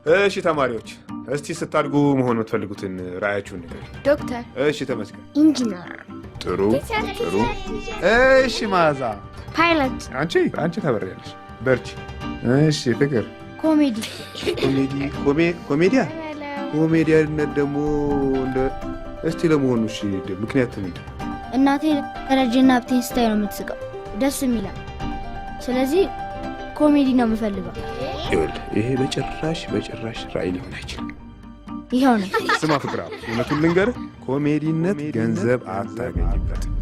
እሺ ተማሪዎች እስቲ ስታድጉ መሆን የምትፈልጉትን ራዕያችሁን ንገሩ። ዶክተር። እሺ ተመስገን። ኢንጂነር። ጥሩ ጥሩ። እሺ ማዛ። ፓይለት። አንቺ ታበሪያለሽ። በርቺ። እሺ ፍቅር። ኮሜዲያ ኮሜዲያነት ደግሞ እንደ እስቲ ለመሆኑ እሺ ምክንያት ምንድን? እናቴ ደረጀና ሀብቴን ስታይ ነው የምትስቀው፣ ደስ የሚላል። ስለዚህ ኮሜዲ ነው የምፈልገው። ይሄ በጭራሽ ራዕይ ሊሆን አይችልም። ይኸው ነው። ስማ ፍቅር፣ እውነቱን ልንገርህ፣ ኮሜዲነት ገንዘብ አታገኝበትም።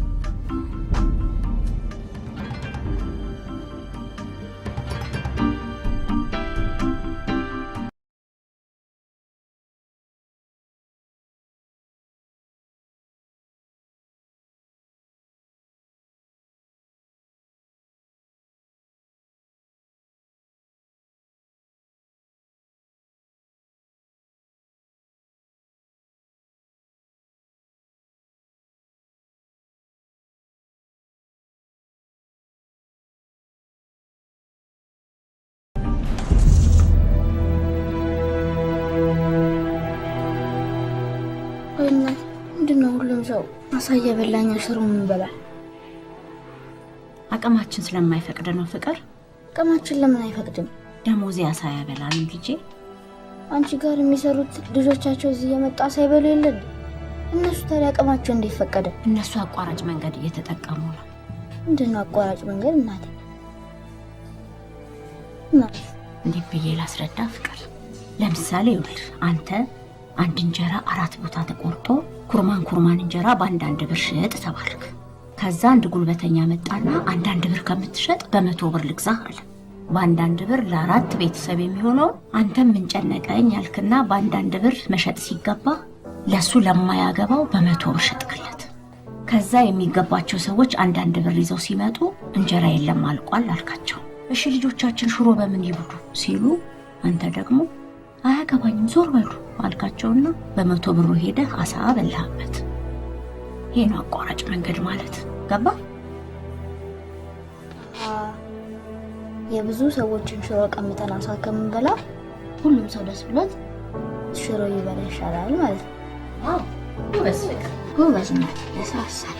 ምንድነው ሁሉም ሰው አሳየ በላኛ ሽሮ ምን በላ? አቅማችን ስለማይፈቅድ ነው ፍቅር። አቅማችን ለምን አይፈቅድም? ደሞዝ ያሳያ በላን ልጄ። አንቺ ጋር የሚሰሩት ልጆቻቸው እዚህ የመጣ ሳይበሉ የለን። እነሱ ታዲያ አቅማቸው እንዴት ፈቀደ? እነሱ አቋራጭ መንገድ እየተጠቀሙ ነው። ምንድነው አቋራጭ መንገድ እናቴ? እንዴት ብዬ ላስረዳ ፍቅር? ለምሳሌ ይኸውልህ አንተ አንድ እንጀራ 4 ቦታ ተቆርጦ ኩርማን እንጀራ በ1 ብር ሽጥ ተባልክ። ከዛ አንድ ጉልበተኛ መጣና 1 ብር ከምትሸጥ በ100 ብር ልግዛህ አለ። በ1 ብር ለ4 ቤተሰብ የሚሆነው አንተም ምን ጨነቀኝ ያልክና በ1 ብር መሸጥ ሲገባ ለሱ ለማያገባው በ100 ብር ሸጥክለት። ከዛ የሚገባቸው ሰዎች 1 ብር ይዘው ሲመጡ እንጀራ የለም አልቋል አልካቸው። እሺ ልጆቻችን ሽሮ በምን ይብሉ ሲሉ አንተ ደግሞ አያገባኝም ዞር በሉ አልካቸውና በ100 ብሩ ሄደህ አሳ በላህበት። ይሄ ነው አቋራጭ መንገድ ማለት ገባ? የብዙ ሰዎችን ሽሮ ቀምተን አሳ ከምንበላ ሁሉም ሰው ደስ ብሎት ሽሮ ይበላ ይሻላል ማለት ነው። አዎ ጎበዝ ነው። ያሳሳል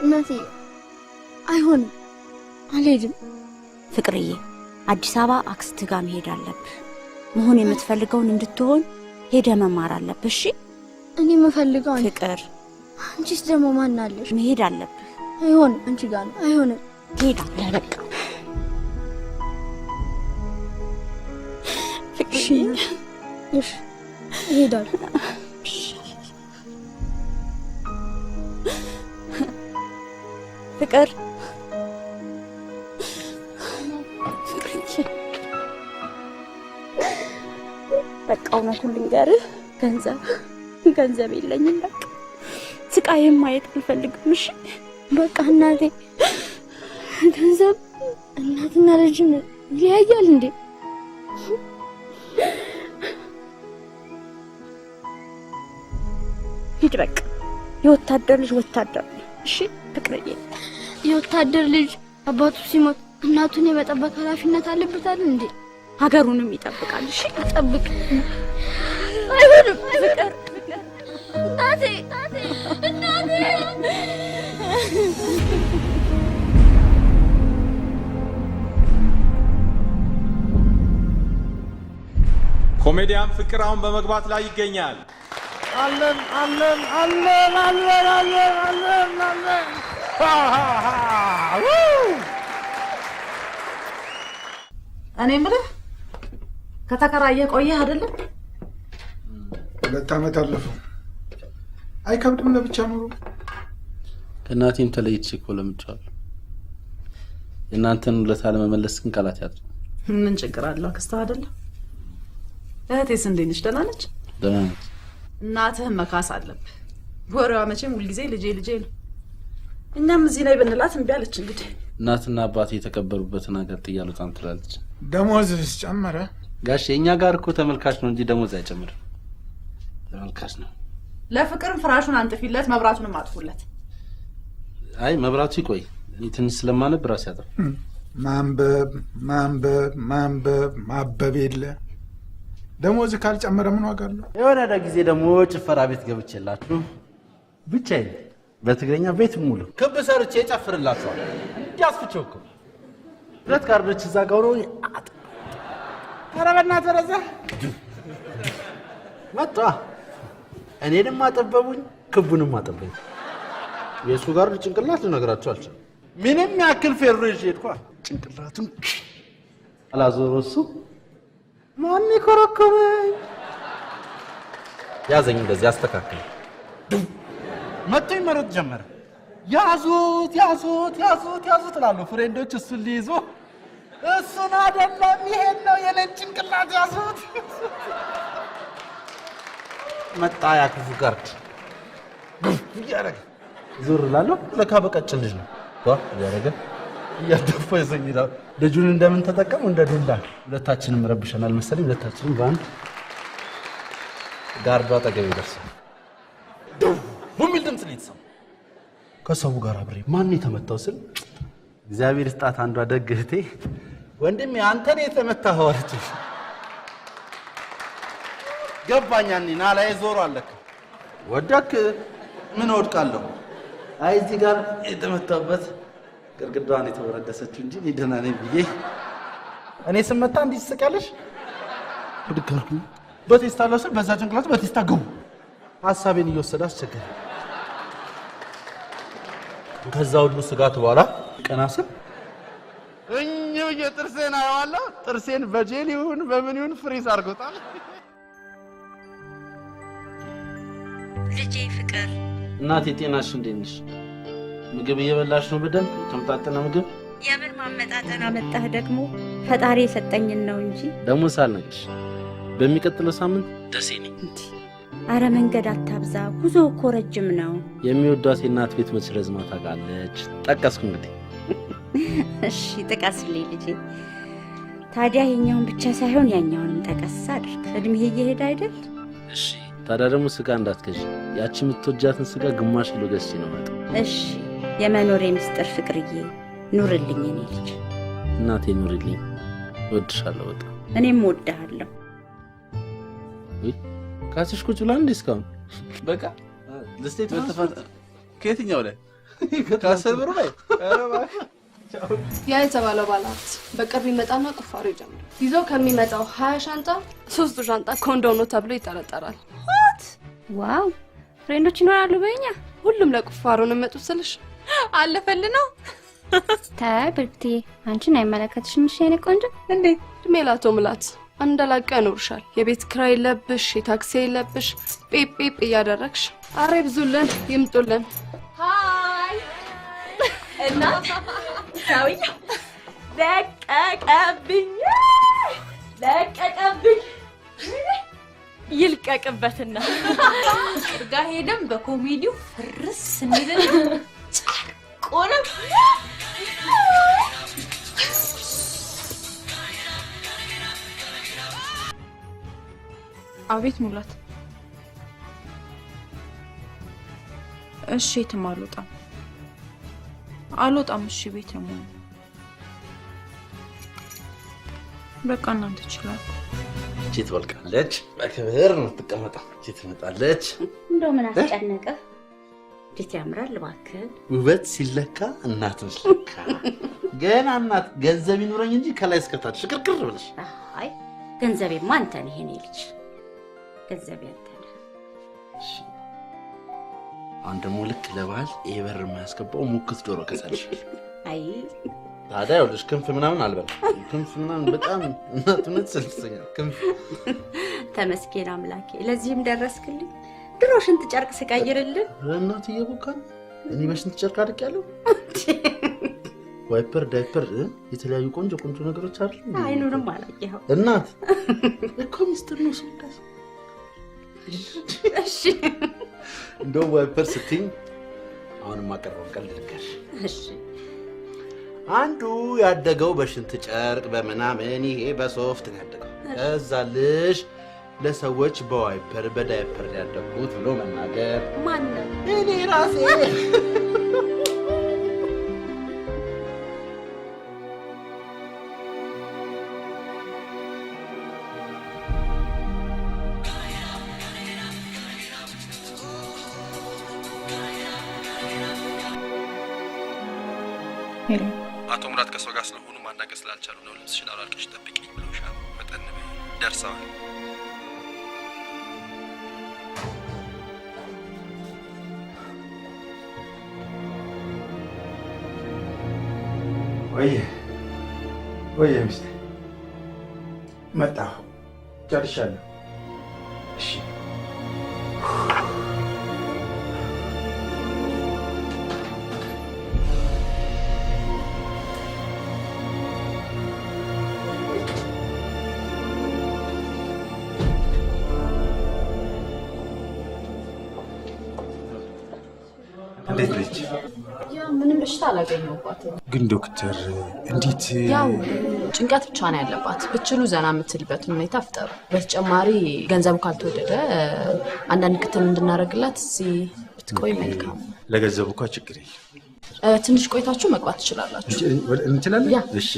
እናቴ አይሆንም፣ አልሄድም። ፍቅርዬ አዲስ አበባ አክስት ጋር መሄድ አለብህ። መሆን የምትፈልገውን እንድትሆን ሄደ መማር አለብህ። እሺ እኔ የምፈልገው ፍቅር። አንቺስ ደግሞ ማን አለሽ? መሄድ አለብህ። አይሆንም፣ አንቺ ጋር ነው። አይሆንም። ትሄዳለህ በቃ። እሺ እሺ እሄዳለሁ። ፍቅር በቃ እውነቱን ልንገርህ፣ ገንዘብ የለኝም። በቃ ስቃዬን ማየት አልፈልግም። እሺ በቃ እናቴ፣ ገንዘብ እናትና ልጅን ይለያያል እንዴ? ሂድ በቃ። የወታደር ልጅ ወታደር ነው። እሺ ፍቅርዬ፣ የወታደር ልጅ አባቱ ሲሞት እናቱን የመጠበቅ ኃላፊነት አለበት አይደል እንዴ? ሀገሩንም ይጠብቃል። እሺ ይጠብቅ። አይሆንም ፍቅር። እናቴ ኮሜዲያን ፍቅር አሁን በመግባት ላይ ይገኛል። አለን እኔ የምልህ ከተከራየ ቆየህ አይደለም? 2 ዓመት አለፈው። አይከብድም ለብቻ ኑሮ። ከእናቴም ተለይቼ እኮ ለምጫለሁ። የእናንተን ውለታ ለመመለስ ግን ቃላት ያጡ። ምን ችግር አለው? አክስትህ አይደለም? እህቴስ እንዴት ነች? ደህና ነች? ደህና ነች። እናትህን መካስ አለብህ። ወሬዋ መቼም ሁልጊዜ ልጄ ነው። እኛም እዚህ ላይ ብንላት እምቢ አለች። እንግዲህ እናትና አባቴ የተቀበሩበትን ሀገር ጥያለሁ ጣም ትላለች። ደሞዝስ ጨመረ? ጋሽ የኛ ጋር እኮ ተመልካች ነው እንጂ ደሞዝ አይጨምርም። ተመልካች ነው። ለፍቅርም ፍራሹን አንጥፊለት፣ መብራቱንም አጥፉለት። አይ መብራቱ ይቆይ ትንሽ ስለማነብ ራስ ያጠር ማንበብ የለ ደሞዝ ካልጨመረ ምን ዋጋ አለው? የሆነ ጊዜ ደግሞ ጭፈራ ቤት ገብቼላችሁ ብቻዬን በትግረኛ ቤት ሙሉ ክብ ሰርቼ ጨፍርላችኋል። እንዲያስፍቸው እኮ ሁለት ካርዶች እዛ ጋር ነው። ኧረ በእናትህ ወደዛ መጣ። እኔንም አጠበቡኝ፣ ክቡንም አጠበኝ። የእሱ ጋር ጭንቅላት ልነግራችሁ አልችልም። ምንም ያክል ፌሮ ይዤ ሄድኳ። ጭንቅላቱን አላዞሮ እሱ ማን ይኮረኮመኝ? ያዘኝ እንደዚህ አስተካክል። መጥቶ ይመረጥ ጀመረ። ያዙት እላለሁ። ፍሬንዶች እሱን ሊይዙ እሱን አይደለም ይሄን ነው የኔን ጭንቅላት ያዙት። መጣ ያ ክፉ ጋርድ እያደረገ ዞር እላለሁ። ለካ በቀጭን ልጅ ነው እያደረገ እያደፋ ይዘኝ ይላል። ልጁን እንደምን ተጠቀሙ እንደ ዱላ። ሁለታችንም ረብሸናል መሰለኝ። ሁለታችንም በአንድ ጋርዷ አጠገብ ይደርሳል። በሚል ድምፅ ላይ ተሰማ። ከሰው ጋር አብሬ ማን የተመታው ስል እግዚአብሔር ስጣት አንዷ ደግ እህቴ ወንድሜ አንተ ነህ የተመታኸው አለች። ገባኛኒ ና ላይ ዞር አለክ ወደክ ምን ወድቃለሁ። አይ እዚህ ጋር የተመታበት ግርግዳዋን የተወረደሰችው እንጂ ሊደና ነኝ ብዬ እኔ ስመታ እንዲህ ትስቃለሽ። ብድካርኩ በቴስታ ለሰ በዛ ጭንቅላት በቴስታ ገቡ። ሐሳቤን እየወሰደ አስቸገረ። ከዛ ሁሉ ስጋት በኋላ ቀና ስል እኛው የጥርሴን አየዋለሁ። ጥርሴን በጄል ይሁን በምን ይሁን ፍሪዝ አድርጎታል። ልጄ ፍቅር እናቴ ጤናሽ እንዴት ነሽ? ምግብ እየበላሽ ነው? በደንብ ተመጣጠነ ምግብ? የምን ማመጣጠን አመጣህ ደግሞ? ፈጣሪ የሰጠኝን ነው እንጂ። ደግሞ ሳልነግርሽ በሚቀጥለው ሳምንት ደሴ ነኝ። አረ መንገድ አታብዛ፣ ጉዞ እኮ ረጅም ነው። የሚወዷት የእናት ቤት መች ረዝማ ታውቃለች። ጠቀስኩ እንግዲህ። እሺ ጥቀስልኝ ልጄ። ታዲያ የኛውን ብቻ ሳይሆን ያኛውንም ጠቀስ አድርግ። እድሜህ እየሄደ አይደል? እሺ ታዲያ ደግሞ ስጋ እንዳትገዢ። ያቺ የምትወጃትን ስጋ ግማሽ ኪሎ ገዝቼ ነው መጣ። እሺ የመኖሬ ምስጢር ፍቅርዬ ኑርልኝ እኔ ልጅ። እናቴ ኑርልኝ። እወድሻለሁ በጣም። እኔም እወድሃለሁ። ካስሽ ቁጭ ብላ እንዴ እስካሁን? በቃ ለስቴት በተፈጠ ከየትኛው ላይ ካሰብ ብሩ ላይ ያ የተባለው ባላት በቅርብ ይመጣና ቁፋሮ ይጀምራል። ይዘው ከሚመጣው 20 ሻንጣ 3 ሻንጣ ኮንዶም ነው ተብሎ ይጠረጠራል። ዋው ፍሬንዶች ይኖራሉ በእኛ። ሁሉም ለቁፋሮ ነው የመጡት ስልሽ አለፈል ነው። ታይ ብርክቲ አንቺን አይመለከትሽም። እሺ የኔ ቆንጆ እንዴ ድሜላቶ ምላት አንደላቀ ኖርሻል። የቤት ክራይ ለብሽ፣ የታክሲ ለብሽ፣ ጴጴ እያደረግሽ። አሬ ብዙልን ይምጡልን። ሃይ እና ሰውዬው ለቀቀብኝ ይልቀቅበትና እርጋ ሄደም በኮሜዲው ፍርስ እንይዘን ጫቆለም። አቤት ሙላት። እሺ የትም አልወጣም። እሺ ቤት ነው የምሆነው። በቃ እናንተ ትችላላችሁ። እቺ ትወልቃለች፣ በክብር ነው የምትቀመጠው። እቺ ትመጣለች። እንደው ምን አስጨነቀ? እንዴት ያምራል እባክህ። ውበት ሲለካ እናት ነች ለካ። ገና እናት ገንዘብ ይኑረኝ እንጂ ከላይ እስከታች ሽክርክር ብለሽ። አይ ገንዘቤማ አንተ ነህ የኔ ልጅ። ገንዘቤ አንተ ነህ። እሺ አሁን ደግሞ ልክ ለባህል ይሄ በር የማያስገባው ሙክት ዶሮ ከሰልሽ። አይ ታዲያ ይኸውልሽ ክንፍ ምናምን አልበላም። ክንፍ ምናምን በጣም እናቱነት ስልሰኛል። ክንፍ ተመስገን አምላኬ፣ ለዚህም ደረስክልኝ። ድሮ ሽንት ጨርቅ ስቀይርልን እናት እየቦካን እኔ በሽንት ጨርቅ አድርቄያለሁ። ዋይፐር ዳይፐር የተለያዩ ቆንጆ ነገሮች አሉ። አይኑንም አላየኸው እናት እኮ ሚስጥር ነው ሰውዳስ። እሺ እንደው ዋይፐር ስትይኝ አሁንም አቀርበው ቀልድ ልንገርሽ። እሺ አንዱ ያደገው በሽንት ጨርቅ በምናምን ይሄ በሶፍት ነው ያደገው። ከዛልሽ ለሰዎች በዋይፐር በዳይፐር ያደጉት ብሎ መናገር ማን ነው? እኔ ራሴ ሄሎ አቶ ሙራት ከሷ ጋር ስለሆኑ ማናገር ስላልቻሉ ነው ልብስሽን አውላልቀሽ ጠብቂኝ ብለውሻል። ፈጠን በይ ደርሰዋል። ወይ ሚስቴ መጣሁ፣ ጨርሻለሁ። እሺ እንዴት ነች? ያው ምንም በሽታ አላገኘሁባትም። ግን ዶክተር እንዴት? ያው ጭንቀት ብቻ ነው ያለባት። ብትችሉ ዘና የምትልበትን ሁኔታ ፍጠሩ። በተጨማሪ ገንዘቡ ካልተወደደ አንዳንድ ክትል እንድናደርግላት እዚህ ብትቆይ መልካም። ለገንዘቡ እኮ ችግር የለም። ትንሽ ቆይታችሁ መግባት ትችላላችሁ። እንችላለን? እሺ።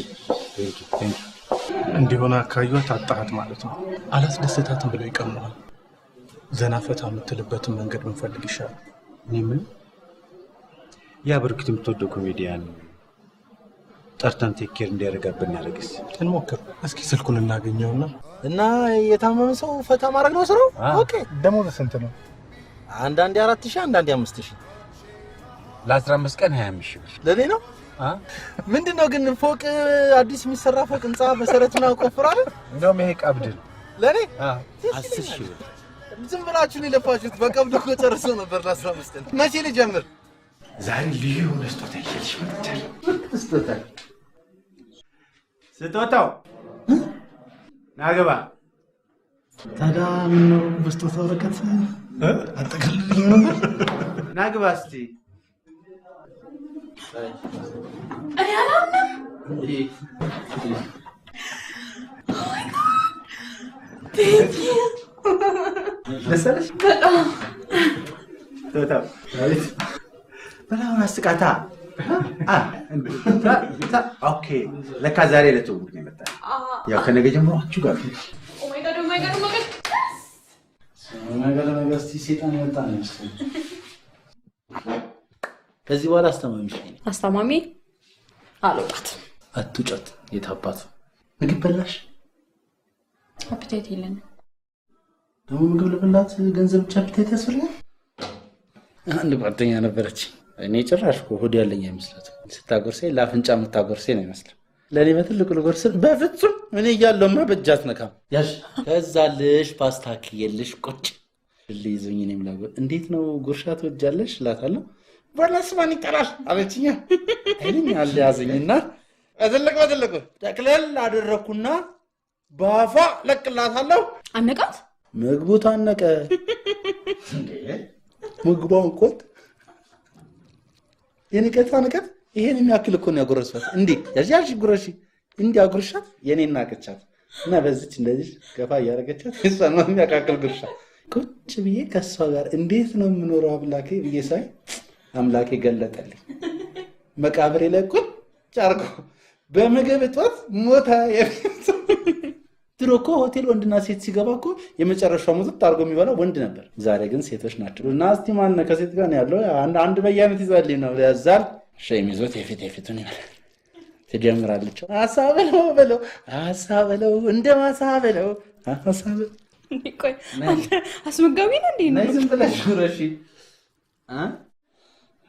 እንዲሆነ አካባቢዋ ታጣሃት ማለት ነው። አላስደሰታትም ብለው ይቀሙናል። ዘና ፈታ የምትልበትን መንገድ ብንፈልግ ይሻላል። እኔ ምን ያ ብርክት የምትወደው ኮሜዲያን ጠርተን ቴክ ኬር እንዲያደርጋብን እናደርግስ? እንሞክር እስኪ። ስልኩን እናገኘውና እና የታመመ ሰው ፈታ ማድረግ ነው ስራው። ኦኬ። ደሞዝ ስንት ነው? አንዳንዴ 4000 አንዳንዴ 5000። ለ15 ቀን 25000 ብር ለኔ ነው። ምንድነው ግን ፎቅ አዲስ የሚሰራ ፎቅ ህንጻ መሰረቱን አቆፍራለ። እንደውም ይሄ ቀብድ ነው ለኔ 10000 ብር። ዝም ብላችሁ ነው የለፋችሁት። በቀብድ እኮ ጨርሶ ነበር ለ15 ቀን። መቼ ልጀምር? ዛሬ ልዩ የሆነ ስጦታ ይዤልሽ መጥቻለሁ። ስጦታው ናገባ። ታዲያ ምነው በስጦታ ወረቀት አጠቃልልኝ ነበር? ናግባ እስቲ። እኔ አላምንም። ደስ አለሽ? በጣም ስጦታው በላውን አስቃታ። ኦኬ ለካ ዛሬ ለትውውቅ ነው የመጣው። ያው ከነገ ጀምሮ አንቺ ጋር ነው። ኦ ማይ ጋድ ኦ ማይ ጋድ ኦ ማይ ጋድ እስቲ ሴጣን መጣ ነው መሰለኝ። ከዚህ በኋላ አስተማሚሽ ነኝ። አስተማሚ አልወጣትም። አትውጫት። የታባቱ ምግብ በላሽ? አፕታይት የለንም። ደግሞ ምግብ ልብላት ገንዘብ ብቻ አፕታይት ያስፈልጋል? አንድ ጓደኛ ነበረች። እኔ ጭራሽ እኮ ሆድ ያለኝ አይመስላትም። ስታጎርሰኝ ለአፍንጫ የምታጎርሰኝ ነው ይመስላል። ለእኔ በትልቁ ልጎርስል በፍጹም እኔ እያለሁማ በእጃት ነካም ያዥ። ከዛልሽ ፓስታ ክየልሽ ቁጭ ልይዙኝ። እኔም ላጎር እንዴት ነው ጉርሻ ትወጃለሽ እላታለሁ። በላስ ማን ይጠራል አለችኛ። አይኔ አለ ያዘኝና በትልቁ ጠቅለል አደረኩና ባፋ ለቅላታለሁ። አነቃት። ምግቡ ታነቀ። ምግቧን ቆጥ የንቀት ንቀት ይሄን የሚያክል እኮ ነው ያጎረሷት። እንዴ ያዣሽ ጉረሺ እንዴ አጉርሻት የኔን ናቀቻት እና በዚች እንደዚህ ገፋ ያረጋቻት እሷን ነው የሚያካክል ጉርሻ። ቁጭ ብዬ ከሷ ጋር እንዴት ነው የምኖረው አምላኬ ብዬ ሳይ አምላኬ ገለጠልኝ። መቃብሬ ላይ ቁጭ አርጎ በምግብ እጦት ሞታ። ድሮ እኮ ሆቴል ወንድና ሴት ሲገባ እኮ የመጨረሻው ሙጥጥ አድርጎ የሚበላው ወንድ ነበር። ዛሬ ግን ሴቶች ናቸው። እና እስቲ ማን ከሴት ጋር ነው ያለው? አንድ በየአይነት ይዛልኝ ነው ያዛል። ሸም ይዞት የፊቱን ይበላል። ትጀምራለች። አሳበለው እንደ ማሳበለው አሳበለው። ቆይ አስመጋቢ ነው እንዴ? ነይ ዝም ብለሽ ጉረሺ።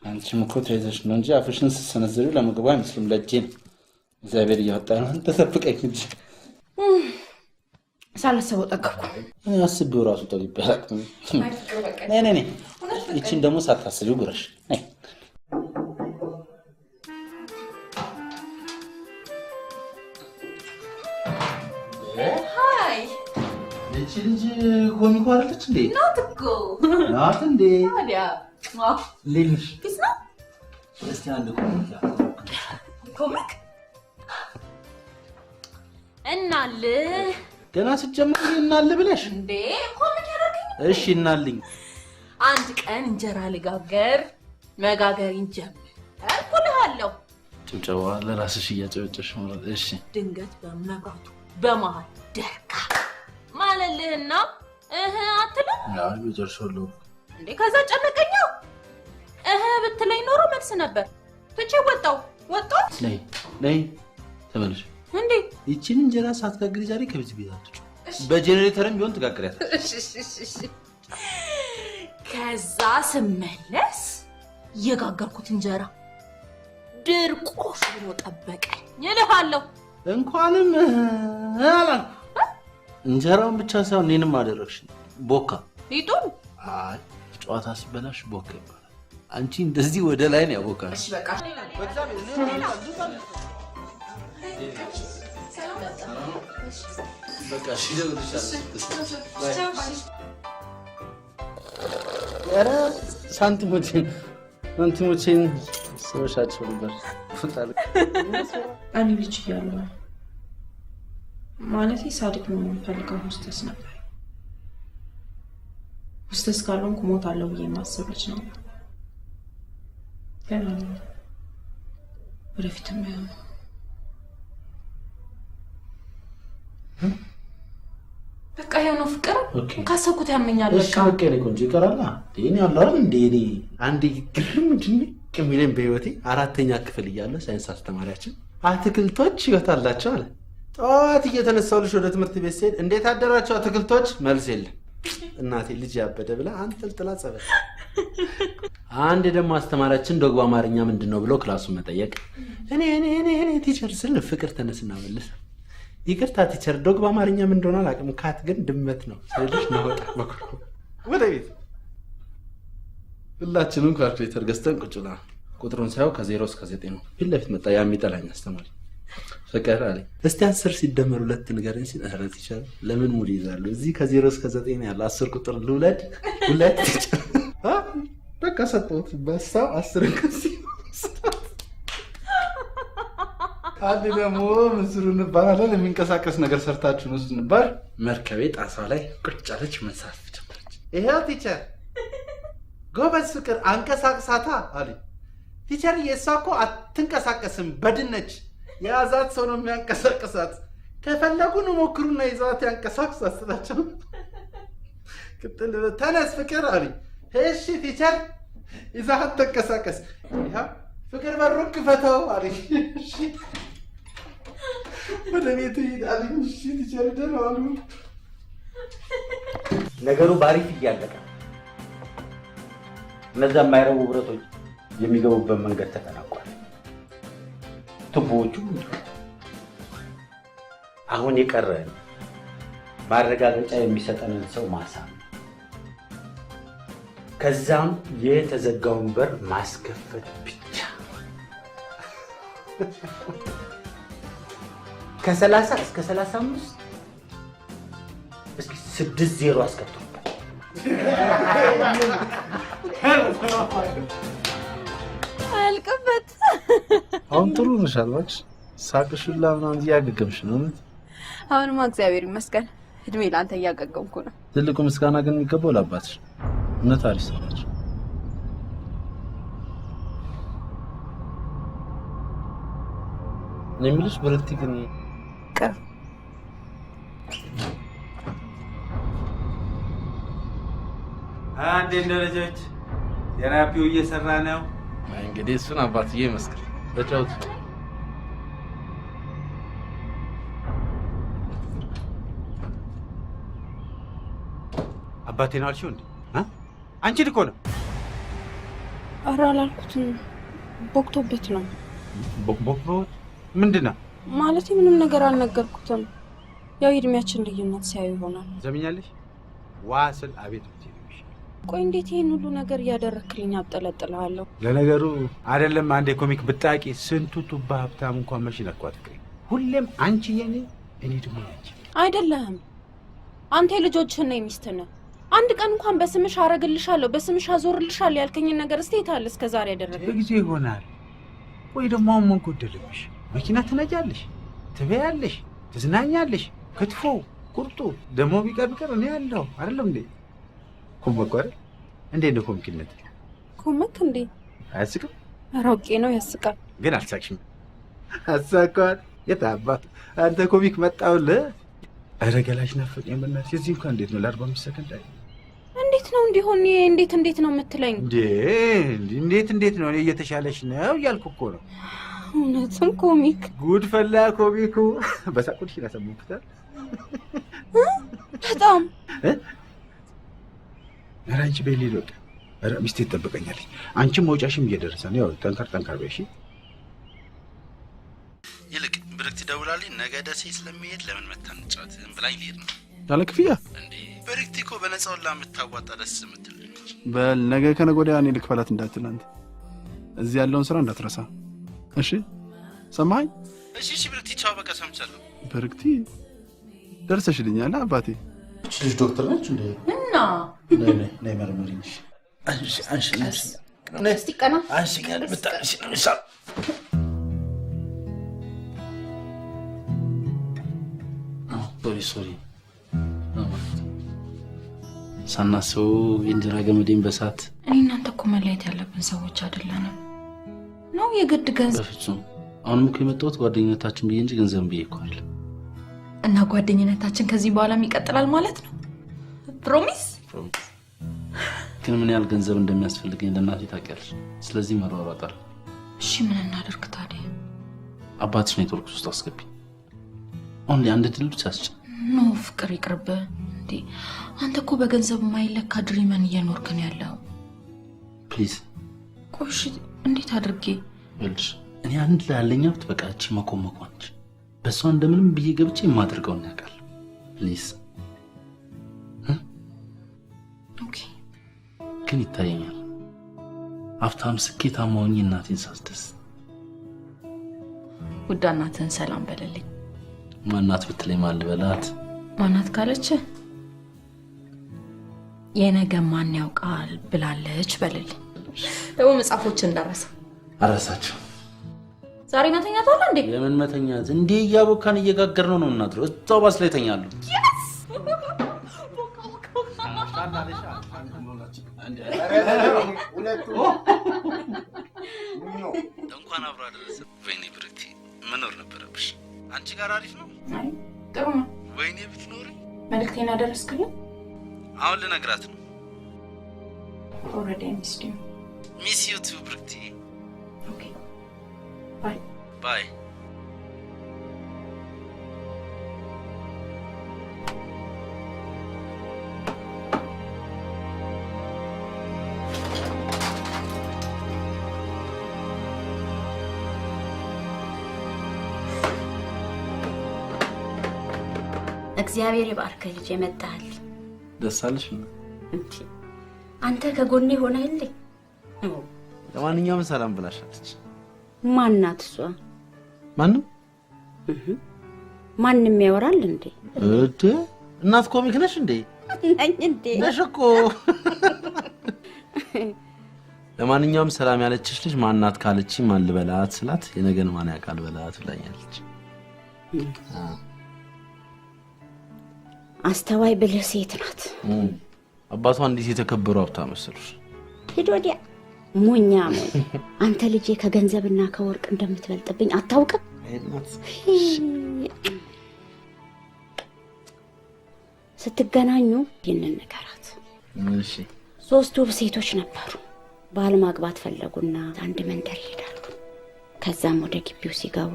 አንቺም እኮ ተይዘሽ ነው እንጂ አፍሽን ስትሰነዝሪው ለምግቡ አይመስልም። ለእጄ ነው እግዚአብሔር እያወጣ ነው። ተሰብቀኝ እንጂ ሳላሰበው ጠገብኩ። አስቤው ራሱ ጠግቤ አላውቅም። ነይ ይቺን ደግሞ ሳታስቢው ጉረሽ። ነይ ሃይ እቺ ልጅ ኮሚኮ አይደለች እንዴ? ናት እንዴ? ታዲያ ልጅ ፒስ ነው። እስቲ አንድ ኮሚክ እናል ገና ስትጀምር እናል ብለሽ እንዴ ኮሚክ ያደርገኝ። እሺ እናልኝ። አንድ ቀን እንጀራ ልጋገር መጋገር እንጀምር አልኩልሃለሁ። ጭብጨባ ለራስሽ እያጨበጨሽ ማለት እሺ። ድንገት በመብራቱ በመሃል ደርካ ማለልህና አትልም? አይ በጨርሶሎ እንዴ ከዛ ጨነቀኛ። ብትለኝ ኖሮ መልስ ነበር። ትቼ ወጣው። ወጣት ነይ ተመለሽ። እንዴ ይቺን እንጀራ ሳትጋግሪ ዛሬ ከቤት አትውጪ። በጄኔሬተርም ቢሆን ትጋግሪያት። ከዛ ስመለስ የጋገርኩት እንጀራ ድርቆሽ ብሎ ጠበቀኝ እልሃለሁ። እንኳንም አላልኩ እንጀራውን ብቻ ሳይሆን እኔንም አደረግሽ። ቦካ ሊጡን አይ ጨዋታ ሲበላሽ ቦካ ይባላል። አንቺ እንደዚህ ወደ ላይ ነው ያቦካሽ። እሺ በቃ በቃ እሺ ኧረ ሳንቲሞቼን ሰዎቻቸው ነበር ፍጣሪ እኔ ልጅ እያለሁ ማለቴ ሳድግ ነው የምፈልገው ሆስተስ ነበር። ሆስተስ ካልሆንኩ እሞታለሁ ብዬ የማስብ ልጅ ነው። ገና ወደፊትም በቃ የሆነው ፍቅር ካሰብኩት ያመኛል። በቃ በቃ እኔ ቆንጆ ይቀራል። እኔ ያለው አይደል እንዴ እኔ አንዴ ግርም ከሚለን በህይወቴ 4ኛ ክፍል እያለ ሳይንስ አስተማሪያችን አትክልቶች ህይወት አላቸው አለ። ጠዋት እየተነሳሁልሽ ወደ ትምህርት ቤት ስሄድ እንዴት አደራቸው አትክልቶች? መልስ የለም። እናቴ ልጅ ያበደ ብላ አንጠልጥላ ጸበል። አንድ ደግሞ አስተማሪያችን ዶግባ አማርኛ ምንድነው ብሎ ክላሱን መጠየቅ። እኔ ቲቸር ስል ፍቅር ተነስና መልስ ይቅርታ ቲቸር ዶግ በአማርኛ ምን እንደሆነ አላውቅም። ካት ግን ድመት ነው ስለዚህ ነው ወጣ በኩል ወደ ቤት ሁላችንም ካልኩሌተር ገዝተን ቁጭ ብላ ቁጥሩን ሳይው ከ0 እስከ 9 ነው። ፊት ለፊት መጣ ያ የሚጠላኝ አስተማሪ። ፍቅር አለኝ እስቲ 10 ሲደመር 2 ንገረኝ ሲል ኧረ ቲቸር ለምን ሙድ ይዛሉ እዚህ ከ0 እስከ 9 ነው ያለ 10 ቁጥር ልውለድ 2 በቃ ሰጠሁት። በሳው 10 ከዚህ አንድ ደግሞ ምስሩ እንባላለን የሚንቀሳቀስ ነገር ሰርታችሁ ነው ነበር። መርከቤ ጣሳ ላይ ቁጭ አለች መሳፍ ጀመረች። ይሄው ቲቸር ጎበዝ ፍቅር አንቀሳቅሳታ አለ። ቲቸር የሷኮ አትንቀሳቀስም በድነች የያዛት ሰው ነው የሚያንቀሳቅሳት። ከፈለጉ ነው ሞክሩና ይዛት ያንቀሳቅሳት ስላቸው ቅጥል ተነስ ፍቅር አለ። እሺ ቲቸር ይዛት ተንቀሳቀስ። ይሄው ፍቅር በሩን ክፈተው አለ። እሺ ወደ ቤት ይሄዳል። እሺ ቲቸር ደህና ዋሉ። ነገሩ ባሪፍ እያለቀ እነዛ የማይረቡ ብረቶች የሚገቡበት መንገድ ተጠናቋል። ቱቦዎቹ አሁን የቀረን ማረጋገጫ የሚሰጠንን ሰው ማሳም፣ ከዛም የተዘጋውን በር ማስከፈት ብቻ። ከ30 እስከ 35 እስኪ 6-0 አስከፍቱበት። አልቀበት አሁን ጥሩ ነሽ አልባክሽ። ሳቅሽላ ምናምን እያገገምሽ ነው። አሁንማ እግዚአብሔር ይመስገን እድሜ ለአንተ እያገገምኩ ነው። ትልቁ ምስጋና ግን የሚገባው ለአባትሽ። እውነት አሪፍ ሰው ነች። እኔ የምልሽ ብረቲ ግን ቅር አንዴ እንደው ልጆች ቴራፒው እየሰራ ነው። እንግዲህ እሱን አባትዬ ይመስክር። ተጫውት። አባቴ ነው አልሽው እንዴ? አንቺ እኮ ነው። ኧረ አላልኩትም። ቦክቶበት ነው። ቦክቶበት ምንድን ነው ማለት? ምንም ነገር አልነገርኩትም። ያው የእድሜያችን ልዩነት ሲያዩ ይሆናል። ዘምኛለሽ ዋስል አቤት ብትይ። ቆይ እንዴት ይሄን ሁሉ ነገር እያደረክልኝ አጠለጥልሃለሁ? ለነገሩ አይደለም አንዴ ኮሚክ ብታቂ ስንቱ ቱባ ሀብታም እንኳን መች ነኳት። ሁሌም አንቺ የኔ እኔ ደግሞ አንቺ አይደለም። አንተ ልጆችህን ነው የሚስትህ። አንድ ቀን እንኳን በስምሽ አረግልሻለሁ በስምሽ አዞርልሻለሁ ያልከኝን ነገር እስቲ ታል እስከ ዛሬ ያደረግኩት ጊዜ ይሆናል ወይ? ደግሞ አሁን ምን ጎደለብሽ? መኪና ትነጃለሽ፣ ትበያለሽ፣ ትዝናኛለሽ። ክትፎ ቁርጡ ደግሞ ቢቀር እኔ ያለው አይደለም እንዴ? ኮመቆረ እንዴ ነው ኮሚክነት? ኮመክ እንዴ? አያስቅም? አራውቄ ነው ያስቃል። ግን አልሳቅሽም። አሳቋት የታባት አንተ ኮሚክ መጣውልህ። ኧረ ገላሽ ናፈቀኝ በእናትሽ። እዚህ እንኳን እንዴት ነው ለ45 ሰከንድ አይ እንዴት ነው እንዲሆን? እንዴት ነው የምትለኝ? እንዴት ነው? እኔ እየተሻለሽ ነው እያልኩ እኮ ነው። እውነትም ኮሚክ ጉድ ፈላ ኮሚኩ በሳቁልሽ ያሰሙታል በጣም አራንቺ በሊሎት አረ ሚስቴ ተጠብቀኛለች አንቺም መውጫሽም እየደረሰ ነው ያው ጠንከር በሺ ይልቅ ብርክት ደውላልኝ ነገ ደሴ ስለሚሄድ ለምን መታን ጫት ብላኝ ልሄድ ነው ያለ ክፍያ እንዴ ብርክት እኮ በነፃው ለምታዋጣ ደስ የምትል በል ነገ ከነገ ወዲያ እኔ ልክፈላት እንዳትል አንተ እዚህ ያለውን ስራ እንዳትረሳ እሺ ሰማኝ እሺ ብርክት ቻው በቃ ሰምቻለሁ ብርክት ደርሰሽልኛል አባቴ ልጅ ዶክተር ነች እንዴ እና ነይ መርመሪኝ አንሺ እስቲ ቀና አንሺ ያለ ብታንሺ ነው ይሻል ሶሪ ሳናስበው የእንጀራ ገመዴን በሳት እኔ እናንተ እኮ መለየት ያለብን ሰዎች አይደለንም ነው የግድ ገንዘብ በፍጹም አሁንም እኮ የመጣሁት ጓደኝነታችን ብዬ እንጂ ገንዘብ ብዬ እኮ አይደለም እና ጓደኝነታችን ከዚህ በኋላም ይቀጥላል ማለት ነው ፕሮሚስ ግን ምን ያህል ገንዘብ እንደሚያስፈልገኝ ለእናቴ ታውቂያለሽ ስለዚህ መሯሯጣል እሺ ምን እናደርግ ታዲያ አባትሽ ኔትወርክ ውስጥ አስገቢ አሁን ላይ አንድ ድል ብቻ አስችል ኖ ፍቅር ይቅርብ እንዴ አንተ እኮ በገንዘብ ማይለካ ድሪመን እየኖርክ ነው ያለው ፕሊዝ ቆሽ እንዴት አድርጌ ወልሽ እኔ አንድ ላይ ያለኝ ሀብት በቃ እቺ መቆመቋንች በሷ እንደምንም ብዬ ገብቼ የማደርገውን ያውቃል ፕሊዝ ኦኬ ግን ይታየኛል ሀብታም ስኬታማ ሆኜ እናቴን ሳስደስ ውድ እናትህን ሰላም በለልኝ ማናት ብትለኝ ማን ልበላት ማናት ካለች የነገ ማን ያውቃል ብላለች በልልኝ ደግሞ መጽሐፎችን እንዳረሳ አረሳቸው ዛሬ መተኛት አለ እንዴ የምን መተኛት እንዴ እያቦካን እየጋገር ነው እናድረው እዛው ባስ ላይ ተኛሉ እንኳን አብሮ አደረሰ ወይኔ ብርክቲ መኖር ነበረብሽ አንቺ ጋር አሪፍ ነው አይ ጥሩ ነው ወይኔ ብትኖሪ መልእክቴን አደረስክልኝ አሁን ልነግራት ነው already miss you too ብርክቲ okay bye bye እግዚአብሔር ይባርክ ልጅ የመጣል ደሳልሽ እንዴ አንተ ከጎኔ ሆነህልኝ ለማንኛውም ሰላም ብላሻለች ማናት እሷ ማንም ማንም ያወራል እንዴ እዴ እናት ኮሚክ ነሽ እንዴ ነኝ እንዴ ነሽኮ ለማንኛውም ሰላም ያለችሽ ልጅ ማናት ካለች ማን ልበላት ስላት የነገን ማን ያውቃል በላት ብላኛለች አስተዋይ ብልህ ሴት ናት አባቷ እንዴት የተከበሩ ሀብታም መሰሉሽ ሂድ ወዲያ ሞኛ አንተ ልጄ ከገንዘብና ከወርቅ እንደምትበልጥብኝ አታውቅም ስትገናኙ ይህንን ነገራት እሺ ሶስት ውብ ሴቶች ነበሩ ባል ማግባት ፈለጉና አንድ መንደር ይሄዳሉ ከዛም ወደ ግቢው ሲገቡ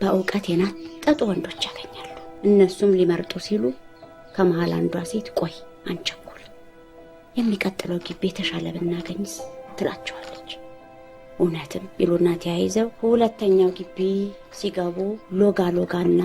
በእውቀት የናጠጡ ወንዶች ያገኛሉ እነሱም ሊመርጡ ሲሉ ከመሃል አንዷ ሴት ቆይ አንቸኩል የሚቀጥለው ግቢ ተሻለ ብናገኝስ ትላቸዋለች እውነትም ይሉና ተያይዘው ሁለተኛው ግቢ ሲገቡ ሎጋና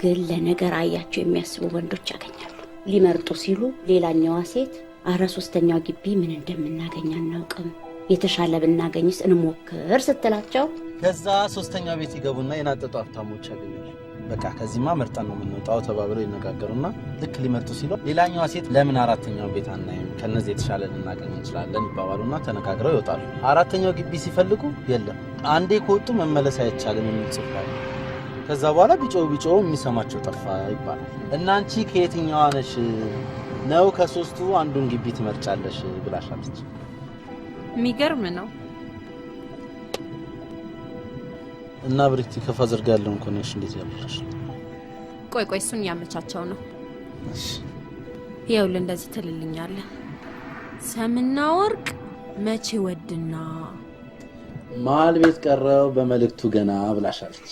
ግን ለነገር አያቸው የሚያስቡ ወንዶች ያገኛሉ ሊመርጡ ሲሉ ሌላኛዋ ሴት አረ ሶስተኛው ግቢ ምን እንደምናገኝ አናውቅም የተሻለ ብናገኝስ እንሞክር ስትላቸው ከዛ ሶስተኛው ቤት ይገቡና የናጠጡ ሀብታሞች ያገኛሉ በቃ ከዚህማ መርጠን ነው የምንወጣው ተባብለው ይነጋገሩና ልክ ሊመርጡ ሲሉ ሌላኛዋ ሴት ለምን አራተኛው ቤት አናይም ከነዚህ የተሻለ ልናገኝ እንችላለን ይባባሉና ተነጋግረው ይወጣሉ አራተኛው ግቢ ሲፈልጉ የለም አንዴ ከወጡ መመለስ አይቻልም የሚል ጽሑፍ አለ ከዛ በኋላ ቢጮው የሚሰማቸው ጠፋ ይባላል እና አንቺ ከየትኛዋ ነሽ ነው ከሶስቱ አንዱን ግቢ ትመርጫለሽ ብላሻለች የሚገርም ነው እና ብርክቲ ከፋዘር ጋር ያለውን ኮኔክሽን እንዴት ያለሽ ቆይ እሱን ያመቻቸው ነው እሺ ይኸውልህ እንደዚህ ትልልኛለህ ሰምና ወርቅ መቼ ወድና ማል ቤት ቀረው በመልእክቱ ገና ብላሻለች።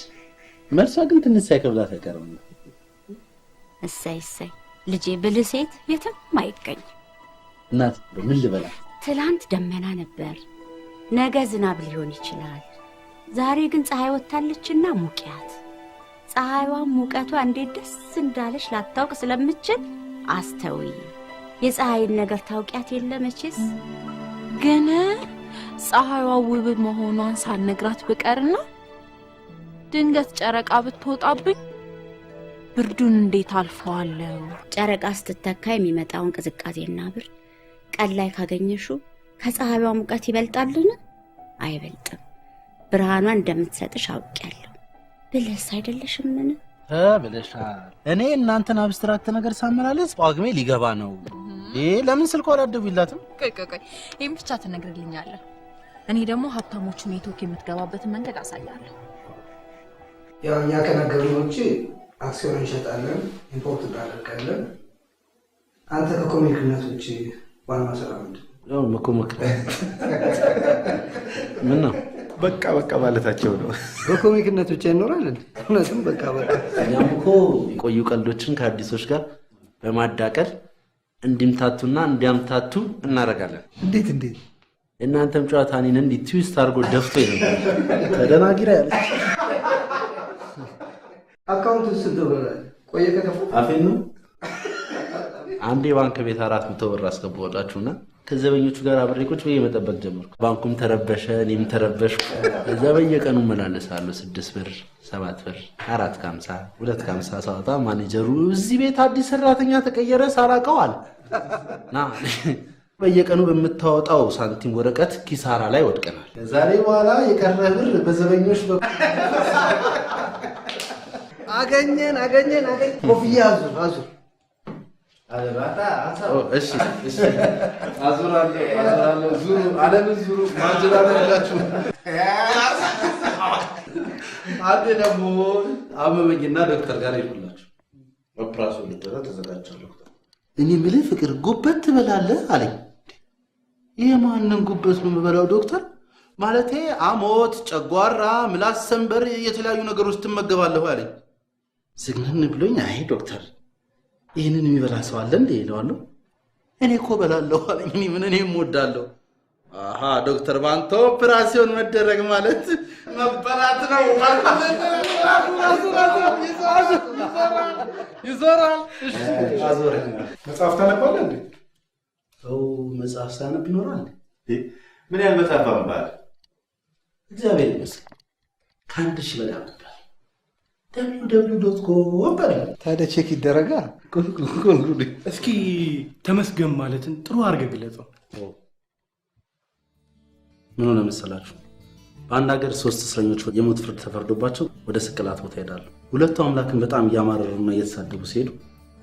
መልሷ ግን ትንሽ ሳይከብዳት አይቀርም። እሰይ እሰይ ልጄ ብልህ ሴት የትም አይገኝ። እናት ምን ልበላ? ትላንት ደመና ነበር፣ ነገ ዝናብ ሊሆን ይችላል። ዛሬ ግን ፀሐይ ወጣለችና ሙቂያት። ፀሐይዋ ሙቀቷ እንዴት ደስ እንዳለሽ ላታውቅ ስለምችል አስተውይ። የፀሐይን ነገር ታውቂያት የለ መቼስ። ግን ፀሐይዋ ውብ መሆኗን ሳልነግራት ብቀርና ድንገት ጨረቃ ብትወጣብኝ ብርዱን እንዴት አልፈዋለሁ? ጨረቃ ስትተካ የሚመጣውን ቅዝቃዜና ብርድ ቀን ላይ ካገኘሹ ከፀሐይዋ ሙቀት ይበልጣልን? አይበልጥም። ብርሃኗን እንደምትሰጥሽ አውቄያለሁ። ብለስ አይደለሽም? ምን ብለሻል። እኔ እናንተን አብስትራክት ነገር ሳመላለስ ጳጉሜ ሊገባ ነው። ለምን ስልኳ አላደውይላትም? ቆይ ይህም ብቻ ትነግርልኛለህ። እኔ ደግሞ ሀብታሞቹ ኔትወርክ የምትገባበትን መንገድ አሳያለሁ። ያው እኛ ከነገሩን ውጭ አክሲዮን እንሸጣለን፣ ኢምፖርት እናደርጋለን። አንተ ከኮሚኒክነት ውጭ ዋና ስራ ምንድን ነው? ያው መኮመክ ምን ነው? በቃ ማለታቸው ነው። በኮሚክነት ብቻ ይኖራል እንዴ? እውነትም በቃ እኛም እኮ የቆዩ ቀልዶችን ከአዲሶች ጋር በማዳቀል እንዲምታቱና እንዲያምታቱ እናደርጋለን። እንዴት የእናንተም ጨዋታ እኔን እንዲህ ትዊስት አድርጎ ደፍቶ ነበር። ተደናጊራ ያለች አካውንት ስንት ብር አለ? ቆየ ከከፈ አፌን ነው። አንዴ ባንክ ቤት 400 ብር አስገባሁላችሁና ከዘበኞቹ ጋር አብሬ ቁጭ ብዬ መጠበቅ ጀመርኩ። ባንኩም ተረበሸ፣ እኔም ተረበሽኩ። እዛ በየቀኑ መላለሳለሁ። 6 ብር፣ 7 ብር፣ 4.50፣ 2.50 ሳወጣ ማኔጀሩ እዚህ ቤት አዲስ ሰራተኛ ተቀየረ ሳላውቀው አለ። ና በየቀኑ በምታወጣው ሳንቲም ወረቀት ኪሳራ ላይ ወድቀናል። ዛሬ በኋላ የቀረ ብር በዘበኞች አገኘን። ኮፍያ አዙር እሺ አዙራለሁ። ዙሩ ዓለምን ዙሩ። ማንጀራላችሁ አንዴ ደግሞ አመመኝና ዶክተር ጋር ይሉላችሁ ኦፕራሲዮን ልደረግ ተዘጋጅቻለሁ። እኔ የምልህ ፍቅር ጉበት ትበላለህ አለኝ። ይሄ ማንን ጉበት ነው የምበላው ዶክተር? ማለቴ አሞት፣ ጨጓራ፣ ምላስ ሰንበር የተለያዩ ነገሮች ትመገባለህ አለኝ። ዝግንን ብሎኝ አይ ዶክተር ይህንን የሚበላ ሰው አለ እንዴ ይለዋለሁ። እኔ እኮ በላለሁ አለኝ። እኔም እወዳለሁ። አሃ ዶክተር ባንተ ኦፕራሲዮን መደረግ ማለት መበላት ነው። ይዞራል። እሺ አዞረኝ። መጽሐፍ ታነባለህ እንዴ? መጽሐፍ ሳነብ ይኖራል። ምን ያህል መጽሐፍ አንባል? እግዚአብሔር ይመስገን ከ1000 በላይ አንብቤያለሁ። www.com ታዲያ ቼክ ይደረጋል። እስኪ ተመስገን ማለትን ጥሩ አድርገህ ግለጸው። ምን ሆነ መሰላችሁ? በአንድ ሀገር 3 እስረኞች የሞት ፍርድ ተፈርዶባቸው ወደ ስቅላት ቦታ ይሄዳሉ። ሁለቱ አምላክን በጣም እያማረሩና እየተሳደቡ ሲሄዱ፣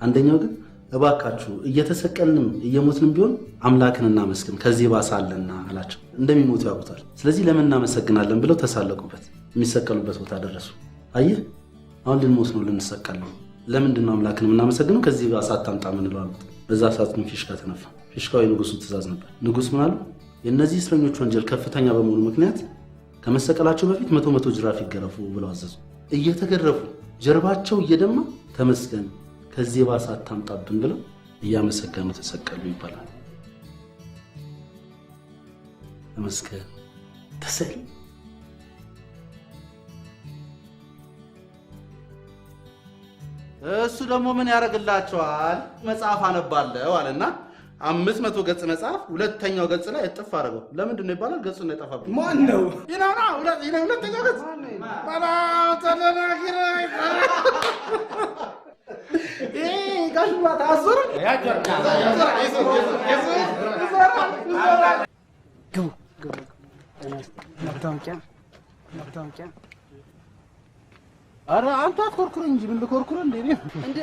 አንደኛው ግን እባካችሁ እየተሰቀልንም እየሞትንም ቢሆን አምላክን እናመስግን ከዚህ ባሳለና አላቸው። እንደሚሞቱ ያውቁታል። ስለዚህ ለምን እናመሰግናለን ብለው ተሳለቁበት። የሚሰቀሉበት ቦታ ደረሱ። አየህ አሁን ልንሞት ነው፣ ልንሰቀል ነው። ለምንድን ነው አምላክን የምናመሰግነው? ከዚህ በእሳት ታምጣ ምንለው አሉት። በዛ ሰዓት ግን ፊሽካ ተነፋ። ፊሽካው የንጉሱ ትእዛዝ ነበር። ንጉስ ምን አሉ? የእነዚህ እስረኞች ወንጀል ከፍተኛ በመሆኑ ምክንያት ከመሰቀላቸው በፊት 100 ጅራፍ ይገረፉ ብለው አዘዙ። እየተገረፉ ጀርባቸው እየደማ ተመስገን ከዚህ በእሳት ታምጣብን ብለው እያመሰገኑ ተሰቀሉ ይባላል። ተመስገን ተሰል እሱ ደግሞ ምን ያደርግላቸዋል? መጽሐፍ አነባለሁ አለና 500 ገጽ መጽሐፍ ሁለተኛው ገጽ ላይ እጥፍ አደረገው። ለምንድን ነው ይባላል? ገጹ ነው የጠፋብኝ። ማን ነው? ይናውና ሁለተኛው ገጽ ባላው ተለናግረ ጋሽማ ታዞረ መታወቂያ አረ አንተ አትኮርኩር እንጂ ምን ልኮርኩር እንዴ?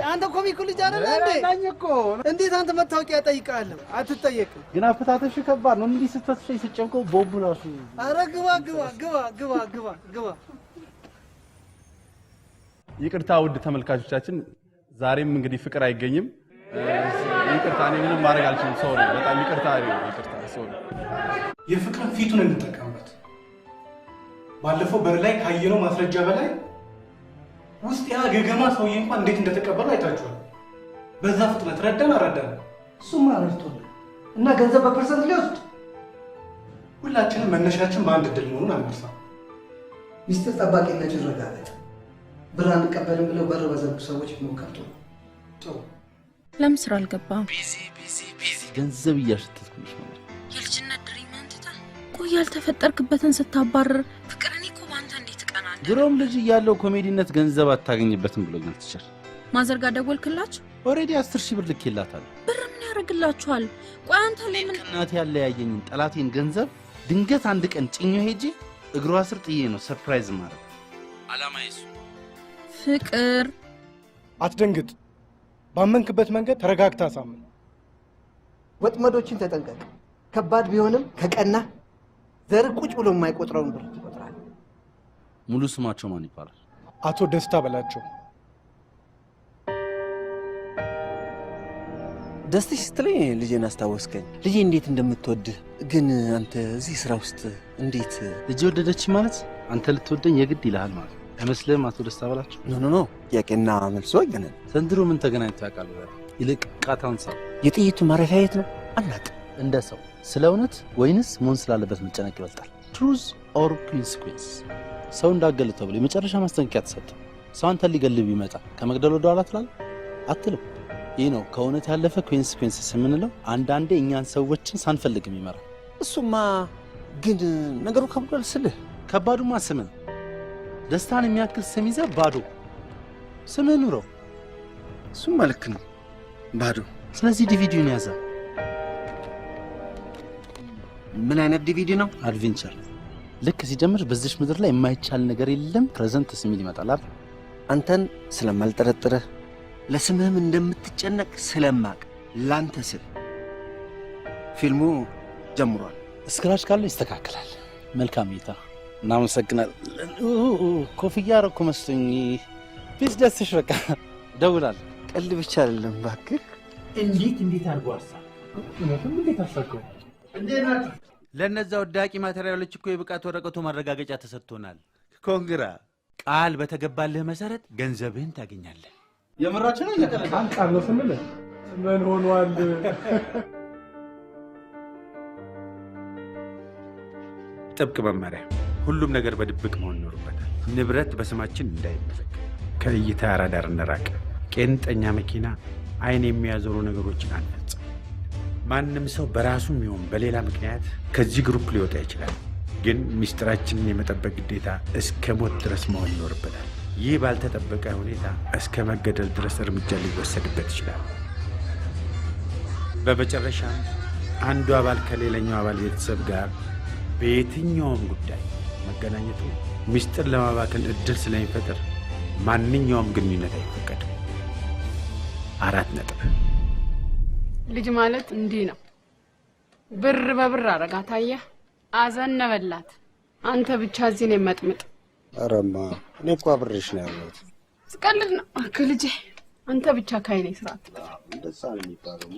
አንተ ኮሚኩ ልጅ አይደለ እንዴ? ናኝ እኮ እንዴት አንተ መታወቂያ ጠይቃለህ? አትጠየቅም። ግን አፈታተሽ ከባድ ነው። እንዲህ ስትፈትሽ ሲጨምቀው ቦቡ ራሱ። አረ ግባ። ይቅርታ ውድ ተመልካቾቻችን፣ ዛሬም እንግዲህ ፍቅር አይገኝም። ይቅርታ፣ እኔ ምንም ማድረግ አልችልም። ሶሪ፣ በጣም ይቅርታ። ሶሪ። የፍቅርን ፊቱን እንጠቀምበት። ባለፈው በር ላይ ካየነው ማስረጃ በላይ ውስጥ ያ ገገማ ሰውዬ እንኳን እንዴት እንደተቀበለው አይታችኋል። በዛ ፍጥነት ረዳን አረዳን። እሱማ ረድቶናል እና ገንዘብ በፐርሰንት ሊወስድ ሁላችንም መነሻችን በአንድ እድል መሆኑን አንርሳ። ሚስጥር ጠባቂነት ይረጋገጥ። ብር አንቀበልም ብለው በር በዘጉ ሰዎች ሞከርቶ ጥሩ። ለምን ስራ አልገባም? ቢዚ ገንዘብ እያሸተትኩሽ ነው። የልጅነት ድሪምህን ትተህ ቆይ ያልተፈጠርክበትን ስታባረር ፍቅር እኔ እኮ በአንተ እንዴት እቀናለሁ። ድሮም ልጅ እያለው ኮሜዲነት ገንዘብ አታገኝበትም ብሎኛል ቲቸር። ማዘርጋ ደወልክላችሁ? ኦልሬዲ 10,000 ብር ልኬላታለሁ። ብር ምን ያደርግላችኋል? ቆይ አንተ ለምን እናቴ ያለያየኝን ጠላቴን ገንዘብ ድንገት አንድ ቀን ጭኞ ሄጄ እግሯ ስር ጥዬ ነው ሰርፕራይዝ ማድረግ አላማዬ እሱ። ፍቅር አትደንግጥ። ባመንክበት መንገድ ተረጋግታ ሳምን። ወጥመዶችን ተጠንቀቅ። ከባድ ቢሆንም ከቀና ዘር ቁጭ ብሎ የማይቆጥረውን ብር ይቆጥራል። ሙሉ ስማቸው ማን ይባላል? አቶ ደስታ በላቸው። ደስትሽ ስትለኝ ልጄን አስታወስከኝ። ልጄ እንዴት እንደምትወድህ ግን አንተ እዚህ ስራ ውስጥ እንዴት? ልጄ ወደደች ማለት አንተ ልትወደኝ የግድ ይልሃል ማለት አይመስልህም? አቶ ደስታ በላቸው። ኖ ጥያቄና መልሶ አይገናኝ። ዘንድሮ ምን ተገናኝቶ ያውቃል? ይልቅ ቃታውን ሰው የጥይቱ ማረፊያ የት ነው አናውቅም። እንደ ሰው ስለ እውነት ወይንስ መሆን ስላለበት መጨነቅ ይበልጣል? ትሩዝ ኦር ኮንሲኩዌንስ? ሰው እንዳገል ተብሎ የመጨረሻ ማስጠንቀቂያ ተሰጠ። ሰው አንተን ሊገልብ ይመጣ ከመግደል ወደ ኋላ ትላለህ አትልም። ይህ ነው ከእውነት ያለፈ ኮንሲኩዌንስ የምንለው። አንዳንዴ እኛን ሰዎችን ሳንፈልግ የሚመራ። እሱማ ግን ነገሩ ከብዷል ስልህ። ከባዱማ ስምን ደስታን የሚያክል ስም ይዘህ ባዶ ስምህ ኑረው። እሱማ ልክ ነው ባዶ። ስለዚህ ዲቪዲውን ያዘ። ምን አይነት ዲቪዲ ነው? አድቬንቸር። ልክ ሲጀምር በዚህ ምድር ላይ የማይቻል ነገር የለም ፕሬዘንት ስሚል ይመጣል አይደል? አንተን ስለማልጠረጥርህ ለስምህም እንደምትጨነቅ ስለማቅ ላንተ ስል ፊልሙ ጀምሯል። ስክራች ካለ ይስተካከላል። መልካም እይታ። እናመሰግናለን። ኮፍያ አደረኩ መስሎኝ። ፒስ ደስሽ በቃ ደውላለሁ። ቀልድ ብቻ አይደለም እባክህ። እንዴት አድርጎ አሳብ እውነትም እንዴት አሳከው? እንዴት ናችሁ? ለነዛ ወዳቂ ማቴሪያሎች እኮ የብቃት ወረቀቱ ማረጋገጫ ተሰጥቶናል። ኮንግራ። ቃል በተገባልህ መሰረት ገንዘብህን ታገኛለህ። የምራችን ነው እየቀለደ ቃል ነው ስንል ምን ሆኗል? ጥብቅ መመሪያ፣ ሁሉም ነገር በድብቅ መሆን ይኖርበታል። ንብረት በስማችን እንዳይመዘግ፣ ከእይታ ራዳር እንራቅ። ቄንጠኛ መኪና፣ አይን የሚያዞሩ ነገሮችን አንፈጽም። ማንም ሰው በራሱም ይሁን በሌላ ምክንያት ከዚህ ግሩፕ ሊወጣ ይችላል። ግን ሚስጥራችንን የመጠበቅ ግዴታ እስከ ሞት ድረስ መሆን ይኖርበታል። ይህ ባልተጠበቀ ሁኔታ እስከ መገደል ድረስ እርምጃ ሊወሰድበት ይችላል። በመጨረሻም አንዱ አባል ከሌላኛው አባል ቤተሰብ ጋር በየትኛውም ጉዳይ መገናኘቱ ሚስጥር ለማባከን እድል ስለሚፈጥር ማንኛውም ግንኙነት አይፈቀድም። 4 ነጥብ። ልጅ ማለት እንዲህ ነው። ብር በብር አረጋት። አየህ፣ አዘነበላት። አንተ ብቻ እዚህ ነው መጥምጥ። አረማ እኔ እኮ አብሬሽ ነው ያለሁት። ስቀልድ ነው ልጄ። አንተ ብቻ ካይኔ ስራት እንደዛ ነው የሚባለው።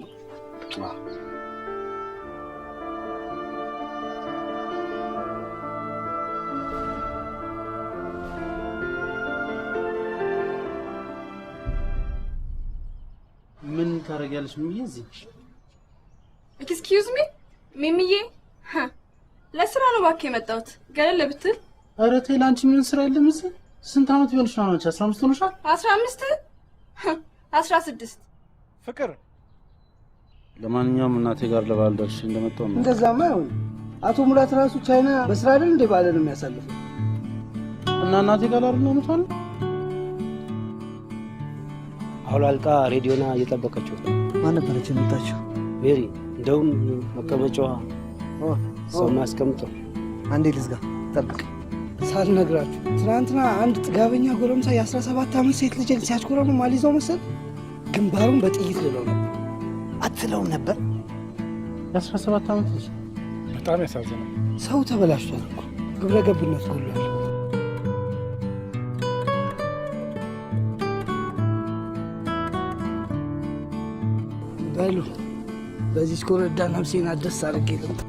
ምን ታረጋለሽ? ሚሚዬ እዚህ ኤክስኪውዝ ሚ ሚሚዬ፣ ለስራ ነው እባክህ የመጣሁት። ገለል ብትል። ኧረ ተይ፣ ለአንቺ ምን ስራ የለም እዚህ። ስንት ዓመት ቢሆንሽ ነው አንቺ? 15 ሆነሻል? 15 16 ፍቅር። ለማንኛውም እናቴ ጋር ለበዓል ደርሼ እንደመጣሁ ነው። እንደዛማ ይሁን። አቶ ሙላት ራሱ ቻይና በስራ አይደል እንደ ባለ ነው የሚያሳልፈው። እና እናቴ ጋር አይደል ነው? አሁን አልቃ ሬዲዮና እየጠበቀችው ነው። ማን ነበረች የመጣችው? ሜሪ። እንደውም መቀመጫዋ ሰው ማስቀምጠው። አንዴ ልዝጋ፣ ጠብቅ። ሳልነግራችሁ ትናንትና አንድ ጥጋበኛ ጎረምሳ የ17 ዓመት ሴት ልጅን ሲያስኮረኑ ማሊዘው መሰል ግንባሩን በጥይት ልለው ነበር። አትለውም ነበር? የ17 ዓመት ልጅ በጣም ያሳዝናል። ሰው ተበላሽቷል እኮ፣ ግብረ ገብነት ጎሏል። በሉ በዚህ ኮረዳ ነፍሴን አደስ አድርጌ ልምጣ።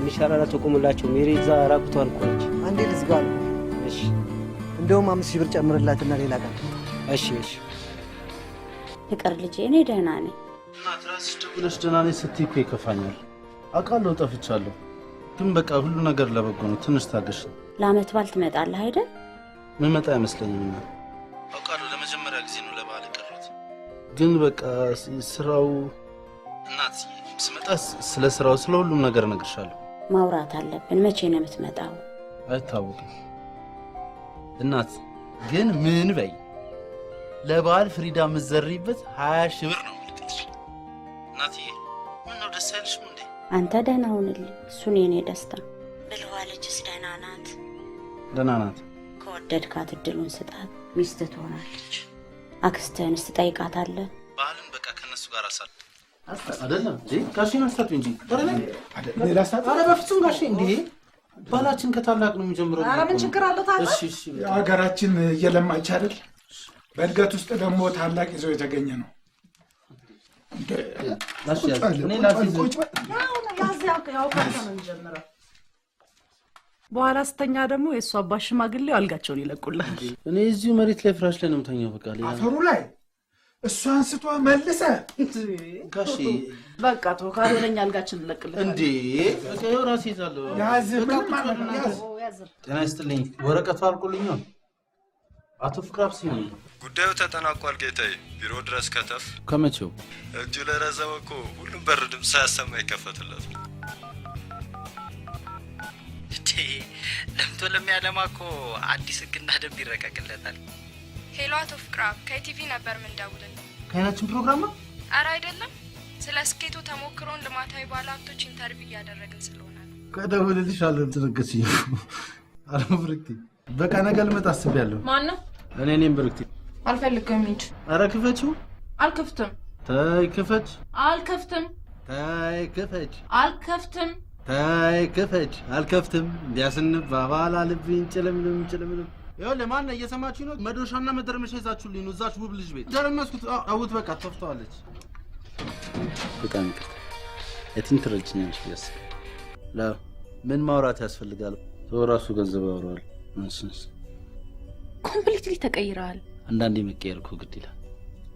ይሻላል አትቆምላቸው። ሜሪ እዛ ራቁቷን እኮ ነች። አንዴ ልዝጋ ነው። እሺ እንደውም 5000 ብር ጨምርላትና ሌላ ቀን። እሺ እሺ። ፍቅር ልጄ እኔ ደህና ነኝ። እናት ራስሽ ደውለሽ ደህና ነኝ ስትይ እኮ ይከፋኛል። አውቃለሁ ጠፍቻለሁ፣ ግን በቃ ሁሉ ነገር ለበጎ ነው። ትንሽ ታገሽ። ለአመት በዓል ትመጣለህ አይደል? ምመጣ አይመስለኝም። አውቃለሁ ለመጀመሪያ ጊዜ ነው ለበዓል የቀረሁት፣ ግን በቃ ስራው እናት ስመጣ ስለ ስራው ስለ ሁሉም ነገር እነግርሻለሁ። ማውራት አለብን። መቼ ነው የምትመጣው? አይታወቅም እናት። ግን ምን በይ ለበዓል ፍሪዳ የምትዘሪበት 20,000 ብር ነው የምልክልሽ። እናትዬ ምን ነው ደስ አይልሽም እንዴ? አንተ ደህና ሁንልኝ፣ እሱን የኔ ደስታ። ብልኋ ልጅስ ደህና ናት? ደህና ናት። ከወደድካት እድሉን ስጣት፣ ሚስት ትሆናለች። አክስትህንስ ትጠይቃታለህ? በዓልን በቃ ከነሱ ጋር አሳል አይደለም እንዴ? ጋሼን አስታጡ እንጂ ሌላ ሰዓት። ኧረ በፍጹም ጋሼ፣ እንዴ ባላችን ከታላቅ ነው የሚጀምረው። ኧረ ምን ችግር አለው ታዲያ? እሺ እሺ። ሀገራችን እየለማች አይደል? በእድገት ውስጥ ደግሞ ታላቅ ይዞ የተገኘ ነው። በኋላ ስተኛ ደግሞ የእሱ አባት ሽማግሌው አልጋቸውን ይለቁላል። እኔ እዚሁ መሬት ላይ ፍራሽ ላይ ነው የምተኛው። በቃ ሌላ አፈሩ ላይ እሱ አንስቶ መልሰ ጋሼ በቃ ተው፣ ካልሆነኛ አልጋችን እንለቅልህ እንዴ። በቃ ይኸው ራሴ ይዛለሁ። ያዝ ምን ማለት ነው? ያዝ። ጤና ይስጥልኝ። ወረቀቱ አልቆልኛል። አቶ ፍቅራብ ሲኒ ጉዳዩ ተጠናቋል ጌታዬ። ቢሮ ድረስ ከተፍ። ከመቼው እጁ ለረዘመ እኮ ሁሉም በር ድምፅ ሳያሰማ ይከፈትለት። ለምቶ ለሚያለማ እኮ አዲስ ህግና ደንብ ይረቀቅለታል። ሄሎ አቶ ፍቅራብ፣ ከቲቪ ነበር ምንደውልልህ። ከአይናችን ፕሮግራም ነው? ኧረ አይደለም፣ ስለ ስኬቱ ተሞክሮን ልማታዊ ባለሀብቶች ኢንተርቪው እያደረግን ስለሆነ ነው። ከደውልልሽ አልተነገስኝ። አረ ብርክቲ፣ በቃ ነገ ልመጣ አስቤያለሁ። ማን ነው? እኔ ነኝ ብርክቲ። አልፈልግም። ሂድ። አረ ክፈችው። አልከፍትም። ተይ ክፈች። አልከፍትም። ተይ ክፈች። አልከፍትም። ተይ ክፈች። አልከፍትም። እንዲያስንባባል አልብኝ። ጭልምልም ጭልምልም። ይኸውልህ ማነው እየሰማችሁ ነው? መዶሻና መደርመሻ ይዛችሁልኝ ነው እዛች ውብ ልጅ ቤት ደረመስኩት። አውት በቃ ተፍተዋለች። በጣም ይቅርታ። የትኝ ትረጅኛለሽ ብያስ ምን ማውራት ያስፈልጋል? ሰው ራሱ ገንዘብ ያወራዋል። እንስንስ ኮምፕሊትሊ ተቀይረሃል። አንዳንዴ መቀየር እኮ ግድ ይላል።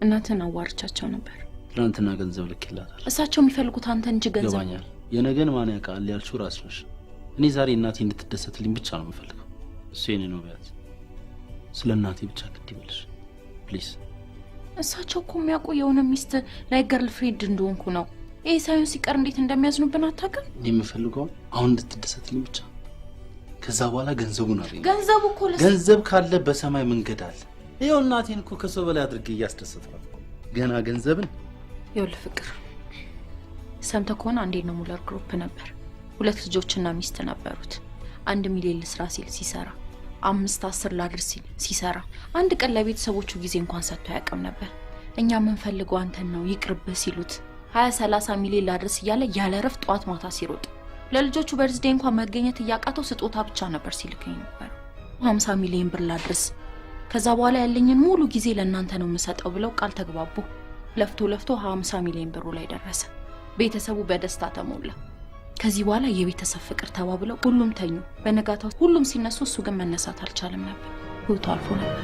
እናትን አዋርቻቸው ነበር። ትናንትና ገንዘብ ልክ ይላታል። እሳቸው የሚፈልጉት አንተ እንጂ ገንዘብ ይገባኛል። የነገን ማን ያውቃል ያልሽው ራስ ነሽ። እኔ ዛሬ እናቴ እንድትደሰትልኝ ብቻ ነው የምፈልገው። እሱ የኔ ነው ቢያት። ስለ እናቴ ብቻ ግድ ይበልሽ ፕሊዝ። እሳቸው እኮ የሚያውቁ የሆነ ሚስት ላይ ገርል ፍሬንድ እንደሆንኩ ነው። ይሄ ሳይሆን ሲቀር እንዴት እንደሚያዝኑብን አታውቅም። እኔ የምፈልገው አሁን እንድትደሰትልኝ ብቻ። ከዛ በኋላ ገንዘቡን አገኘ። ገንዘቡ እኮ ገንዘብ ካለ በሰማይ መንገድ አለ። ይኸው እናቴን እኮ ከሰው በላይ አድርጌ እያስደሰትኳት ገና ገንዘብን። ይኸውልህ ፍቅር፣ ሰምተህ ከሆነ አንዴ ነው ሙለር ግሩፕ ነበር። 2 ልጆችና ሚስት ነበሩት። 1 ሚሊዮን ልስራ ሲል ሲሰራ፣ 5-10 ላድርስ ሲል ሲሰራ፣ አንድ ቀን ለቤተሰቦቹ ጊዜ እንኳን ሰጥቶ አያውቅም ነበር። እኛ የምንፈልገው አንተን ነው ይቅርብህ ሲሉት 20-30 ሚሊዮን ላድርስ እያለ ያለ እረፍት ጠዋት ማታ ሲሮጥ፣ ለልጆቹ በርዝዴ እንኳን መገኘት እያቃተው ስጦታ ብቻ ነበር ሲልከኝ ነበር። 50 ሚሊዮን ብር ላድርስ፣ ከዛ በኋላ ያለኝን ሙሉ ጊዜ ለእናንተ ነው የምሰጠው ብለው ቃል ተግባቡ። ለፍቶ ለፍቶ 50 ሚሊዮን ብሩ ላይ ደረሰ። ቤተሰቡ በደስታ ተሞላ። ከዚህ በኋላ የቤተሰብ ፍቅር ተባብለው ሁሉም ተኙ። በነጋታው ሁሉም ሲነሱ እሱ ግን መነሳት አልቻለም ነበር። ህይወቱ አልፎ ነበር።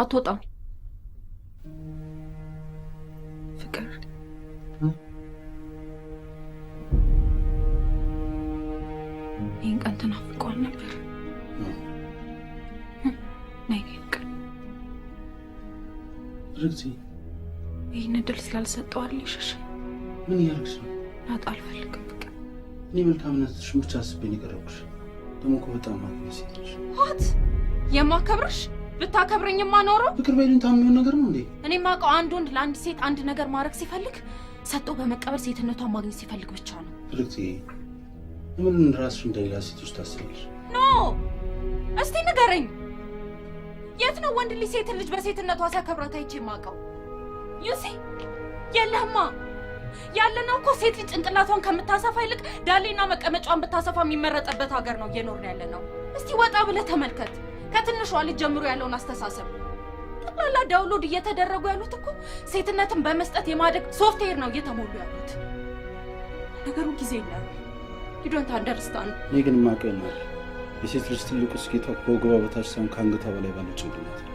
አትወጣም ፍቅር። ይህን ቀን ተናፍቀዋል ነበር። ነይ ፍቅር። ይህን እድል ስላልሰጠዋል ይሸሽ። ምን እያደረግሽ ነው? ላጣ አልፈልግም ፍቅር። እኔ መልካምነትሽን ብቻ አስቤን የቀረብኩሽ። ደግሞ እኮ በጣም ማክበር ሴትሽ። ሆት የማከብርሽ ብታከብረኝማ ኖሮ ፍቅር በይሉኝ ታምነው ነገር ነው እንዴ? እኔ ማውቀው አንድ ወንድ ለአንድ ሴት አንድ ነገር ማድረግ ሲፈልግ ሰጥቶ በመቀበል ሴትነቷን ማግኘት ሲፈልግ ብቻ ነው። ፍቅርቴ ምን ራስሽ እንደሌላ ሴቶች ታስባለሽ? ኖ እስቲ ንገረኝ፣ የት ነው ወንድ ልጅ ሴት ልጅ በሴትነቷ ሲያከብራት አይቼ የማውቀው? ዩሲ የለህማ። ያለነው እኮ ሴት ልጅ ጭንቅላቷን ከምታሰፋ ይልቅ ዳሌና መቀመጫዋን ብታሰፋ የሚመረጠበት ሀገር ነው እየኖርን ያለነው። እስቲ ወጣ ብለህ ተመልከት ከትንሿ ልጅ ጀምሮ ያለውን አስተሳሰብ። ጠቅላላ ዳውንሎድ እየተደረጉ ያሉት እኮ ሴትነትን በመስጠት የማደግ ሶፍትዌር ነው እየተሞሉ ያሉት። ነገሩ ጊዜ ይላል። you don't understand። እኔ ግን የማውቀው ነው የሴት ልጅ ትልቁ ስኬቷ ከወገቧ በታች ሳይሆን ከአንገቷ በላይ ባለው ጭንቅላት ነው።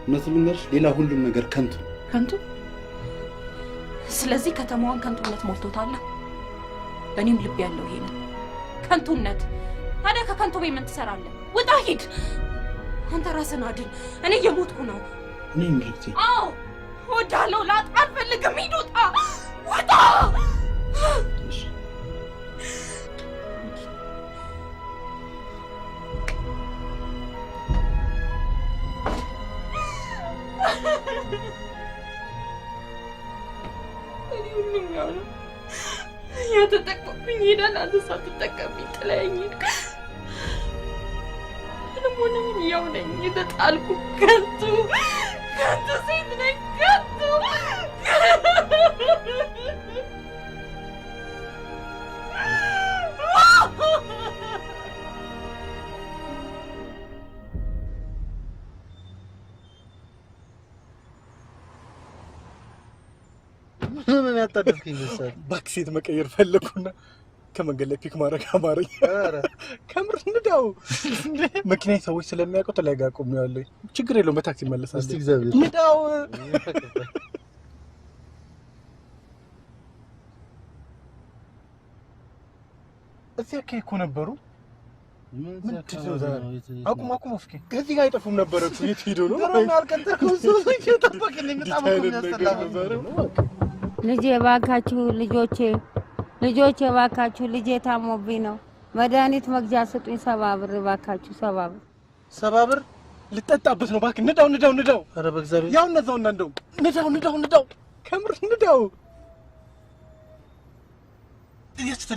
እውነት ልንገርሽ ሌላ ሁሉም ነገር ከንቱ ከንቱ። ስለዚህ ከተማዋን ከንቱነት ሞልቶታል። በእኔም ልብ ያለው ይሄ ነው ከንቱነት። ታዲያ ከከንቱ ቤት ምን ትሰራለህ? ውጣ ሂድ። አንተ ራስን አድን። እኔ እየሞትኩ ነው። እኔ እንግዲህ አዎ እወዳለሁ። ላጣ አልፈልግም። ሂድ ውጣ ውጣ። እኔ ሁሉም ያው ነው። የተጠቀምኩኝ ሄዳል። አንተ ሳትጠቀምኝ ጥለኸኝ ሄድክ። ምንም ሆነም ያው ነኝ። የተጣልኩ ከንቱ ሴት ነኝ። ከንቱ ምን ያጣደፍከኝ መሰል? ባክሴት መቀየር ፈለኩና ከመንገድ ላይ ፒክ ማድረግ አማረኝ። ኧረ ከምር ንዳው መኪና ሰዎች ስለሚያውቁት ላይ ጋር ቆሜዋለሁ። ችግር የለውም በታክሲ እመለሳለሁ። እስቲ እግዚአብሔር ንዳው። እዚህ አካባቢ እኮ ነበሩ። ምንድን ነው ዛሬ? አቁም እስኪ። ከዚህ ጋር አይጠፉም ነበረ። የት ሄዶ ነው? ገና አልቀጠርኩም። ሰው እየጠበቅልኝ በጣም እኮ የሚያስጠላ ልጄ እባካችሁ ልጆቼ እባካችሁ ልጄ ታሞብኝ ነው። መድኃኒት መግዣ ስጡኝ። 70 ብር እባካችሁ 70 ብር። 70 ብር ልጠጣበት ነው። እባክህ ንዳው። ኧረ በእግዚአብሔር ያው እነዛውና እንደው ንዳው። ከምር ንዳው።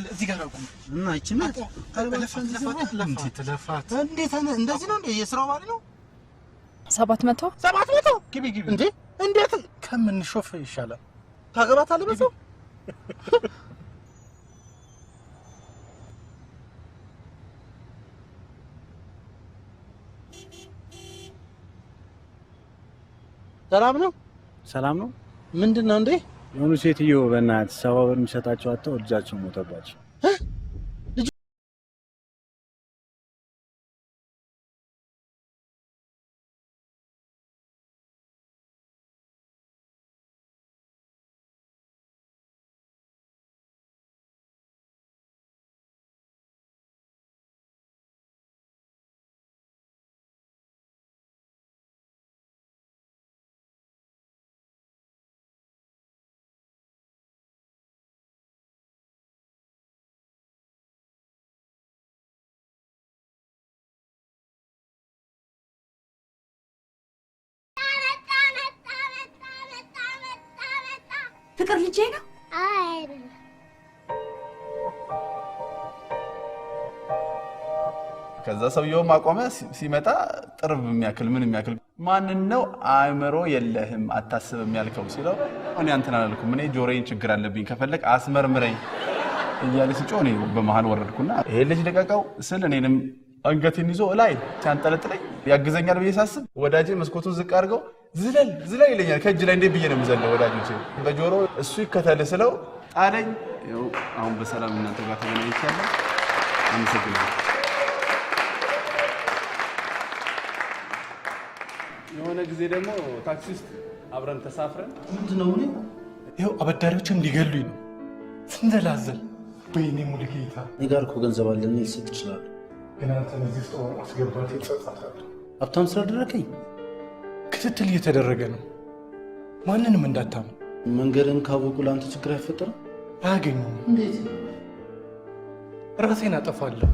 እዚህ ጋር አቁም እና ይችላል። ተለፋት። እንዴት እንደዚህ ነው እንዴ? የስራው ባሪ ነው። 700 ግቢ እንዴ! እንዴት ከምንሾፍ ይሻላል። ታገባታለህ በሰው ሰላም ነው። ምንድን ነው እንዴ? የሆኑ ሴትዮ በእናትህ 70 ብር የሚሰጣቸው አጥተው ልጃቸው ሞተባቸው። ፍቅር ልጄ ነው። ከዛ ሰውየው ማቆመ። ሲመጣ ጥርብ የሚያክል ምን የሚያክል ማንን ነው አእምሮ የለህም አታስብም ያልከው ሲለው እኔ አንተን አላልኩም፣ እኔ ጆሮዬን ችግር አለብኝ ከፈለክ አስመርምረኝ እያለ ሲጮህ እኔ በመሃል ወረድኩና ይሄ ልጅ ልቀቀው ስል እኔንም አንገቴን ይዞ ላይ ሲያንጠለጥለኝ ያግዘኛል ብዬ ሳስብ ወዳጄ መስኮቱን ዝቅ አድርገው ዝለል ይለኛል። ከእጅ ላይ እንዴት ብዬ ነው የምዘለው? ወዳጆቼ በጆሮ እሱ ይከተል ስለው ጣለኝ። ይኸው አሁን በሰላም እናንተ ጋር ተገናኝቻለሁ። አመሰግናለሁ። የሆነ ጊዜ ደግሞ ታክሲ ውስጥ አብረን ተሳፍረን ምንድን ነው ይኸው አበዳሪዎችም ሊገሉኝ ነው ስንዘላዘል። ወይኔ ሙሉጌታ፣ እኔ ጋር እኮ ገንዘብ አለኝ ልሰጥ እችላለሁ፣ ግን አንተን እዚህ ውስጥ ማስገባት ይጸጸታል። ሀብታም ስላደረገኝ ክትትል እየተደረገ ነው። ማንንም እንዳታምን። መንገድን ካወቁ ለአንተ ችግር አይፈጠርም? አያገኙም። እንዴት? ራሴን አጠፋለሁ።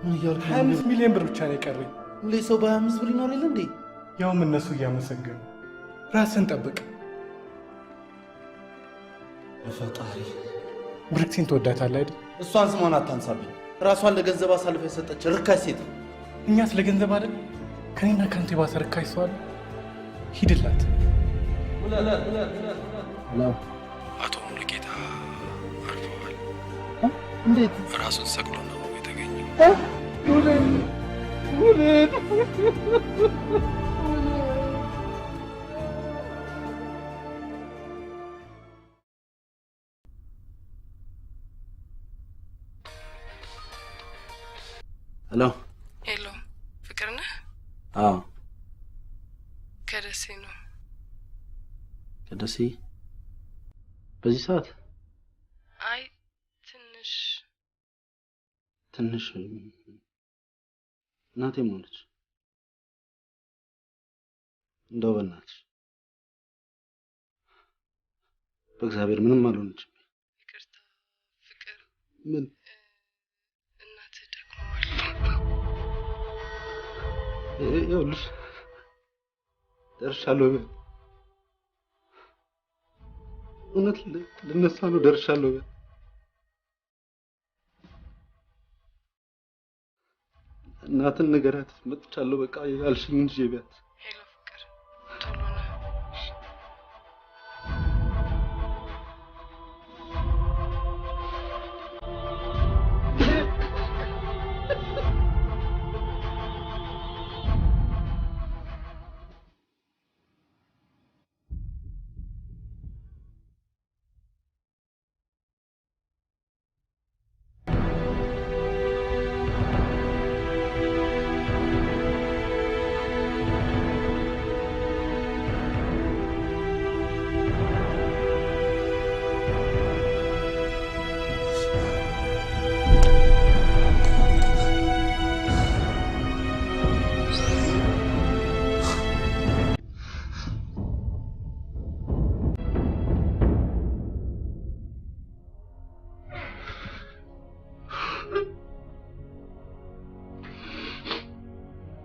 ምን እያልኩ? 25 ሚሊዮን ብር ብቻ ነው የቀረኝ። ሁሌ ሰው በ25 ብር ይኖር የለ እንዴ? ያውም እነሱ እያመሰገኑ። ራስን ጠብቅ። በፈጣሪ ብርክሲን ትወዳታለህ አይደል? እሷን ስሟን አታንሳብኝ። ራሷን ለገንዘብ አሳልፈ የሰጠች ርካሽ ሴት። እኛ ስለ ገንዘብ አይደል ከኔና ከአንተ የባሰ ርካሽ ሰው አለ? ሂድላት። አቶ ሙሉጌታ አርፈዋል። እንዴት? ራሱን ሰቅሎ ነው የተገኘው። ሄሎ ሄሎ፣ ፍቅር ነህ? አዎ ከደሴ ነው። ከደሴ በዚህ ሰዓት? አይ ትንሽ እናቴ ሞተች። እንደው በእናትሽ በእግዚአብሔር ምንም አልሆነችም። ይቅርታ ፍቅር። ምን እናትህ ደክመዋል። ይኸውልሽ ደርሻለሁ። እውነት ልነሳ ነው። ደርሻለሁ። እናትን ንገራት መጥቻለሁ። በቃ ያልሽኝ እንጂ ቢያት ሄሎ ፍቅር፣ ቶሎ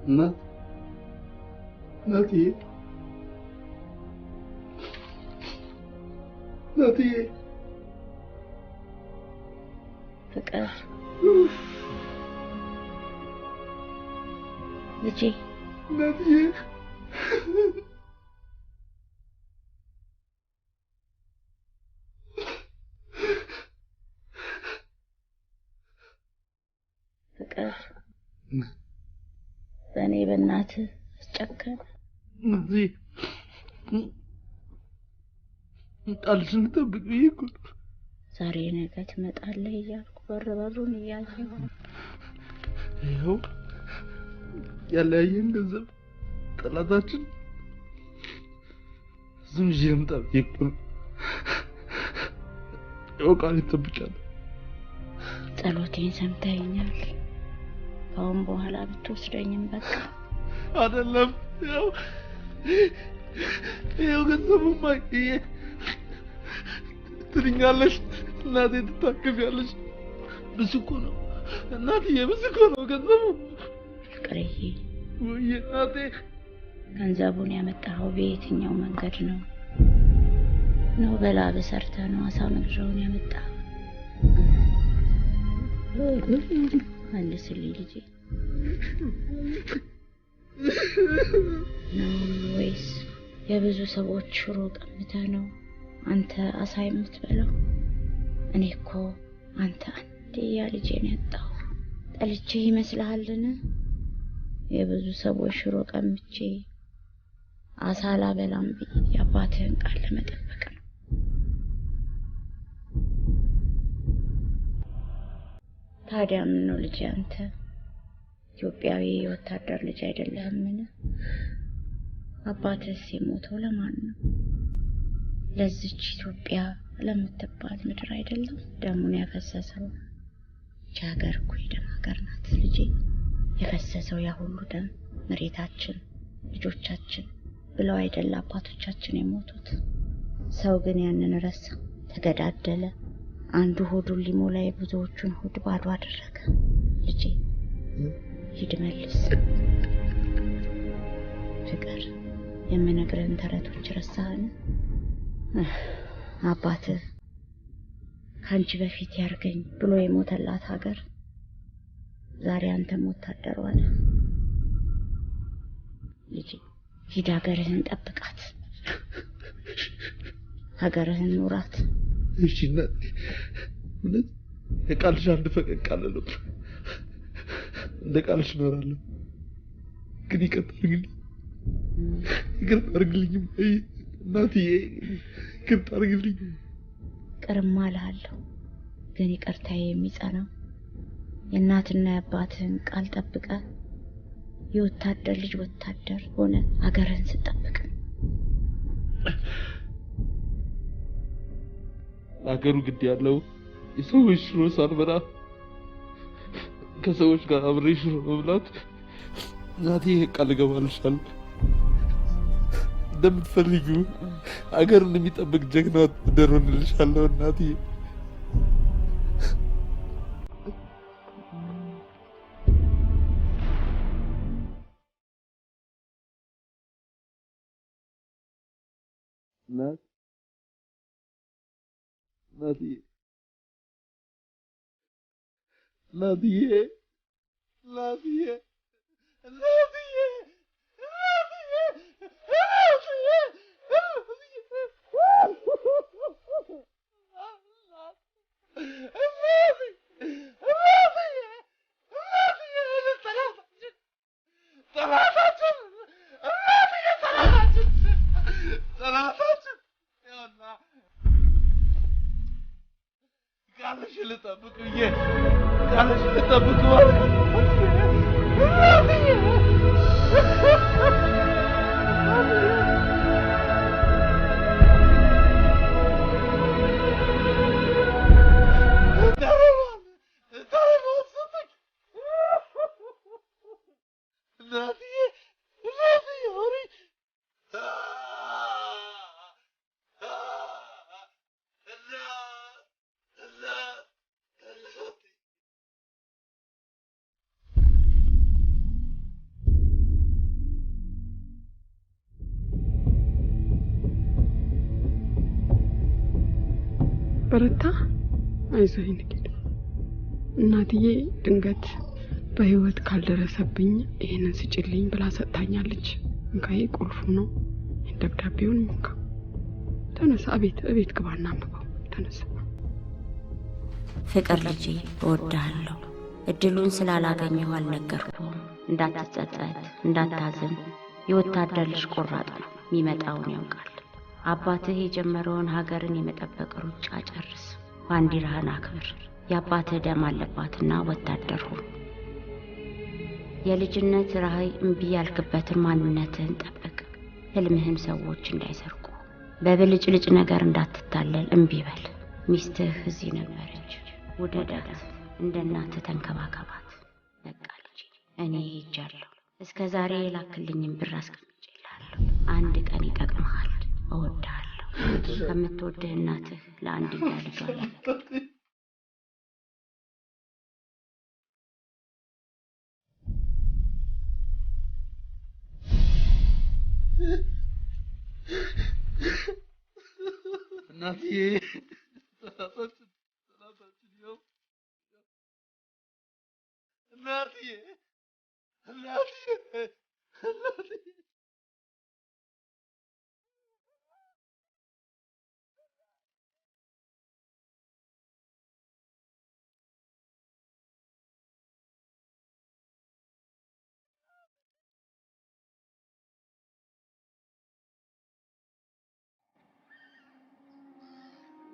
ና። እናትዬ ፍቅር ልጄ እናትዬ ፍቅር በእኔ በእናትህ አስጨከነ። እዚህ ቃልሽን ጠብቅ ብዬ እኮ ነው። ዛሬ ነገ ትመጣለህ እያልኩ በሩን እያየሁ ይኸው ያለያየን ገንዘብ ጠላታችን እሱን ይዤ ልምጣ ብዬ እኮ ነው። ይኸው ቃሌን ጠብቄያለሁ። ጸሎቴን ሰምተኸኛል። ከአሁን በኋላ ብትወስደኝም በቃ አይደለም። ይኸው ገንዘቡማ ትድኛለሽ፣ እናቴ ትታከሚያለሽ። ብዙ እኮ ነው እናትዬ፣ ብዙ እኮ ነው ገንዘቡ። ፍቅርዬ ወይ እናቴ፣ ገንዘቡን ያመጣኸው በየትኛው መንገድ ነው? በላብ ሰርተህ ነው አሳ መግዣውን ያመጣኸው? መልስልኝ ልጄ። ነው ወይስ የብዙ ሰዎች ሽሮ ቀምተህ ነው አንተ አሳ የምትበላው? እኔ እኮ አንተ አንድያ ልጄን ያጣሁ ጠልቼ ይመስልሃልን? የብዙ ሰዎች ሽሮ ቀምቼ አሳ ላበላም ብዬ የአባትህን ቃል ለመጠበቅ ነው። ታዲያ ምን ነው ልጄ፣ አንተ ኢትዮጵያዊ ወታደር ልጅ አይደለህምን? አባትህስ የሞተው ለማን ነው? ለዚች ኢትዮጵያ ለምትባል ምድር አይደለም ደሙን ያፈሰሰው? ይህች ሀገር እኮ የደም ሀገር ናት ልጄ። የፈሰሰው ያ ሁሉ ደም መሬታችን፣ ልጆቻችን ብለው አይደለ አባቶቻችን የሞቱት? ሰው ግን ያንን ረሳ፣ ተገዳደለ። አንዱ ሆዱን ሊሞላ የብዙዎቹን ሆድ ባዶ አደረገ። ልጄ ሂድ መልስ። ፍቅር የምነግርህን ተረቶች ረሳህን? አባትህ ከአንቺ በፊት ያርገኝ ብሎ የሞተላት ሀገር ዛሬ አንተም ወታደር ሆነ። ልጄ ሂድ ሀገርህን ጠብቃት፣ ሀገርህን ኑራት። እሺ እናቴ፣ እውነት የቃልሽ አንድ ፈቀቅ አለለው። እንደ ቃልሽ እኖራለሁ። ግን ይቅርታ አድርግልኝ እናትዬ፣ ይቅርታ አድርግልኝ። ቅርማ እልሃለሁ፣ ግን ይቅርታዬ የሚጸናው የእናትና የአባትህን ቃል ጠብቀህ የወታደር ልጅ ወታደር ሆነ ሀገርህን ስጠብቅ ነው። ለሀገሩ ግድ ያለው የሰዎች ሽሮ ሳልበላ ከሰዎች ጋር አብሬ ሽሮ መብላት እናቴ ቃል እገባልሻለሁ። እንደምትፈልጊው ሀገሩን የሚጠብቅ ጀግና ወታደር ሆንልሻለሁ እናቴ። በረታ፣ አይዞህ ንግድ። እናትዬ ድንገት በህይወት ካልደረሰብኝ ይሄንን ስጭልኝ ብላ ሰጥታኛለች። እንካዬ ቁልፉ ነው፣ ደብዳቤውን እንካ። ተነሳ፣ እቤት ግባና አንብበው። ተነሳ። ፍቅር ልጄ እወድሃለሁ። እድሉን ስላላገኘሁ አልነገርኩም። እንዳትጸጸት፣ እንዳታዝን። የወታደር ልጅ ቆራጥ ነው፣ የሚመጣውን ያውቃል። አባትህ የጀመረውን ሀገርን የመጠበቅ ሩጫ ጨርስ። ባንዲራህን አክብር። የአባትህ ደም አለባትና ወታደር ሁን። የልጅነት ራዕይ እምቢ ያልክበትን ማንነትህን ጠብቅ። ህልምህን ሰዎች እንዳይሰርቁ፣ በብልጭልጭ ነገር እንዳትታለል እምቢ በል። ሚስትህ እዚህ ነበረች፣ ውደዳት፣ እንደ እናትህ ተንከባከባት። በቃ ልጄ እኔ ሄጃለሁ። እስከ ዛሬ የላክልኝን ብር አስቀምጬልሃለሁ። አንድ ቀን ይጠቅምሃል። እወድሃለሁ። ከምትወድህ እናትህ ለአንድያ ልጇ እናትዬ ሰላሳችን ይኸው እናትዬ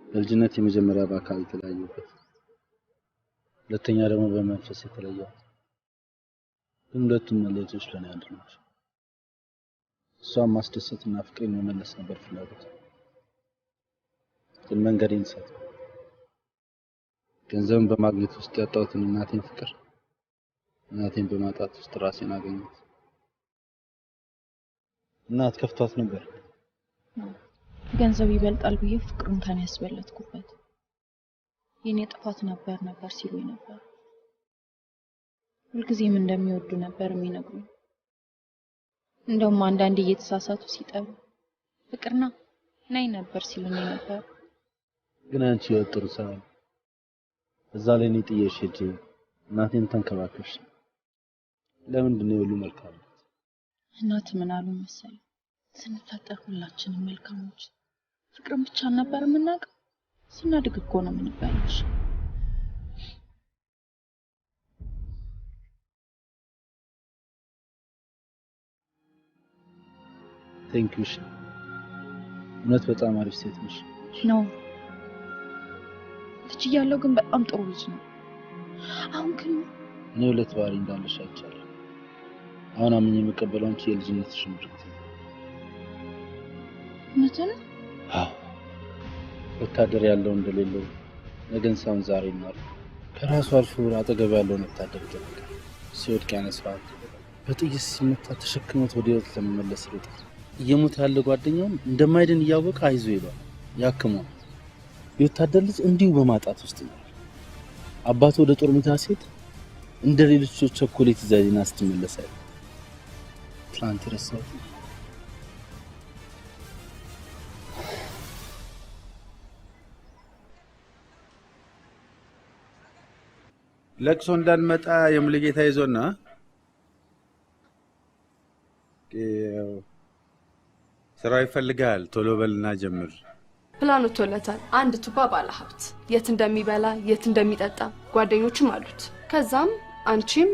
በልጅነት የመጀመሪያ በአካል የተለያየበት፣ ሁለተኛ ደግሞ በመንፈስ የተለየሁት። ግን ሁለቱም መለየቶች ለኔ አንድ ናቸው። እሷን ማስደሰትና ፍቅሬን መመለስ ነበር ፍላጎት። ግን መንገዴን ሳት ገንዘብን በማግኘት ውስጥ ያጣሁትን እናቴን ፍቅር፣ እናቴን በማጣት ውስጥ ራሴን አገኘሁት። እናት ከፍቷት ነበር። ገንዘብ ይበልጣል ብዬ ፍቅሩን ከኔ ያስበለጥኩበት የኔ ጥፋት ነበር ሲሉኝ ነበር። ሁልጊዜም እንደሚወዱ ነበር የሚነግሩኝ። እንደውም አንዳንዴ እየተሳሳቱ ሲጠሩ ፍቅርና ናይ ነበር ሲሉኝ ነበር። ግን አንቺ የወጥሩ ሰው እዛ ላይ እኔ ጥዬሽ ሄጄ እናቴን ተንከባከብሽ። ለምንድን ነው ሁሉ መልካም? እናት ምን አሉ መሰለኝ ስንፈጠር ሁላችንም መልካሞች ፍቅርን ብቻ ነበር የምናውቀው ስናድግ እኮ ነው የምንበላሽ ቴንክ ዩ እውነት በጣም አሪፍ ሴት ነሽ ነው ልጅ እያለሁ ግን በጣም ጥሩ ልጅ ነው አሁን ግን እኔ ሁለት ባህሪ እንዳለሽ አይቻለሁ አሁን አምኜ የምቀበለው አንቺ የልጅነትሽ ምርት ምንድን ነው ወታደር ያለው እንደሌለው ነገን ሳይሆን ዛሬ ነው ከራሱ አልፎ አጠገብ ያለውን ወታደር ይጠብቃል ሲወድቅ ያነሳዋል በጥይት ሲመታ ተሸክሞት ወደ ህይወት ለመመለስ ይሮጣል እየሞተ ያለ ጓደኛውን እንደማይድን እያወቀ አይዞ ይሏል ያክመዋል የወታደር ልጅ እንዲሁ በማጣት ውስጥ ነው አባቱ ወደ ጦር ሜዳ ሲሄድ እንደ ሌሎች ቸኮሌት ይዛልና ስትመለስ አይደል ትላንት ረሳሁት ለቅሶ እንዳንመጣ የሙሉጌታ ይዞና ስራ ይፈልጋል ቶሎ በልና ጀምር ፕላን ወጥቶለታል አንድ ቱባ ባለ ሀብት የት እንደሚበላ የት እንደሚጠጣ ጓደኞችም አሉት ከዛም አንቺም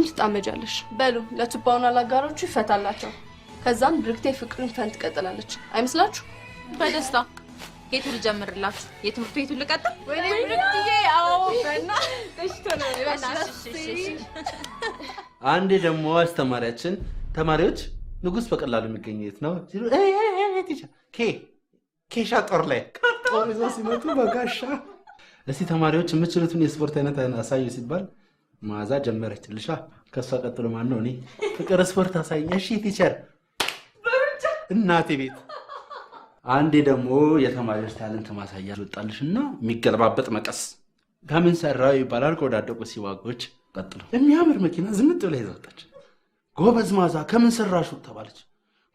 ትጣመጃለሽ በሉ ለቱባውና ለአጋሮቹ ይፈታላቸው ከዛም ብርክቴ ፍቅርን ፈን ትቀጥላለች አይመስላችሁ በደስታ የቱ ልጀምርላችሁ የትምህርት ቤቱ ልቀጥል ወይኔ ብርክትዬ አዎ ፈና አንዴ ደግሞ አስተማሪያችን ተማሪዎች ንጉስ በቀላሉ የሚገኘት ነው ኬሻ ጦር ላይ ጦር ይዘው ሲመጡ በጋሻ እስቲ ተማሪዎች የምትችሉትን የስፖርት አይነት አሳዩ ሲባል ማዛ ጀመረችልሻ ከሷ ቀጥሎ ማን ነው እኔ ፍቅር ስፖርት አሳይኝ እሺ ቲቸር እናቴ ቤት አንዴ ደግሞ የተማሪዎች ታለንት ማሳያ ወጣልሽና የሚገለባበጥ መቀስ ከምን ሰራው ይባላል ከወዳደቁ ሲዋጎች ቀጥሎ የሚያምር መኪና ዝምጥ ብላ ይዛታች ጎበዝ ማዛ ከምን ሰራሹ ተባለች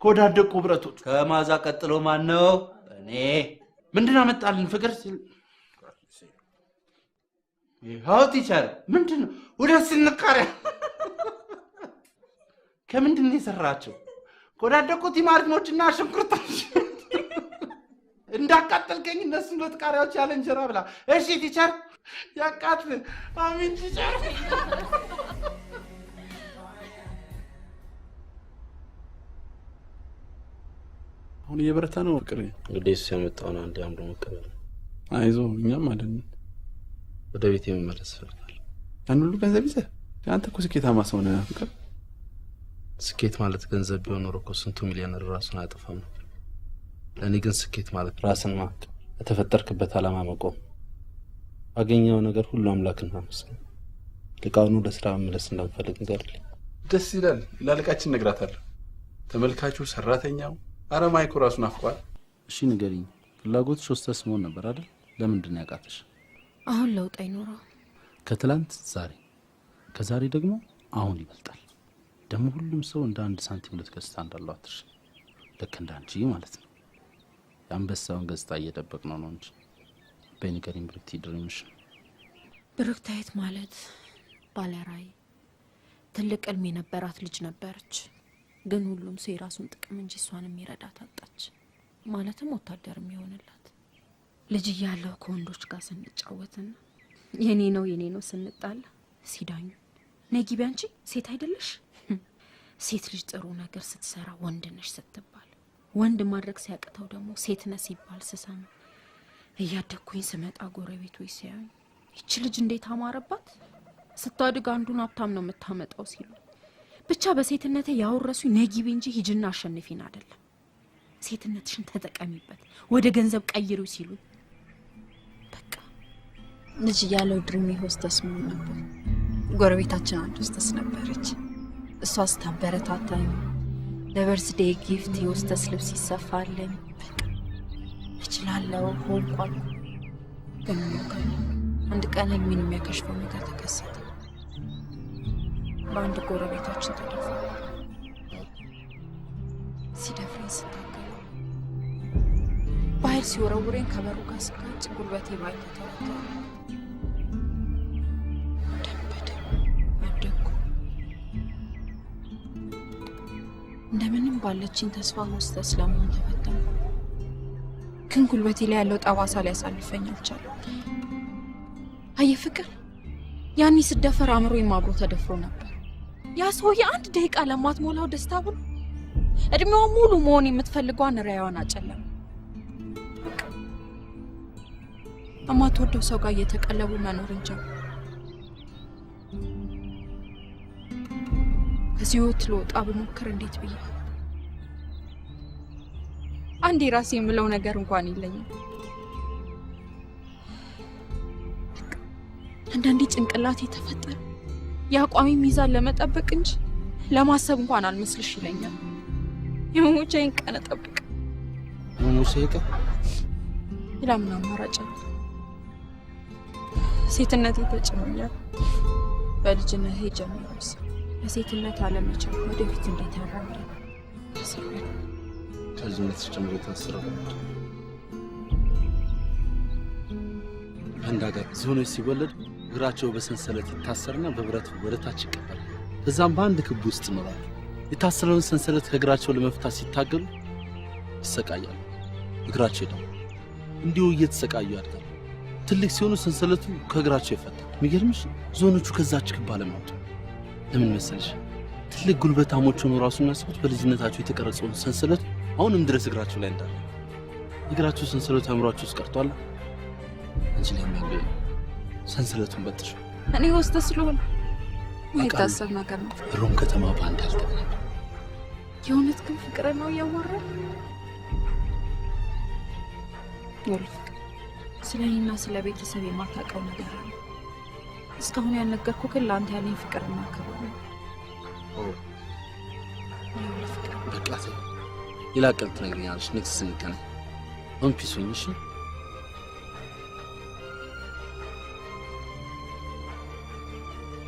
ከወዳደቁ ብረቶች ከማዛ ቀጥሎ ማን ነው እኔ ምንድነው መጣልን ፍቅር ይሄው ቲቸር ምንድነው ወደ ስንካሪያ ከምንድነው የሰራቸው ከወዳደቁ ቲማቲሞችና ሽንኩርቶች እንዳቃጠልከኝ እነሱ ለጥቃሪያዎች ያለ እንጀራ ብላ እሺ ቲቸር ያቃጥል አሜን ቲቸር አሁን እየበረታ ነው ፍቅር እንግዲህ እሱ ያመጣውን አንድ አምሮ መቀበል አይዞ እኛም አይደል ወደ ቤት የመመለስ ፈልጋለሁ ያን ሁሉ ገንዘብ ይዘህ አንተ እኮ ስኬታማ ሰው ነህ ፍቅር ስኬት ማለት ገንዘብ ቢሆን ኖሮ እኮ ስንቱ ሚሊዮነር ራሱን አያጠፋም ነበር ለእኔ ግን ስኬት ማለት ራስን ማወቅ የተፈጠርክበት ዓላማ መቆም ባገኘው ነገር ሁሉ አምላክን ማመስገን ልቃውኑ ለስራ መመለስ እንደምፈልግ ንገርልኝ ደስ ይላል ላለቃችን ነግራታለሁ ተመልካቹ ሰራተኛው አረማይኮ ራሱን አፍቋል እሺ ንገሪኝ ፍላጎትሽ ሆስተስ መሆን ነበር አይደል ለምንድን ነው ያቃተሽ አሁን ለውጥ አይኖረው ከትላንት ዛሬ ከዛሬ ደግሞ አሁን ይበልጣል ደግሞ ሁሉም ሰው እንደ አንድ ሳንቲም ሁለት ገጽታ እንዳለው አትርሽ ልክ እንደ አንቺ ማለት ነው አንበሳውን ገጽታ እየደበቅ ነው እንጂ በንገሪኝ ብርክቲ ድሪምሽ ብርክታይት ማለት ባለራይ ትልቅ ህልም የነበራት ልጅ ነበረች ግን ሁሉም ሰው የራሱን ጥቅም እንጂ እሷን የሚረዳት አጣች ማለትም ወታደር የሚሆንላት ልጅ እያለሁ ከወንዶች ጋር ስንጫወትና የኔ ነው ስንጣላ ሲዳኙ ነጊ ቢያንቺ ሴት አይደለሽ ሴት ልጅ ጥሩ ነገር ስትሰራ ወንድ ነሽ ስትባል ወንድ ማድረግ ሲያቅተው ደግሞ ሴት ነሽ ሲባል ስሰማ እያደኩኝ ስመጣ ጎረቤቶች ሲያዩኝ ይቺ ልጅ እንዴት አማረባት ስታድግ አንዱን ሀብታም ነው የምታመጣው ሲሉ ብቻ በሴትነቴ ያወረሱኝ ነጊቢ እንጂ ሂጅና አሸንፊን አይደለም ሴትነትሽን ተጠቀሚበት ወደ ገንዘብ ቀይሩ ሲሉ በቃ ልጅ እያለሁ ድሪሜ ሆስተስ መሆን ነበር ጎረቤታችን አንድ ሆስተስ ነበረች እሷ ስታበረታታኝ ለበርዝዴይ ጊፍት የሆስተስ ልብስ ይሰፋልኝ እችላለሁ ሆንኳል ግን አንድ ቀን ህልሜን የሚያከሽፈው ነገር ተከሰተ በአንድ ጎረቤታችን ተደፋ ሲደፍረኝ ስታገል በኃይል ሲወረውረኝ ከበሩ ጋር ስጋጭ ጉልበቴ ባይ ተተረተረ ደም በደም አደግኩ እንደምንም ባለችኝ ተስፋ ሆስተስ ለመሆን ተፈተንኩ። ግን ጉልበቴ ላይ ያለው ጠባሳ ሊያሳልፈኝ አልቻለም። አየህ ፍቅር፣ ያኔ ስደፈር አእምሮዬም አብሮ ተደፍሮ ነበር። ያ ሰውዬ አንድ ደቂቃ ለማትሞላው ደስታ ብሎ እድሜዋ ሙሉ መሆን የምትፈልገዋን ራዕይዋን አጨለመ። የማትወደው ሰው ጋር እየተቀለቡ መኖር እንጂ ከዚህ ህይወት ልወጣ ብሞክር እንዴት ብዬ አንዴ ራሴ የምለው ነገር እንኳን የለኝም። አንዳንዴ ጭንቅላቴ ተፈጠረ የአቋሚ ሚዛን ለመጠበቅ እንጂ ለማሰብ እንኳን አልመስልሽ ይለኛል። የመሞቻዬን ቀን ጠብቅ መሞቻዬ ቀን ለምን አማራጭ ነው? ሴትነቴ ተጭኖኛል። በልጅነቴ ጀምሮስ የሴትነት አለመቻል ወደፊት እንዴት ያራምዳል? ከልጅነትሽ ጀምሮ የታሰረው አንድ ሀገር ዝሆኖች ሲወለዱ እግራቸው በሰንሰለት ይታሰርና በብረት ወደታች ይቀበራል። ከዛም በአንድ ክብ ውስጥ ይኖራሉ። የታሰረውን ሰንሰለት ከእግራቸው ለመፍታት ሲታገሉ ይሰቃያሉ። እግራቸው ይደማል። እንዲሁ እየተሰቃዩ ያድጋሉ። ትልቅ ሲሆኑ ሰንሰለቱ ከእግራቸው ይፈታል። የሚገርምሽ ዝሆኖቹ ከዛች ክብ አለመጡ። ለምን መሰለሽ? ትልቅ ጉልበታሞች ሆነው ራሱ የሚያስቡት በልጅነታቸው የተቀረጸውን ሰንሰለት አሁንም ድረስ እግራቸው ላይ እንዳለ። እግራቸው ሰንሰለቱ አእምሯቸው ውስጥ ቀርቷል። አንቺ ላይ የሚያገኝ ሰንሰለቱን በጥሽ እኔ ሆስተስ ስለሆነ የታሰብ ነገር ነው። ሮም ከተማ ባንድ አልተገናኘ። የእውነት ግን ፍቅር ነው እያወራል። ስለ እኔና ስለ ቤተሰብ የማታውቀው ነገር አለ። እስካሁን ያልነገርኩህ ግን ለአንተ ያለኝ ፍቅርና ክብር ነው። በቃ ሌላ ቀን ትነግሪኛለሽ። ኔክስት ስንገናኝ አሁን ፒስ ሁኝ እሺ?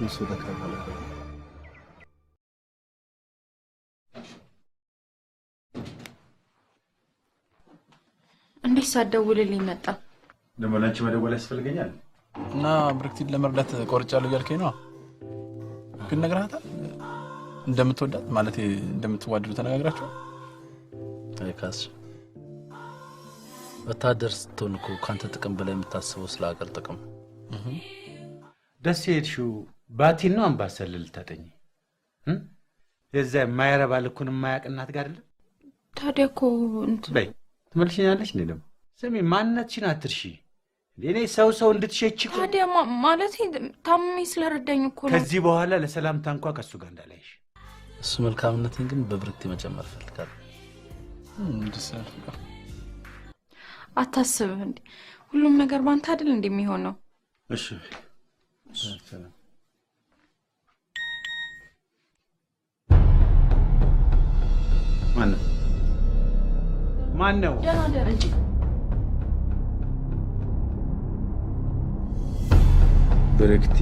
እሱ ተከራለ እንዴት ሳትደውልልኝ መጣ? ደግሞ ለአንቺ መደወል ያስፈልገኛል? እና ብርክቲን ለመርዳት ቆርጫለሁ እያልከኝ ነው? ግን ነግረሃታል እንደምትወዳት ማለት እንደምትዋደዱ ተነጋግራችሁ? አይካስ ወታደር ስትሆን እኮ ካንተ ጥቅም በላይ የምታስበው ስለ ሀገር ጥቅም። ደስ የሄድሽው ባቲን ነው አምባሰል ልታጠኝ የዛ የማይረባ ልኩን የማያውቅ እናት ጋር አይደለም? ታዲያ እኮ በይ ትመልሽኛለሽ እንዴ? ደግሞ ስሚ ማንነትሽን አትርሺ። እኔ ሰው እንድትሸች እኮ ታዲያ ማለት ታምሜ ስለረዳኝ እኮ ነው። ከዚህ በኋላ ለሰላምታ እንኳን ከሱ ጋር እንዳላይሽ። እሱ መልካምነትን ግን በብርክቲ መጨመር ፈልጋለሁ። አታስብ እንዴ፣ ሁሉም ነገር ባንተ አይደል እንደሚሆነው? እሺ ማን ነው? ደህና ደር እንጂ ብርክቲ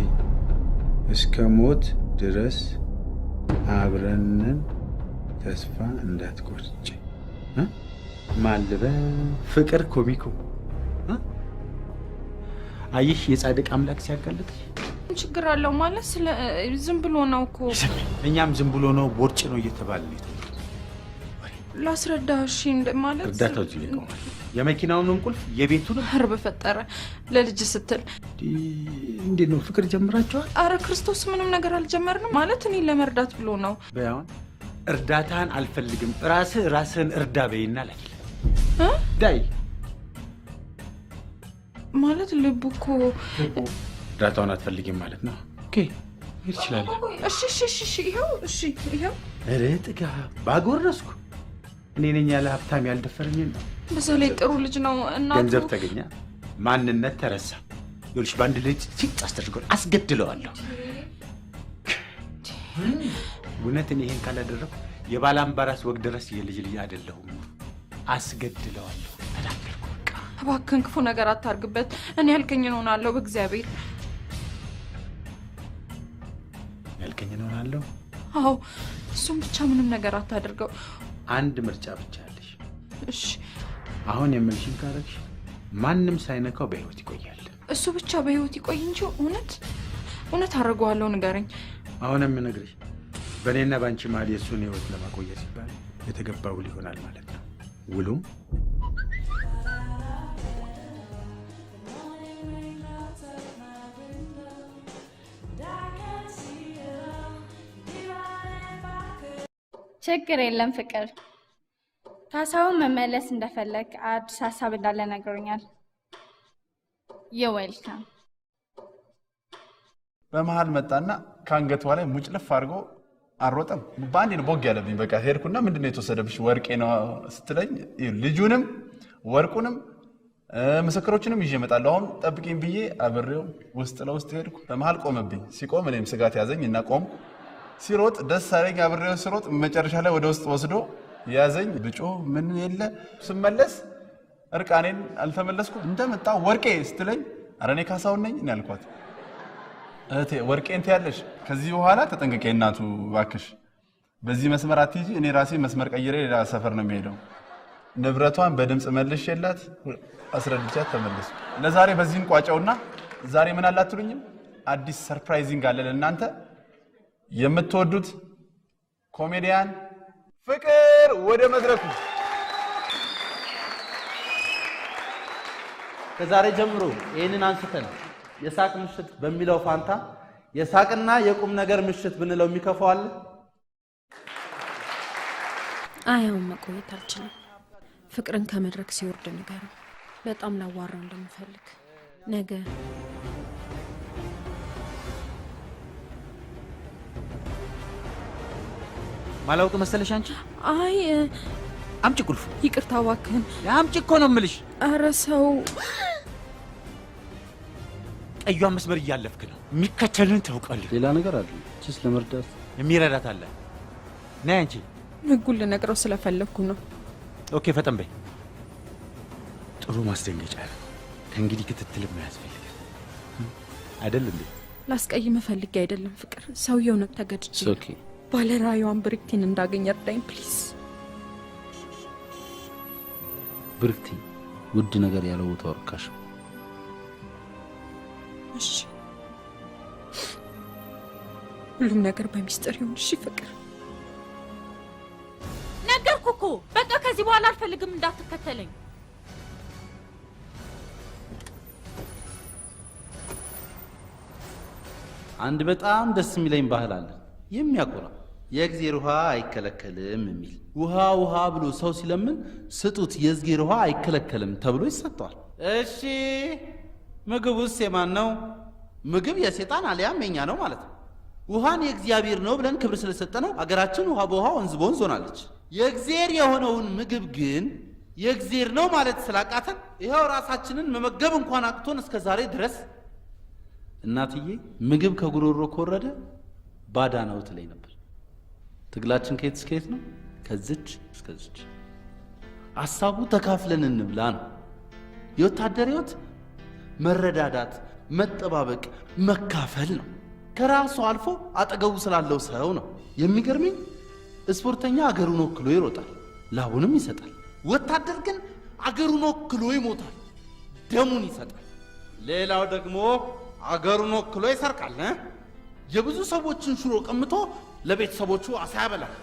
እስከ ሞት ድረስ አብረንን ተስፋ እንዳትቆርጭ። ማልበ ፍቅር ኮሚኮ አይሽ የጻድቅ አምላክ ሲያጋልጥሽ ችግር አለው ማለት ዝም ብሎ ነው እኮ። እኛም ዝም ብሎ ነው ቦርጭ ነው እየተባለ ነው። ላስረዳሽ ማለት እርዳታው እዚህ ይቆማል። የመኪናውንም ቁልፍ የቤቱንም ኧረ በፈጠረ ለልጅ ስትል እንዴት ነው ፍቅር ጀምራችኋል? አረ ክርስቶስ ምንም ነገር አልጀመርንም ማለት እኔ ለመርዳት ብሎ ነው። በያውን እርዳታን አልፈልግም ራስህን እርዳ በይና ላይ ዳይ ማለት ልቡ እኮ እርዳታውን አትፈልጊም ማለት ነው። ኦኬ ይችላል። እሺ ይሄው እርጥጋ ባጎረስኩ እኔ ነኝ ያለ ሀብታም ያልደፈረኝ ነው። በዛ ላይ ጥሩ ልጅ ነው። እናቱ ገንዘብ ተገኘ፣ ማንነት ተረሳ። ይኸውልሽ በአንድ ልጅ ሲጥ አስደርገው አስገድለዋለሁ። እውነት እኔ ይሄን ካላደረኩ የባላምባራስ ወግ ድረስ የልጅ አይደለሁም። አስገድለዋለሁ። ተናገርኩ። በቃ እባክህን ክፉ ነገር አታርግበት። እኔ ያልከኝን ሆናለሁ። በእግዚአብሔር ያልከኝን ሆናለሁ። አዎ እሱም ብቻ ምንም ነገር አታድርገው። አንድ ምርጫ ብቻ አለሽ። እሺ አሁን የምልሽን ካረግሽ ማንም ሳይነካው በህይወት ይቆያል። እሱ ብቻ በህይወት ይቆይ እንጂ እውነት አደርገዋለሁ። ንገረኝ። አሁን የምነግርሽ በእኔና በአንቺ መሀል የእሱን ህይወት ለማቆየት ሲባል የተገባ ውል ይሆናል ማለት ነው። ውሉም ችግር የለም ፍቅር። ካሳሁን መመለስ እንደፈለግ አዲስ ሀሳብ እንዳለ ነግሮኛል። የዌልካም በመሀል መጣና ከአንገቷ ላይ ሙጭልፍ አድርጎ አሮጠም። በአንዴ ነው ቦግ ያለብኝ። በቃ ሄድኩና ምንድነው የተወሰደብሽ? ወርቄ ነው ስትለኝ ልጁንም ወርቁንም ምስክሮችንም ይዤ እመጣለሁ አሁን ጠብቂኝ ብዬ አብሬው ውስጥ ለውስጥ ሄድኩ። በመሀል ቆመብኝ። ሲቆም እኔም ስጋት ያዘኝ እና ቆም ሲሮጥ ደስ አለኝ። አብሬው ሲሮጥ መጨረሻ ላይ ወደ ውስጥ ወስዶ ያዘኝ። ብጮ ምን የለ ስመለስ እርቃኔን አልተመለስኩም። እንደመጣ ወርቄ ስትለኝ ኧረ እኔ ካሳሁን ነኝ ያልኳት። እህቴ ወርቄን ትያለሽ፣ ከዚህ በኋላ ተጠንቀቂ እናቱ እባክሽ፣ በዚህ መስመር አትይጂ፣ እኔ ራሴ መስመር ቀይሬ ሌላ ሰፈር ነው የሚሄደው። ንብረቷን በድምፅ መልሽ የላት አስረድቻት ተመለሱ። ለዛሬ በዚህን ቋጨውና ዛሬ ምን አለ አትሉኝም? አዲስ ሰርፕራይዚንግ አለ ለእናንተ። የምትወዱት ኮሜዲያን ፍቅር ወደ መድረኩ። ከዛሬ ጀምሮ ይህንን አንስተን የሳቅ ምሽት በሚለው ፋንታ የሳቅና የቁም ነገር ምሽት ብንለው የሚከፋው አለ? አያውን መቆየት አልችልም። ፍቅርን ከመድረክ ሲወርድ ነገር በጣም ላዋራው እንደምፈልግ ነገ ማላውቅ መሰለሽ አንቺ? አይ አምጪ ቁልፉ። ይቅርታ እባክህን። አምጪ እኮ ነው የምልሽ። ኧረ ሰው ቀዩን መስመር እያለፍክ ነው። የሚከተልን ታውቃለህ። ሌላ ነገር አለ ችስ ለመርዳት የሚረዳት አለ። ነይ አንቺ። ህጉን ልነግረው ስለፈለግኩ ነው። ኦኬ ፈጠን በይ። ጥሩ ማስደንገጫ ነው። ከእንግዲህ ክትትል የማያስፈልግ አይደል እንዴ? ላስቀይም ፈልጌ አይደለም ፍቅር። ሰውየው ነው ተገድጄ። ኦኬ ባለራዕዩን ብርክቲን እንዳገኝ እርዳኝ ፕሊዝ። ብርክቲ ውድ ነገር ያለው ተወርካሽ። እሺ ሁሉም ነገር በሚስጥር ይሁን። እሺ ፍቅር። ነገርኩ እኮ በቃ ከዚህ በኋላ አልፈልግም እንዳትከተለኝ። አንድ በጣም ደስ የሚለኝ ባህል አለ የሚያኮራ የእግዚአብሔር ውሃ አይከለከልም የሚል። ውሃ ውሃ ብሎ ሰው ሲለምን ስጡት የእግዚአብሔር ውሃ አይከለከልም ተብሎ ይሰጠዋል። እሺ ምግቡስ የማን ነው? ምግብ የሴጣን አልያም የኛ ነው ማለት ነው። ውሃን የእግዚአብሔር ነው ብለን ክብር ስለሰጠነው አገራችን ውሃ በውሃ ወንዝ በወንዝ ሆናለች። የእግዚአብሔር የሆነውን ምግብ ግን የእግዚአብሔር ነው ማለት ስላቃተን ይኸው ራሳችንን መመገብ እንኳን አቅቶን እስከ ዛሬ ድረስ። እናትዬ ምግብ ከጉሮሮ ከወረደ ባዳ ነው ትለኝ ነበር። ትግላችን ከየት እስከ የት ነው? ከዝች እስከዝች። ሐሳቡ ተካፍለን እንብላ ነው። የወታደር ሕይወት መረዳዳት፣ መጠባበቅ፣ መካፈል ነው። ከራሱ አልፎ አጠገቡ ስላለው ሰው ነው። የሚገርመኝ ስፖርተኛ አገሩን ወክሎ ይሮጣል፣ ላቡንም ይሰጣል። ወታደር ግን አገሩን ወክሎ ይሞታል፣ ደሙን ይሰጣል። ሌላው ደግሞ አገሩን ወክሎ ይሰርቃል። የብዙ ሰዎችን ሽሮ ቀምቶ ለቤተሰቦቹ አሳ ያበላል።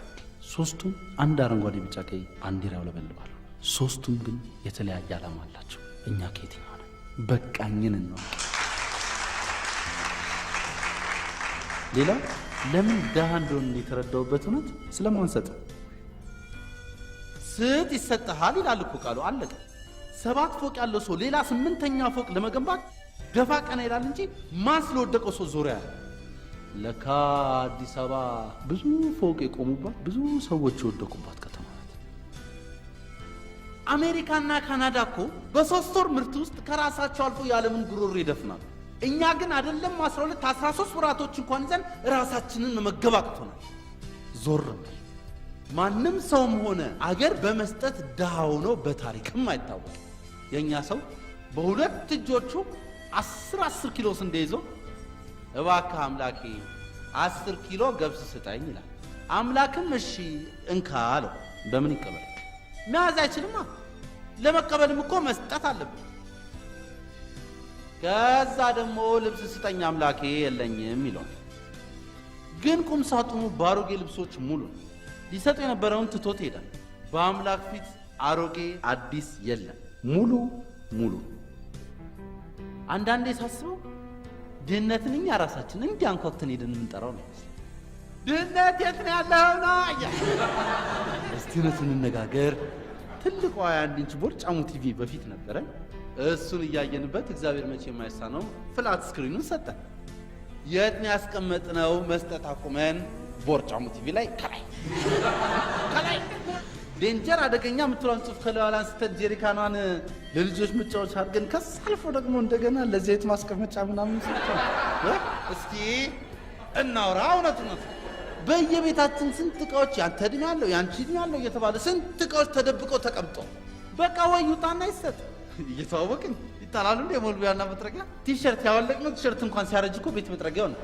ሶስቱም አንድ አረንጓዴ፣ ቢጫ፣ ቀይ ባንዲራ ያውለበልባሉ። ሶስቱም ግን የተለያየ ዓላማ አላቸው። እኛ ከየትኛው ነው? በቃኝን ነው። ሌላ ለምን ደሃ እንደሆነ የተረዳውበት እውነት ስለማንሰጥ ስጥ ይሰጥሃል ይላል እኮ ቃሉ። አለቀ። 7 ፎቅ ያለው ሰው ሌላ 8ኛ ፎቅ ለመገንባት ደፋ ቀና ይላል እንጂ ማን ስለወደቀው ሰው ዞሪያ ያለ። ለካ አዲስ አበባ ብዙ ፎቅ የቆሙባት ብዙ ሰዎች የወደቁባት ከተማ ናት። አሜሪካና ካናዳ እኮ በ3 ወር ምርት ውስጥ ከራሳቸው አልፎ የዓለምን ጉሮሮ ይደፍናል። እኛ ግን አይደለም 12 13 ወራቶች እንኳን ይዘን ራሳችንን መመገብ አቅቶናል። ዞር በል። ማንም ሰውም ሆነ አገር በመስጠት ድሃ ሆኖ በታሪክም አይታወቅም። የእኛ ሰው በሁለት እጆቹ 10 ኪሎ ስንዴ ይዞ እባክህ አምላኬ 10 ኪሎ ገብስ ስጠኝ ይላል። አምላክም እሺ እንካ አለው። በምን ይቀበል? መያዝ አይችልማ። ለመቀበልም እኮ መስጠት አለብን። ከዛ ደግሞ ልብስ ስጠኝ አምላኬ የለኝም ይለዋል። ግን ቁም ሳጥኑ ባሮጌ ልብሶች ሙሉ ነው። ሊሰጥ የነበረውን ትቶት ሄዳል። በአምላክ ፊት አሮጌ አዲስ የለም፣ ሙሉ ሙሉ። አንዳንዴ ሳስበው ድህነትን እኛ ራሳችን እንዲያንኳክተን ሄደን የምንጠራው ነው። ድህነት የት ነው ያለው ነው አያ። እስቲ እውነቱን እንነጋገር። ትልቋ የ1 ኢንች ቦርጫሙ ቲቪ በፊት ነበረ። እሱን እያየንበት እግዚአብሔር መቼ የማይሳነው ፍላት ስክሪኑን ሰጠን። የት ነው ያስቀመጥነው? መስጠት አቁመን ቦርጫሙ ቲቪ ላይ ከላይ ዴንጀር አደገኛ የምትለውን ጽሑፍ ከለዋላ አንስተን ጄሪካኗን ለልጆች መጫወቻ አድርገን ከስ አልፎ ደግሞ እንደገና ለዘይት ማስቀመጫ ምናምን ሰጥተን እስኪ እናውራ። እውነት በየቤታችን ስንት እቃዎች ያንተ ዕድሜ ያለው ያንቺ ዕድሜ ያለው እየተባለ ስንት እቃዎች ተደብቀው ተቀምጠው በቃ ወይ ውጣና ይሰጥ እየተዋወቅን ይጣላሉ። እንደ ሞልቢያና መጥረጊያ ቲሸርት ያወለቅነው ቲሸርት እንኳን ሲያረጅ እኮ ቤት መጥረጊያው ነው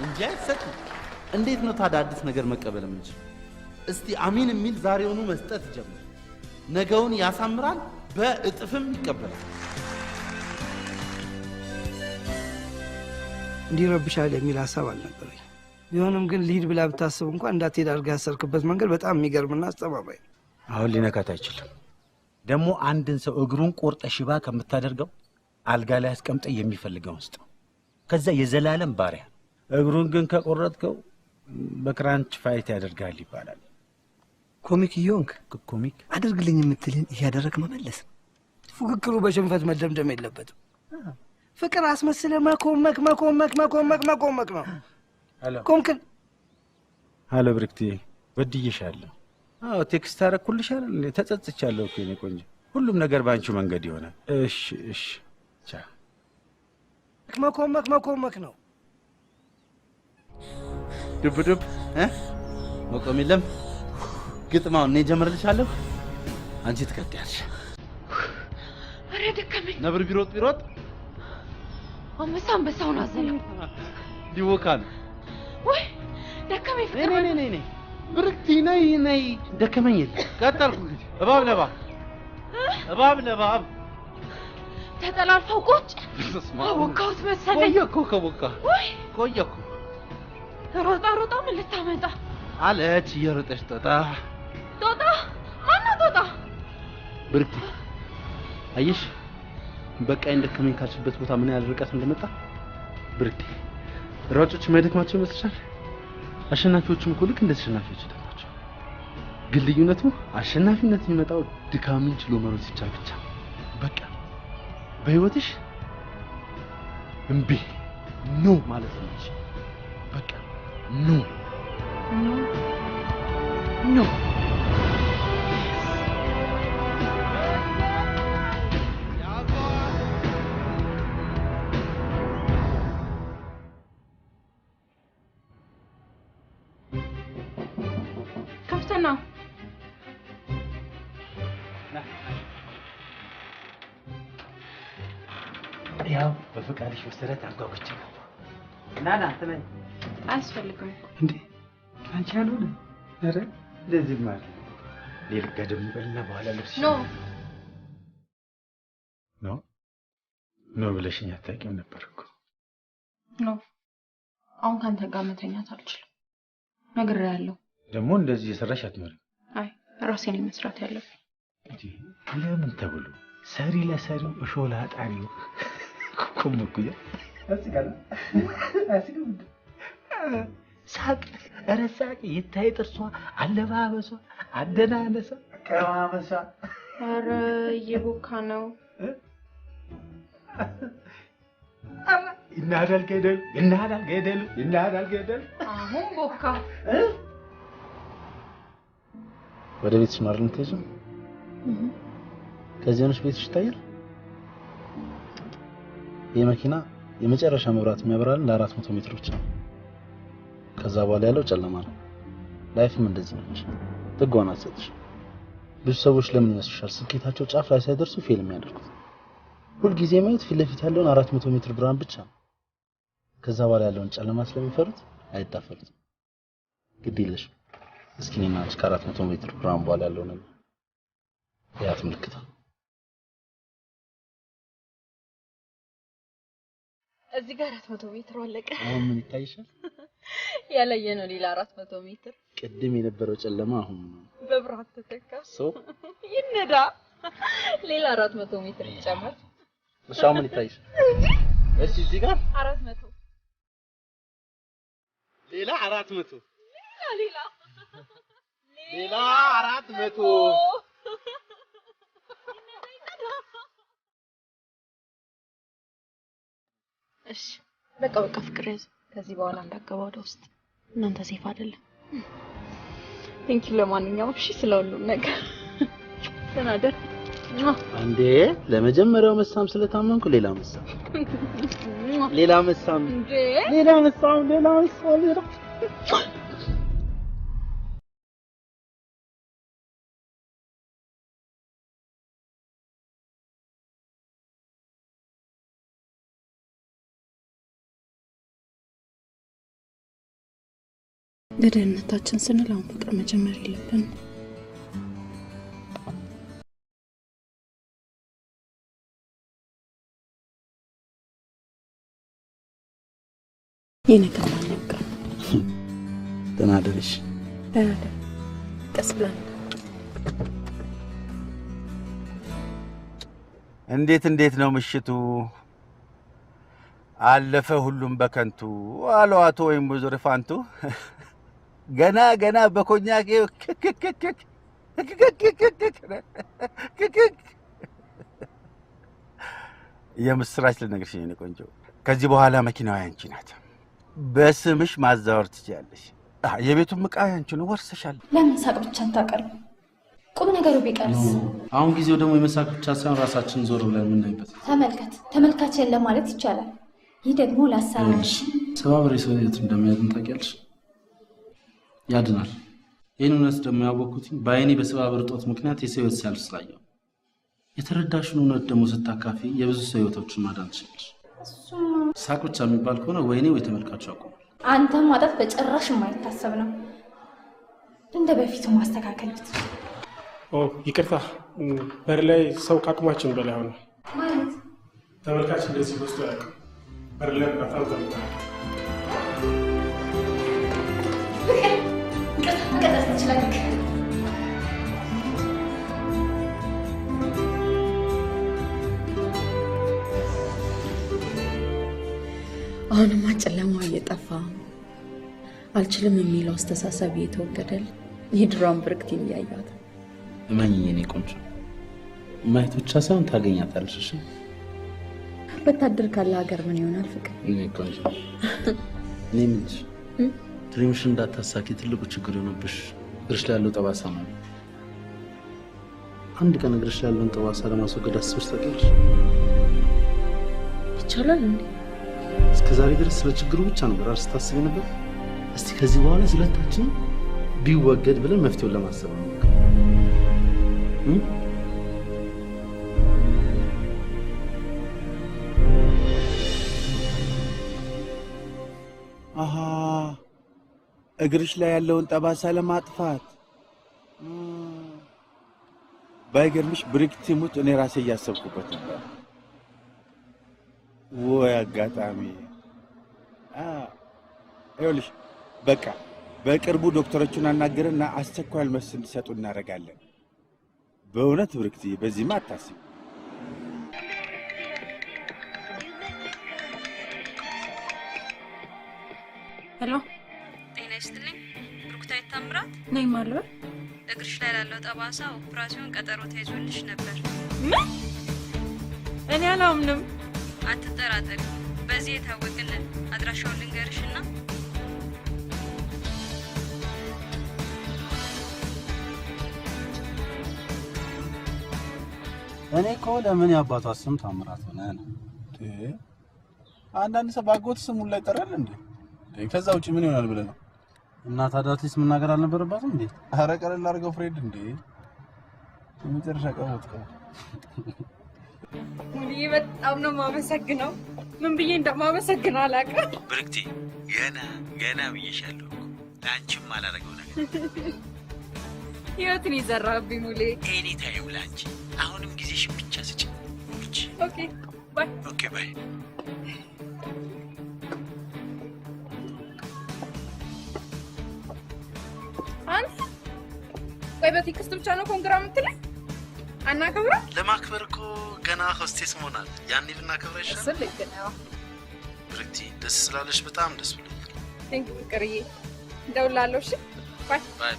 እንጂ አይሰጥም። እንዴት ነው ታዲያ አዲስ ነገር መቀበል የምንችል? እስቲ አሚን የሚል ዛሬውኑ መስጠት ጀምር። ነገውን ያሳምራል፣ በእጥፍም ይቀበላል። እንዲረብሻል የሚል ሀሳብ አልነበረኝ። ቢሆንም ግን ልሂድ ብላ ብታስብ እንኳን እንዳትሄድ አድርገህ ያሰርክበት መንገድ በጣም የሚገርምና አስተማማኝ ነው። አሁን ሊነካት አይችልም። ደግሞ አንድን ሰው እግሩን ቆርጠ ሽባ ከምታደርገው አልጋ ላይ አስቀምጠ የሚፈልገውን ውስጥ ከዛ የዘላለም ባሪያ። እግሩን ግን ከቆረጥከው በክራንች ፋይት ያደርጋል ይባላል። ኮሚክ እየሆንክ ኮሚክ አድርግልኝ የምትልን እያደረግ መመለስ። ፉክክሩ በሽንፈት መደምደም የለበትም። ፍቅር አስመስለ መኮመክ ነው። ኮምክን ሀሎ ብርክቲ፣ በድዬሻለሁ። አዎ ቴክስት አደረኩልሻለሁ። ተጸጽቻለሁ እኮ የኔ ቆንጆ። ሁሉም ነገር ባንቺው መንገድ ይሆናል። እሺ ቻ መኮመክ ነው። ድብ መቆም የለም። ግጥማውን እኔ ጀምርልሻለሁ፣ አንቺ ትቀጥያለሽ። ኧረ ደከመኝ። ነብር ቢሮጥ አንበሳውን አዘለው ሊወካ ነው። ወይ ደከመኝ። ፍቅር ነይ ብርክቲ ነይ። ደከመኝ የለ ቀጠልኩ። እንግዲህ እባብ ለባብ ተጠላልፈው ቁጭ አወካሁት መሰለኝ። ቆየ እኮ ሮጣ ምን ልታመጣ አለች እየሮጠች ጦጣ ማነው ጦጣ? ብርክቲ አየሽ በቃኝ ደከመኝ ካልሽበት ቦታ ምን ያህል ርቀት እንደመጣ። ብርክቲ ሯጮች የማይደክማቸው ይመስልሻል? አሸናፊዎችም እኮ ልክ እንደ ተሸናፊዎች ይደክማቸው። ግን ልዩነቱ አሸናፊነት የሚመጣው ድካምን ችሎ መሮጥ ሲቻል ብቻ። በቃ በህይወትሽ እምቢ ኖ ማለት ነው። በቃ ኖ ከፍተና ያው በፈቃድሽ መሰረት አንጓጉቼ ነው። ናና ተነኝ። አያስፈልግም እንዴ አንቺ ያልሆነ ኧረ እንደዚህ ማለት ሌላ ገደም በልና በኋላ ልብስ ኖ ብለሽኝ አታውቂም ነበር እኮ። አሁን ካንተ ጋር መተኛት አልችልም። ነግሬሃለሁ። ደግሞ እንደዚህ የሰራሽ አትኖርም። አይ ራሴን መስራት ያለብኝ። ለምን ተብሎ ሰሪ ለሰሪው እሾላ ጣሪው ኩምኩያ አስጋለ ሳቅ ረሳቅ ይታይ ጥርሷ አለባበሷ አደናነሷ ቀማመሷ ኧረ እየቦካ ነው። ይናዳል ገደል አሁን ቦካ። ወደ ቤትሽ ማርልም ተይዞ ከዚህ ነው ቤትሽ ይታያል። ይሄ መኪና የመጨረሻ መብራት የሚያበራልን ለ400 ሜትር ብቻ ነው። ከዛ በኋላ ያለው ጨለማ ነው። ላይፍም እንደዚህ ነች። ጥጓን አትሰጥሽ። ብዙ ሰዎች ለምን ይመስልሻል ስኬታቸው ጫፍ ላይ ሳይደርሱ ፌል የሚያደርጉት? ሁልጊዜ ማየት ፊት ለፊት ያለውን 400 ሜትር ብርሃን ብቻ ነው። ከዛ በኋላ ያለውን ጨለማ ስለሚፈሩት አይታፈሩትም። ግድ የለሽ እስኪ እኔና አንቺ ከ400 ሜትር ብርሃን በኋላ ያለው ነገር ያት ምልክት እዚህ ጋር 400 ሜትር አለቀ። አሁን ምን ይታይሻል? ያለየ ነው ሌላ 400 ሜትር ቅድም የነበረው ጨለማ አሁን በብርሃን ተተካ ይነዳ ሌላ 400 ሜትር ይጨመር እሷ ምን ይታይሽ እሺ እዚህ ጋር 400 ሌላ 400 ሌላ 400 እሺ በቃ ፍቅር ያዝ ከዚህ በኋላ እንዳገባ ወደ ውስጥ እናንተ ሴፍ አይደለም ቴንኪው ለማንኛውም እሺ ስለሁሉም ነገር ተናደር አንዴ ለመጀመሪያው መሳም ስለታመንኩ ሌላ መሳም ለደህንነታችን ስንል አሁን ፍቅር መጀመር የለብንም የነገር ማንቀ ተናደርሽ ቀስብላን እንዴት ነው ምሽቱ አለፈ ሁሉም በከንቱ አሎ አቶ ወይም ወይዘሮ ፋንቱ ገና በኮኛቄ የምስራች ልነግርሽ ነው ቆንጆ ከዚህ በኋላ መኪናው ያንቺ ናት በስምሽ ማዛወር ትችያለሽ የቤቱን ዕቃ ያንቺ ነው ወርሰሻል ለምን ሳቅ ብቻ እንታቀርብ ቁም ነገሩ ቢቀርስ አሁን ጊዜው ደግሞ የመሳቅ ብቻ ሳይሆን ራሳችን ዞር ብለን የምናይበት ተመልካችን ለማለት ይቻላል ይህ ደግሞ ላሳራሽ ሰባብሬ ሰው የት እንደሚያድን ታውቂያለሽ ያድናል ይህን እውነት ደግሞ ያወቅኩት በአይኔ በሰባብር ጦት ምክንያት የሰው ህይወት ሲያልፍ ስላየው የተረዳሽውን እውነት ደግሞ ስታካፊ የብዙ ሰው ህይወቶችን ማዳን ትችላለሽ ሳቅ ብቻ የሚባል ከሆነ ወይኔ ወይ ተመልካቹ ያቆማል አንተም ማጣት በጭራሽ የማይታሰብ ነው እንደ በፊቱ ማስተካከል ይቅርታ በር ላይ ሰው ካቅማችን በላይ ሆነ ማለት ተመልካች እንደዚህ ወስዶ ያውቃል በር ላይ በጣም ተመልካች መቀጠል ትችላለህ አሁንማ ጨለማው እየጠፋ አልችልም የሚለው አስተሳሰብ እየተወገደል የድሮን ብርክቲን ያያት እመኚኝ እኔ ቆንጆ ማየት ብቻ ሳይሆን ታገኛታለሽ እሺ ወታደር ካለ ሀገር ምን ይሆናል ፍቅር እኔ ቆንጆ እኔ ምንሽ ድሪምሽ እንዳታሳኪ ትልቁ ችግር የሆነብሽ እግርሽ ላይ ያለው ጠባሳ ነው አንድ ቀን እግርሽ ላይ ያለውን ጠባሳ ለማስወገድ አስበሽ ታውቂያለሽ ይቻላል እንዴ እስከዛሬ ድረስ ስለ ችግሩ ብቻ ነበር አስታስቢ ነበር እስቲ ከዚህ በኋላ ስለታችን ቢወገድ ብለን መፍትሄውን ለማሰብ ነው አሃ እግርሽ ላይ ያለውን ጠባሳ ለማጥፋት ባይገርምሽ ብሪክቲ ሙት እኔ ራሴ እያሰብኩበት ነበር ወይ አጋጣሚ ይኸውልሽ በቃ በቅርቡ ዶክተሮቹን አናገርና አስቸኳይ መልስ እንዲሰጡ እናደርጋለን በእውነት ብሪክቲ በዚህማ አታስቢ ሄሎ ጤና ይስጥልኝ ብሩክታይት ታምራት ነይ ማለት እግርሽ ላይ ላለው ጠባሳ ኦፕራሲዮን ቀጠሮ ተይዞልሽ ነበር ምን እኔ አላምንም አትጠራጠሪ በዚህ የታወቅልን አድራሻውን ልንገርሽና እኔ እኮ ለምን ያባቷ ስም ታምራት ሆነ ነው አንዳንድ ሰው ባጎት ስሙን ላይ ጠራል እንዴ ከዛ ውጪ ምን ይሆናል ብለህ ነው እና ታዲያ አትሊስት መናገር አልነበረባትም እንዴ ኧረ ቀለል አድርገው ፍሬድ እንዴ የመጨረሻ ቀውጥ ሙሊ በጣም ነው የማመሰግነው ምን ብዬ እንደማመሰግነው አላውቅም ብርክቲ ገና ብዬሻለሁ ላንቺም አላደረገው ነገር ህይወትን ይዘራብኝ ሙሊ ኤኒ ታይም ላንቺ አሁንም ጊዜሽን ብቻ ስጪ ኦኬ ባይ ባይ ቆይ በቴክስት ብቻ ነው ኮንግራ የምትለኝ? አናከብራ? ለማክበር እኮ ገና ሆስቴስ ሆናል። ያኔ ልናከብር ይሻላል። ስልክ ነው። ብርክቲ ደስ ስላለሽ በጣም ደስ ብሎኛል። ቴንክ ዩ ፍቅርዬ። እደውላለሁ። እሺ ባይ ባይ።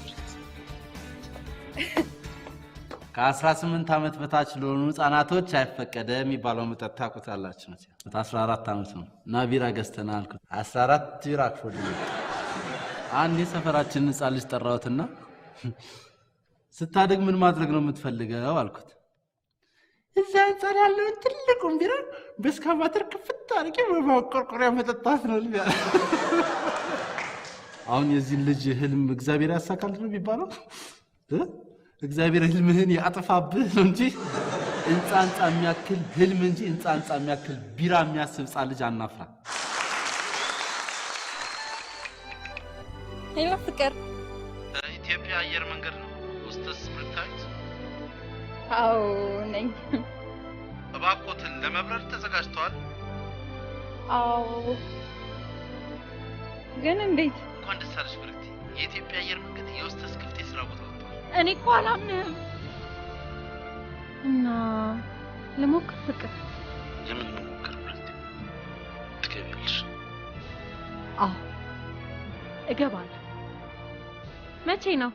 ከ18 ዓመት በታች ለሆኑ ህጻናቶች አይፈቀደም የሚባለው መጠጥ ታውቁታላችሁ ነው። 14 ዓመት ነው እና ቢራ ገዝተና አልኩት። 14 ቢራ አክፎልኝ አንድ የሰፈራችን ህጻን ልጅ ጠራሁትና ስታድግ ምን ማድረግ ነው የምትፈልገው አልኩት። እዛ አንጻር ያለውን ትልቁን ቢራ በስካቫተር ክፍት አድርጌ በማቆርቆሪያ መጠጣት ነው ልያ አሁን የዚህ ልጅ ህልም እግዚአብሔር ያሳካል ነው የሚባለው። እግዚአብሔር ህልምህን ያጥፋብህ ነው እንጂ እንጻንጻ የሚያክል ህልም እንጂ እንጻንጻ የሚያክል ቢራ የሚያስብ ህጻን ልጅ አናፍራ። ሄሎ ፍቅር፣ ኢትዮጵያ አየር መንገድ ነው ሆስተስ ብርክታይት? አዎ ነኝ። እባክዎትን ለመብረር ተዘጋጅተዋል? አዎ። ግን እንዴት? እንኳን ደስ አለሽ ብርክቲ። የኢትዮጵያ አየር መንገድ የሆስተስ ክፍት የስራ ቦታ ወጥቷል። እኔ እኮ አላምንም። እና ለሞክር ፍቅር። የምን መሞከር ብርክቲ? ትገቢያለሽ? አዎ እገባለሁ። መቼ ነው?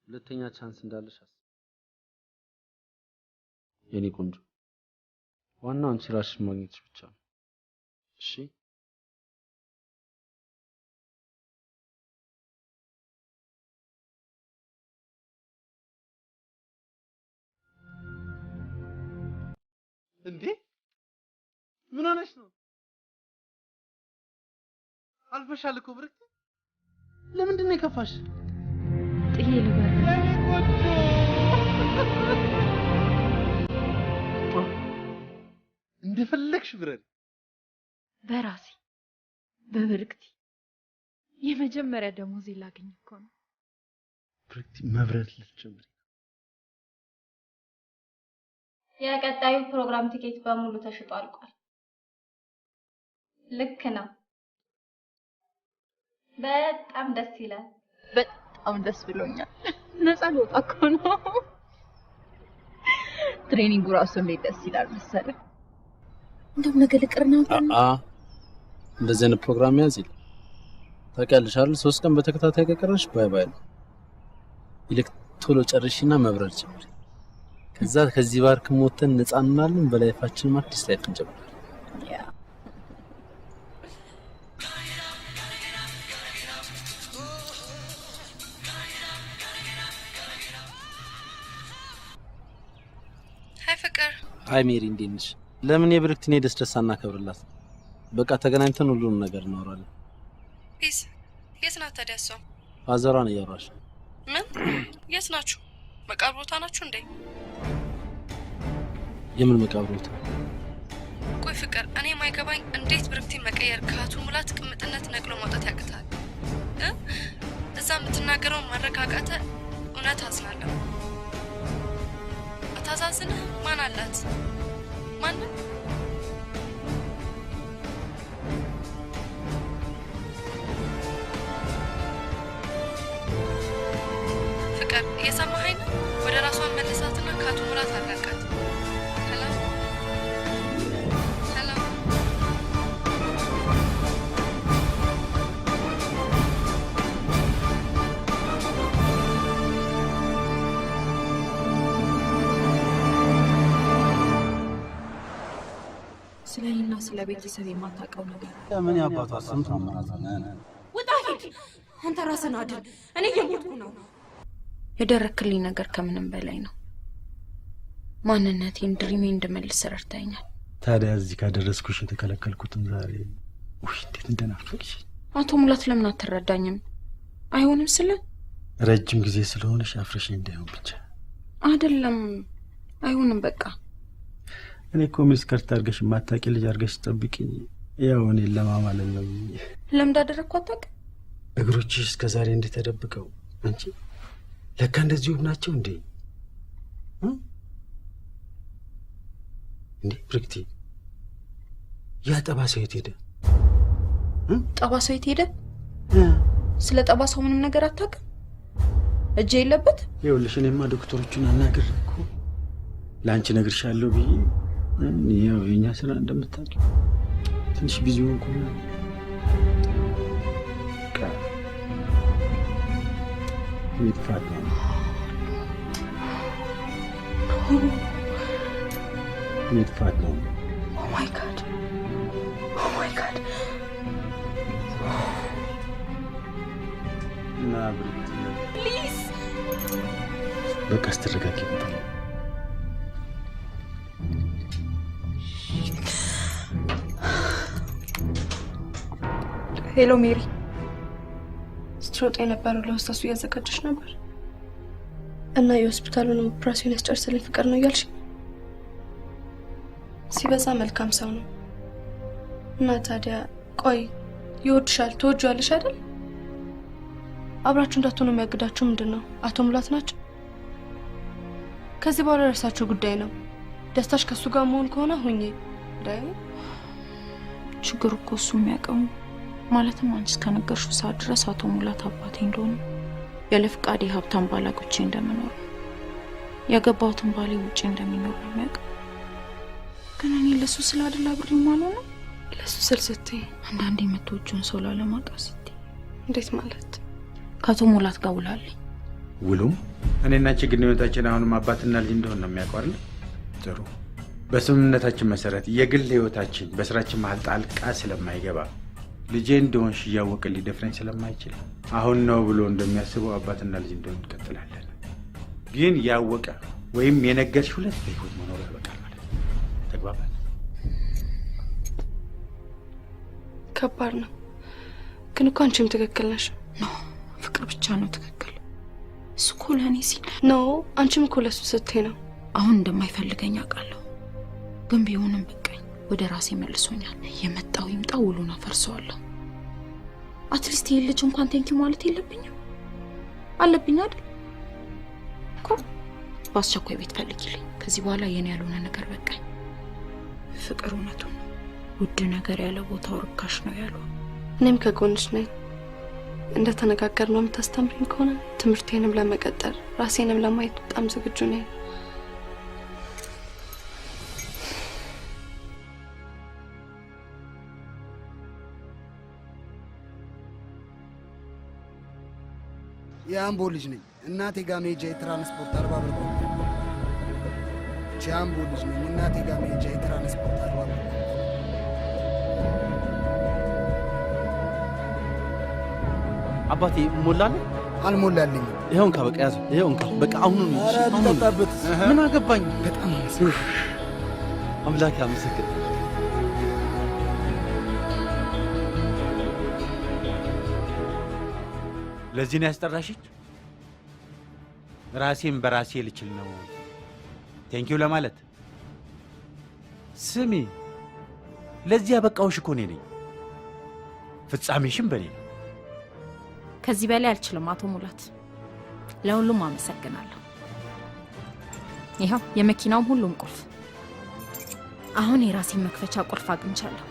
ሁለተኛ ቻንስ እንዳለሽ አስብ የኔ ቆንጆ። ዋናው አንቺ ራስሽን ማግኘትሽ ብቻ ነው። እሺ እንዴ ምን ሆነሽ ነው? አልፈሻል እኮ ብርክቲ። ለምንድን ነው የከፋሽ? ጥዬ ልበር እንደፈለግሽ ብረሪ። በራሴ በብርክቲ የመጀመሪያ ደሞዝ ላገኝ እኮ ነው። ብርክቲ መብረር ልትጀምሪ? የቀጣዩ ፕሮግራም ቲኬት በሙሉ ተሽጦ አልቋል። ልክ ነው። በጣም ደስ ይላል። በጣም ደስ ብሎኛል። ነፃ ልወጣ እኮ ነው። ትሬኒንጉ ራሱ እንዴት ደስ ይላል መሰለህ። እንደውም ነገ ልቅር ነው። እንደዚህ አይነት ፕሮግራም ያዝል ታውቂያለሽ አይደል? 3 ቀን በተከታታይ ከቀረሽ ባይ ባይ ነው። ይልቅ ቶሎ ጨርሽና መብረር ጀምሪ። ከዛ ከዚህ ባር ከሞተን ነፃ እንሆናለን። በላይፋችን አዲስ ላይፍ እንጀምራለን። አይ ሜሪ እንዴት ነሽ? ለምን የብርክቲን ደስ አናከብርላት? በቃ ተገናኝተን ሁሉንም ነገር እናወራለን። ፒስ የት ናት ታዲያ? እሷ ፋዘሯን እያወራች። ምን? የት ናችሁ? መቃብር ቦታ ናችሁ እንዴ? የምን መቃብር ቦታ? ቆይ ፍቅር፣ እኔ የማይገባኝ እንዴት ብርክቲን መቀየር ከአቶ ሙላት ቅምጥነት ነቅሎ ማውጣት ያቅታል? እዛ የምትናገረው ማረጋጋተ እውነት አዝናለሁ። አታዛዝንህ? ማን አላት? ማንም? ፍቅር እየሰማኸኝ ነው? ወደ ራሷን መልሳትና ከአቶ ሙላት አላቃት። ሰላም ሰላም። ስለኔና ስለ ቤተሰብ የማታውቀው ነገር ለምን ያባቷ ስም ታመራዘነ? ውጣ ሂድ! አንተ ራስህን አድን። እኔ እየሞትኩ ነው። የደረክልኝ ነገር ከምንም በላይ ነው። ማንነቴን ድሪሜ እንድመልስ ረድተኛል። ታዲያ እዚህ ካደረስኩሽ የተከለከልኩትን ዛሬ እንዴት እንደናፈቅሽ። አቶ ሙላት ለምን አትረዳኝም? አይሆንም ስለ ረጅም ጊዜ ስለሆነሽ አፍረሽ እንዳይሆን ብቻ አይደለም። አይሆንም በቃ እኔ እኮ ሚስከርት አድርገሽ ማታቂ ልጅ አድርገሽ ጠብቂኝ። ያው እኔ ለማማለል ነው። ለምን እንዳደረግኩ አታውቅም? እግሮችሽ እስከ ዛሬ እንዴት ተደብቀው አንቺ ለካ እንደዚህ ውብ ናቸው እንዴ? እንዴ ብርክቲ ያ ጠባሳው የት ሄደ? ጠባሳው የት ሄደ? ስለ ጠባሳው ምንም ነገር አታውቅም? እጄ የለበት? ይኸውልሽ እኔማ ዶክተሮቹን አናግሬ እኮ ለአንቺ ነግርሻለሁ ብዬ ያው የኛ ስራ እንደምታውቂው ትንሽ ቢዚ ሆንኩና ይጥፋት ነው። ይጥፋት ነው። ኦ ማይ ጋድ ኦ ማይ ጋድ እና ብርክቲ ፕሊዝ በቃ አስተረጋጊ በጣም ሄሎ ሜሪ፣ ስትሮጥ የነበረው ለሆስታሱ እያዘጋጀች ነበር እና የሆስፒታሉን ኦፕሬሽን ያስጨርስልኝ ፍቅር ነው እያልሽ? ሲበዛ መልካም ሰው ነው እና ታዲያ ቆይ ይወድሻል፣ ትወጂዋለሽ አይደል? አብራችሁ እንዳትሆኑ የሚያግዳችሁ ምንድን ነው? አቶ ሙላት ናቸው። ከዚህ በኋላ እርሳቸው ጉዳይ ነው። ደስታሽ ከሱ ጋር መሆን ከሆነ ሁኚ። ችግሩ እኮ እሱ የሚያውቀው ማለትም አንቺ እስከነገርሽው ሰዓት ድረስ አቶ ሙላት አባቴ እንደሆነ ያለ ፍቃዴ ሀብታም ባላጎቼ እንደምኖር ያገባሁትን ባሌ ውጪ እንደሚኖር ነው የሚያውቀው። ግን እኔ ለሱ ስላደላ ብር ማለት ነው ለሱ ስል ስትይ አንዳንዴ የምትወጂውን ሰው ላለማጣት ስትይ። እንዴት ማለት? ከአቶ ሙላት ጋር ውላለኝ። ውሉም እኔና አንቺ ግንኙነታችን አሁንም አባትና ልጅ እንደሆነ ነው የሚያውቀው አይደል? ጥሩ። በስምምነታችን መሰረት የግል ህይወታችን በስራችን መሀል ጣልቃ ስለማይገባ ልጄ እንደሆንሽ እያወቀ ሊደፍረኝ ስለማይችል አሁን ነው ብሎ እንደሚያስበው አባትና ልጅ እንደሆን እንቀጥላለን። ግን ያወቀ ወይም የነገርሽ ሁለት በህይወት መኖር ያበቃል ማለት ነው። ተግባባን? ከባድ ነው ግን እኮ አንቺም ትክክል ነሽ። ኖ ፍቅር ብቻ ነው ትክክል። እሱ እኮ ለእኔ ሲል ነው፣ አንቺም እኮ ለሱ ስትይ ነው። አሁን እንደማይፈልገኝ አውቃለሁ፣ ግን ቢሆንም በቃኝ። ወደ ራሴ መልሶኛል። የመጣው ይምጣ፣ ውሉን አፈርሰዋለሁ። አትሊስት ይሄ ልጅ እንኳን ቴንኪ ማለት የለብኝም? አለብኝ አይደል እኮ። በአስቸኳይ ቤት ፈልጊልኝ። ከዚህ በኋላ የኔ ያልሆነ ነገር በቃኝ። ፍቅር እውነቱን ውድ ነገር ያለ ቦታው ርካሽ ነው ያለው። እኔም ከጎንሽ ነኝ። እንደተነጋገርነው የምታስተምሪኝ ከሆነ ትምህርቴንም ለመቀጠል ራሴንም ለማየት በጣም ዝግጁ ነኝ። የአምቦ ልጅ ነኝ። እናቴ ጋር መሄጃ የትራንስፖርት 40 ብር ነው። የአምቦ ልጅ ነኝ። እናቴ ጋር መሄጃ የትራንስፖርት 40 ብር ነው። አባቴ ሞላለ? አልሞላልኝም። ይሄው እንካ፣ በቃ ያዘው። ይሄው እንካ፣ በቃ አሁኑን ይዤ አሁን ምን አገባኝ? በጣም አምላክ ያመስግን። ለዚህ ነው ያስጠራሽኝ? ራሴን በራሴ ልችል ነው ቴንኪው ለማለት። ስሚ፣ ለዚህ ያበቃውሽ እኮ እኔ ነኝ። ፍጻሜሽም በእኔ ነው። ከዚህ በላይ አልችልም አቶ ሙላት። ለሁሉም አመሰግናለሁ። ይኸው የመኪናውም ሁሉም ቁልፍ። አሁን የራሴን መክፈቻ ቁልፍ አግኝቻለሁ።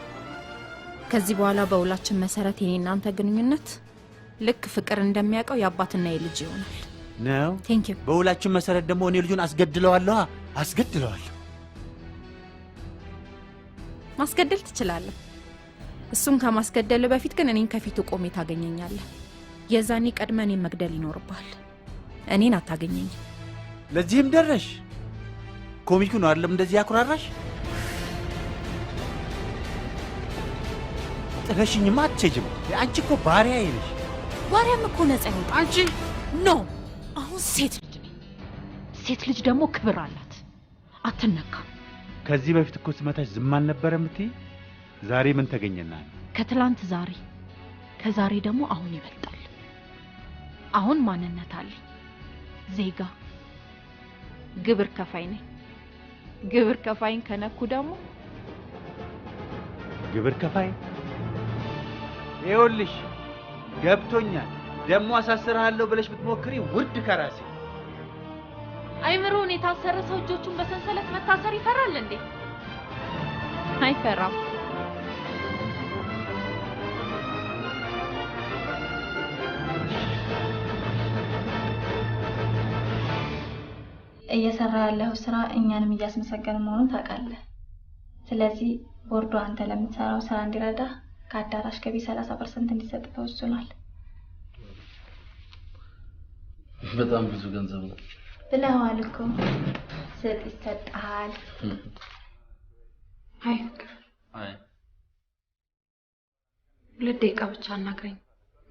ከዚህ በኋላ በውላችን መሰረት የኔ እናንተ ግንኙነት ልክ ፍቅር እንደሚያውቀው የአባትና የልጅ ይሆናል ነው። ቴንክ ዩ። በውላችን መሰረት ደግሞ እኔ ልጁን አስገድለዋለሁ። ማስገደል ትችላለህ። እሱን ከማስገደል በፊት ግን እኔን ከፊቱ ቆሜ ታገኘኛለህ። የዛኔ ቀድመህ እኔን መግደል ይኖርብሃል። እኔን አታገኘኝ። ለዚህም ደረሽ? ኮሚኩ ነው አይደለም እንደዚህ ያኩራራሽ? ጥለሽኝማ አትሄጂም። አንቺ እኮ ባሪያዬ ነሽ። ባሪያም እኮ ነፃ ይወጣ። አንቺ ኖ፣ አሁን ሴት ልጅ ነኝ። ሴት ልጅ ደግሞ ክብር አላት፣ አትነካም። ከዚህ በፊት እኮ ስመታሽ ዝም አልነበረ የምትይ? ዛሬ ምን ተገኘና? ከትላንት ዛሬ፣ ከዛሬ ደግሞ አሁን ይበልጣል። አሁን ማንነት አለኝ፣ ዜጋ፣ ግብር ከፋይ ነኝ። ግብር ከፋይን ከነኩ ደግሞ ግብር ከፋይ ይኸውልሽ፣ ገብቶኛል። ደግሞ አሳስርሃለሁ ብለሽ ብትሞክሪ ውርድ ከራሴ። አይምሮን የታሰረ ሰው እጆቹን በሰንሰለት መታሰር ይፈራል እንዴ? አይፈራም። እየሰራ ያለው ስራ እኛንም እያስመሰገን መሆኑን ታውቃለህ። ስለዚህ ቦርዱ አንተ ለምትሰራው ስራ እንዲረዳ ከአዳራሽ ገቢ 30% እንዲሰጥ ተወስኗል። በጣም ብዙ ገንዘብ ነው ብለዋል እኮ። ስጥ ይሰጣል። አይ አይ 2 ደቂቃ ብቻ አናግረኝ።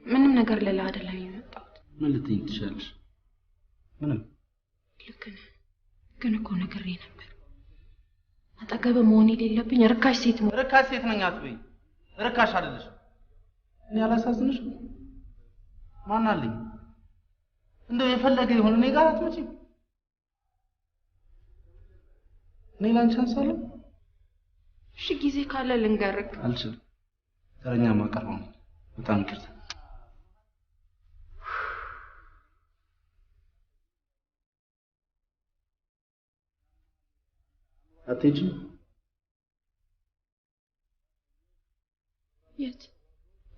ምንም ነገር ልልህ አይደለም የመጣሁት። ምን ልትይኝ ትችያለሽ? ምንም። ልክ ነህ፣ ግን እኮ ነግሬ ነበር። አጠገብ መሆን የሌለብኝ ርካሽ ሴት ነው። ርካሽ ሴት ነኝ አትበይ። ርካሽ አይደለሽም። እኔ አላሳዝንሽም? ማን አለኝ? እንደው የፈለገ ይሁን እኔ ጋር አትመጪም። እኔ ላንቺ አንሳለሁ? እሺ ጊዜ ካለ ልንገርህ። አልችልም። ተረኛ ማቀርበው ነው። በጣም ይቅርታ። አትሄጂም? የት?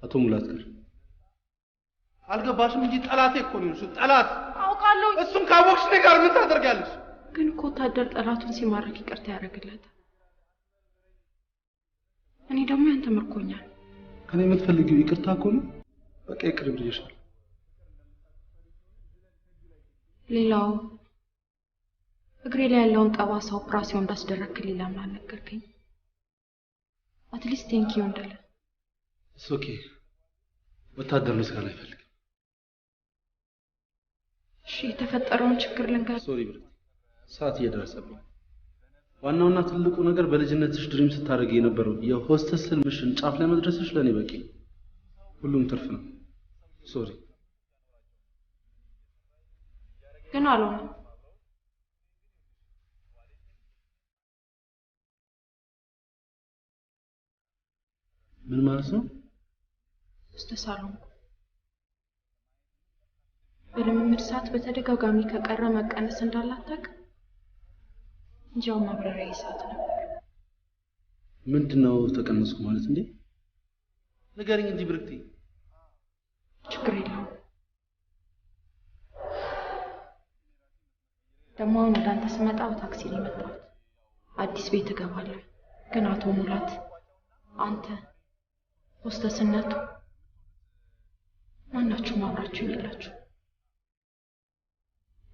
አቶ ሙላት ጋር። አልገባሽም እንጂ ጠላቴ እኮ ነው። እሱ ጠላት አውቃለሁ። እሱን ካወቅሽ እኔ ጋር ምን ታደርጋለሽ? ግን እኮ ወታደር ጠላቱን ሲማርክ ይቅርታ ያደርግለታል። እኔ ደግሞ ያንተ ምርኮኛ ነኝ። ከኔ የምትፈልጊው ይቅርታ እኮ ነው። በቃ ይቅር ብዬሻለሁ። ሌላው እግሬ ላይ ያለውን ጠባሳ ኦፕራሲዮን እንዳስደረግልኝ ለምን አልነገርከኝ? አትሊስት ቴንኪዩ እንደለ። ኦኬ ወታደር ምስጋና አይፈልግም። እሺ የተፈጠረውን ችግር ልንገር። ሶሪ ብረት፣ ሰዓት እየደረሰብኝ። ዋናውና ትልቁ ነገር በልጅነትሽ ድሪም ስታደርጊ የነበረው የሆስተስ ህልምሽን ጫፍ ላይ መድረስሽ ለኔ በቂ። ሁሉም ትርፍ ነው። ሶሪ ግን አልሆነም። ምን ማለት ነው? ሆስተስ አልሆንኩም። በልምምድ ሰዓት በተደጋጋሚ ከቀረ መቀነስ እንዳላታቅ እንጃው ማብራሪያ ሰዓት ነበር። ምንድነው ተቀነስኩ ማለት እንዴ? ንገሪኝ እንጂ ብርክቲ። ችግር የለውም። ደግሞ አሁን ወደ አንተ ስመጣ በታክሲ ነው የመጣሁት። አዲስ ቤት እገባለሁ። ግን አቶ ሙላት አንተ ሆስተስነቱ ማናችሁም አብራችሁኝ የላችሁ።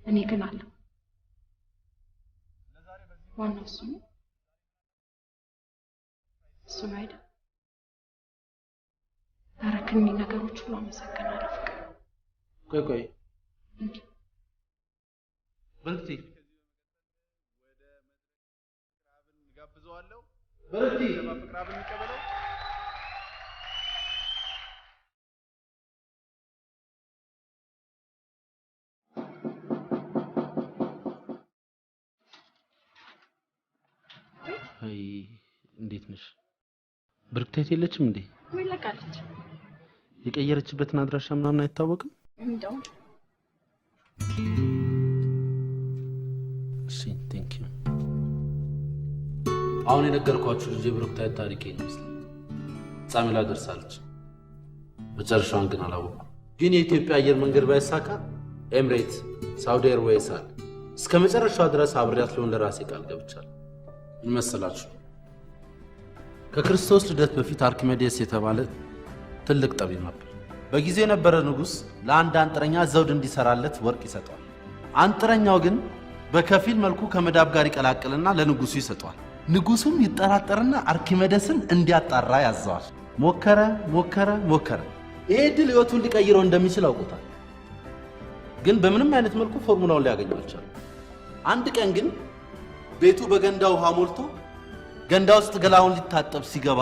እኔ ግን አለሁ። ዋናው እሱ ነው። እሱ ነው አይደል? ላረክልኝ ነገሮች ሁሉ አመሰግናለሁ ፍቅር። ቆይ ብርክቲ ብርክቲ ፍቅራብን እንቀበለው። አይ እንዴት ነሽ? ብርክቴት የለችም እንዴ? ወይ ለቃለች። የቀየረችበትን አድራሻ ምናምን አይታወቅም? እንደው እሺ ቴንክ ዩ። አሁን የነገርኳችሁ ልጅ የብሩክታይት ታሪክ ይመስላል። ፍጻሜ ላይ ደርሳለች። መጨረሻውን ግን አላወኩም። ግን የኢትዮጵያ አየር መንገድ ባይሳካ ኤምሬት፣ ሳውዲ ኤርዌይስ አለ። እስከ መጨረሻው ድረስ አብሬያት ልሆን ለራሴ ቃል ገብቻለሁ። ምን መሰላችሁ? ከክርስቶስ ልደት በፊት አርኪሜዴስ የተባለ ትልቅ ጠቢብ ነበር። በጊዜው የነበረ ንጉሥ ለአንድ አንጥረኛ ዘውድ እንዲሰራለት ወርቅ ይሰጠዋል። አንጥረኛው ግን በከፊል መልኩ ከመዳብ ጋር ይቀላቅልና ለንጉሱ ይሰጠዋል። ንጉሱም ይጠራጠርና አርኪሜዴስን እንዲያጣራ ያዘዋል። ሞከረ። ይሄ ድል ህይወቱን ሊቀይረው እንደሚችል አውቆታል። ግን በምንም አይነት መልኩ ፎርሙላውን ሊያገኘው አልቻለም። አንድ ቀን ግን ቤቱ በገንዳ ውሃ ሞልቶ ገንዳ ውስጥ ገላውን ሊታጠብ ሲገባ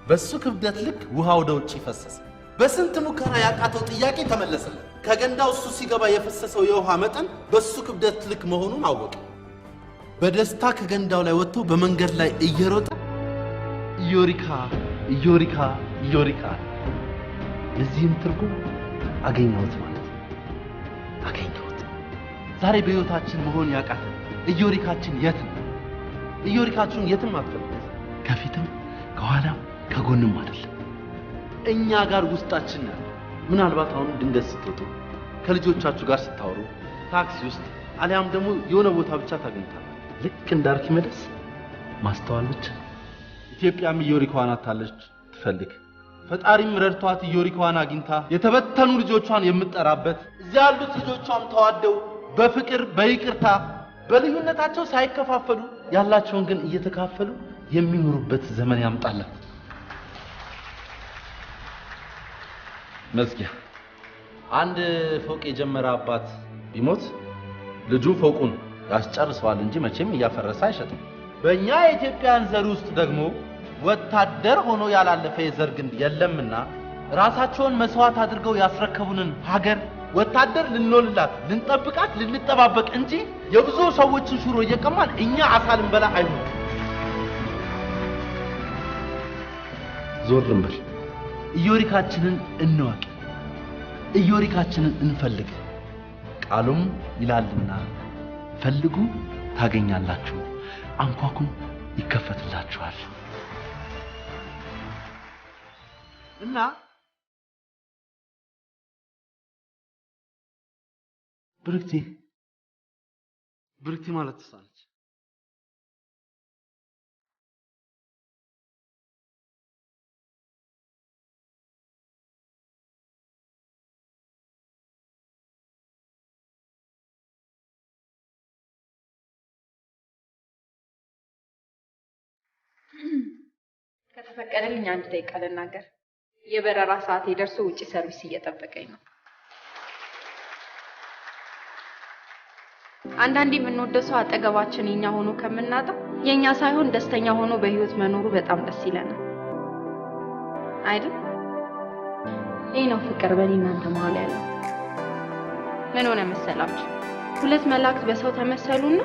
በሱ ክብደት ልክ ውሃ ወደ ውጭ ፈሰሰ። በስንት ሙከራ ያቃተው ጥያቄ ተመለሰለት። ከገንዳው እሱ ሲገባ የፈሰሰው የውሃ መጠን በሱ ክብደት ልክ መሆኑን አወቀ። በደስታ ከገንዳው ላይ ወጥቶ በመንገድ ላይ እየሮጠ ኢዮሪካ ኢዮሪካ ኢዮሪካ የዚህም ትርጉም አገኘሁት ማለት ነው። አገኘሁት። ዛሬ በሕይወታችን መሆን ያቃተን ኢዮሪካችን የት ነው? ኢዮሪካችሁን የትም አትፈልጉ። ከፊትም ከኋላም ከጎንም አይደለም፣ እኛ ጋር ውስጣችን ነው። ምናልባት አሁን ድንገት ስትወጡ ከልጆቻችሁ ጋር ስታወሩ ታክሲ ውስጥ አሊያም ደግሞ የሆነ ቦታ ብቻ ታገኝታላችሁ። ልክ እንደ አርኪሜዴስ ማስተዋል ብቻ። ኢትዮጵያም ኢዮሪካዋን አታለች ትፈልግ። ፈጣሪም ረድቷት ኢዮሪካዋን አግኝታ የተበተኑ ልጆቿን የምትጠራበት እዚያ ያሉት ልጆቿም ተዋደው በፍቅር በይቅርታ በልዩነታቸው ሳይከፋፈሉ ያላቸውን ግን እየተካፈሉ የሚኖሩበት ዘመን ያምጣላት። መዝጊያ አንድ ፎቅ የጀመረ አባት ቢሞት ልጁ ፎቁን ያስጨርሰዋል እንጂ መቼም እያፈረሰ አይሸጥም። በእኛ የኢትዮጵያን ዘር ውስጥ ደግሞ ወታደር ሆኖ ያላለፈ የዘር ግንድ የለምና ራሳቸውን መስዋዕት አድርገው ያስረከቡንን ሀገር ወታደር ልንሆንላት፣ ልንጠብቃት፣ ልንጠባበቅ እንጂ የብዙ ሰዎችን ሹሮ እየቀማን እኛ አሳልን በላ አይሆን። ዞር እንበል። ኢዮሪካችንን እንወቅ፣ ኢዮሪካችንን እንፈልግ። ቃሉም ይላልና ፈልጉ ታገኛላችሁ፣ አንኳኩም ይከፈትላችኋል። እና ብርክቲ ማለት ተሳለች። ከተፈቀደልኝ አንድ ደቂቃ ልናገር። የበረራ ሰዓት ደርሶ ውጪ ሰርቪስ እየጠበቀኝ ነው። አንዳንዴ የምንወደው ሰው አጠገባችን የኛ ሆኖ ከምናጣ የኛ ሳይሆን ደስተኛ ሆኖ በህይወት መኖሩ በጣም ደስ ይለናል አይደል? ይህ ነው ፍቅር በእኔና እናንተ መሀል ያለው። ምን ሆነ መሰላችሁ? ሁለት መላእክት በሰው ተመሰሉና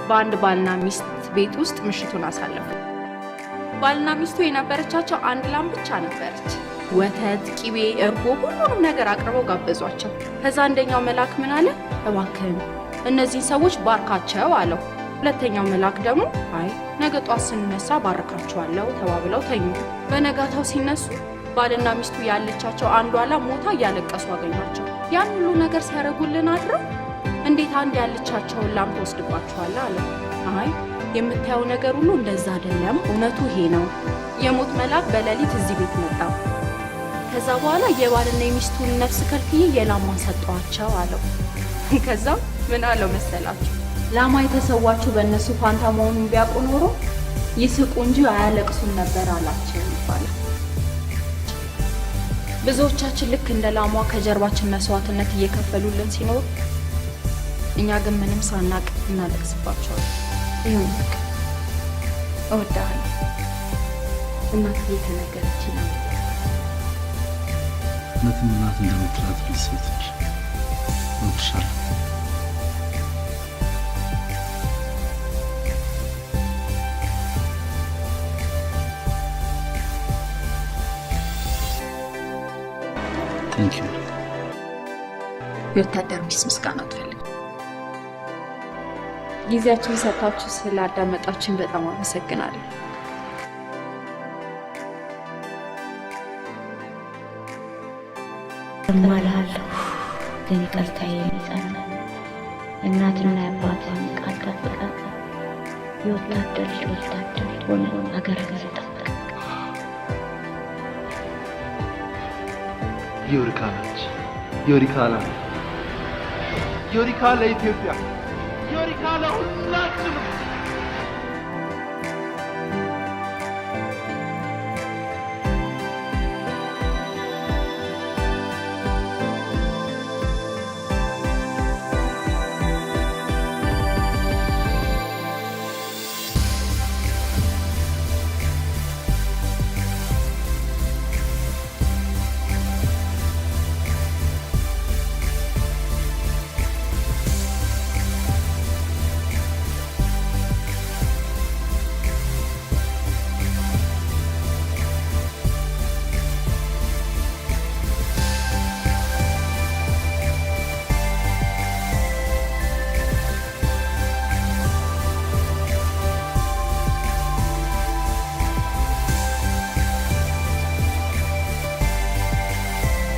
በአንድ ባልና ሚስት ቤት ውስጥ ምሽቱን አሳለፉ። ባልና ሚስቱ የነበረቻቸው አንድ ላም ብቻ ነበረች። ወተት፣ ቂቤ፣ እርጎ ሁሉንም ነገር አቅርበው ጋበዟቸው። ከዛ አንደኛው መልአክ ምን አለ? እባክህን እነዚህ ሰዎች ባርካቸው አለው። ሁለተኛው መልአክ ደግሞ አይ ነገ ጧት ስንነሳ ባርካቸዋለሁ ተባብለው ተኙ። በነጋታው ሲነሱ ባልና ሚስቱ ያለቻቸው አንዷ ላም ሞታ እያለቀሱ አገኟቸው። ያን ሁሉ ነገር ሲያደርጉልን አድረው እንዴት አንድ ያለቻቸውን ላም ትወስድባቸዋለህ አለ። አይ የምታየው ነገር ሁሉ እንደዛ አይደለም፣ እውነቱ ይሄ ነው። የሞት መልአክ በሌሊት እዚህ ቤት መጣ። ከዛ በኋላ የባልና የሚስቱን ነፍስ ከልክዬ የላማን ሰጠዋቸው አለው። ከዛ ምን አለው መሰላችሁ? ላማ የተሰዋችሁ በእነሱ ፋንታ መሆኑን ቢያውቁ ኖሮ ይስቁ እንጂ አያለቅሱም ነበር አላቸው ይባላል። ብዙዎቻችን ልክ እንደ ላሟ ከጀርባችን መስዋዕትነት እየከፈሉልን ሲኖር እኛ ግን ምንም ሳናቅ እናለቅስባቸዋለን። ይሁን በቃ እወዳለሁ። እናት የተነገረች ነው። እውነትም እናት እንደምትላት ልጅ ሴት ነች። እወድሻለሁ። ቴንኪዩ። የወታደር ሚስት ምስጋና አትፈልግም። ጊዜያችሁን ሰጥታችሁ ስላዳመጣችሁኝ በጣም አመሰግናለሁ። እማልሃለሁ ግን ይቅርታዬ የሚጸና እናትና የአባትን ቃል ጠብቀህ የወታደር ልጅ ወታደር ሆነ አገር ጠብቅ። ዮሪካ ነች። ዮሪካ ናት። ዮሪካ ለኢትዮጵያ፣ ዮሪካ ለሁላችንም።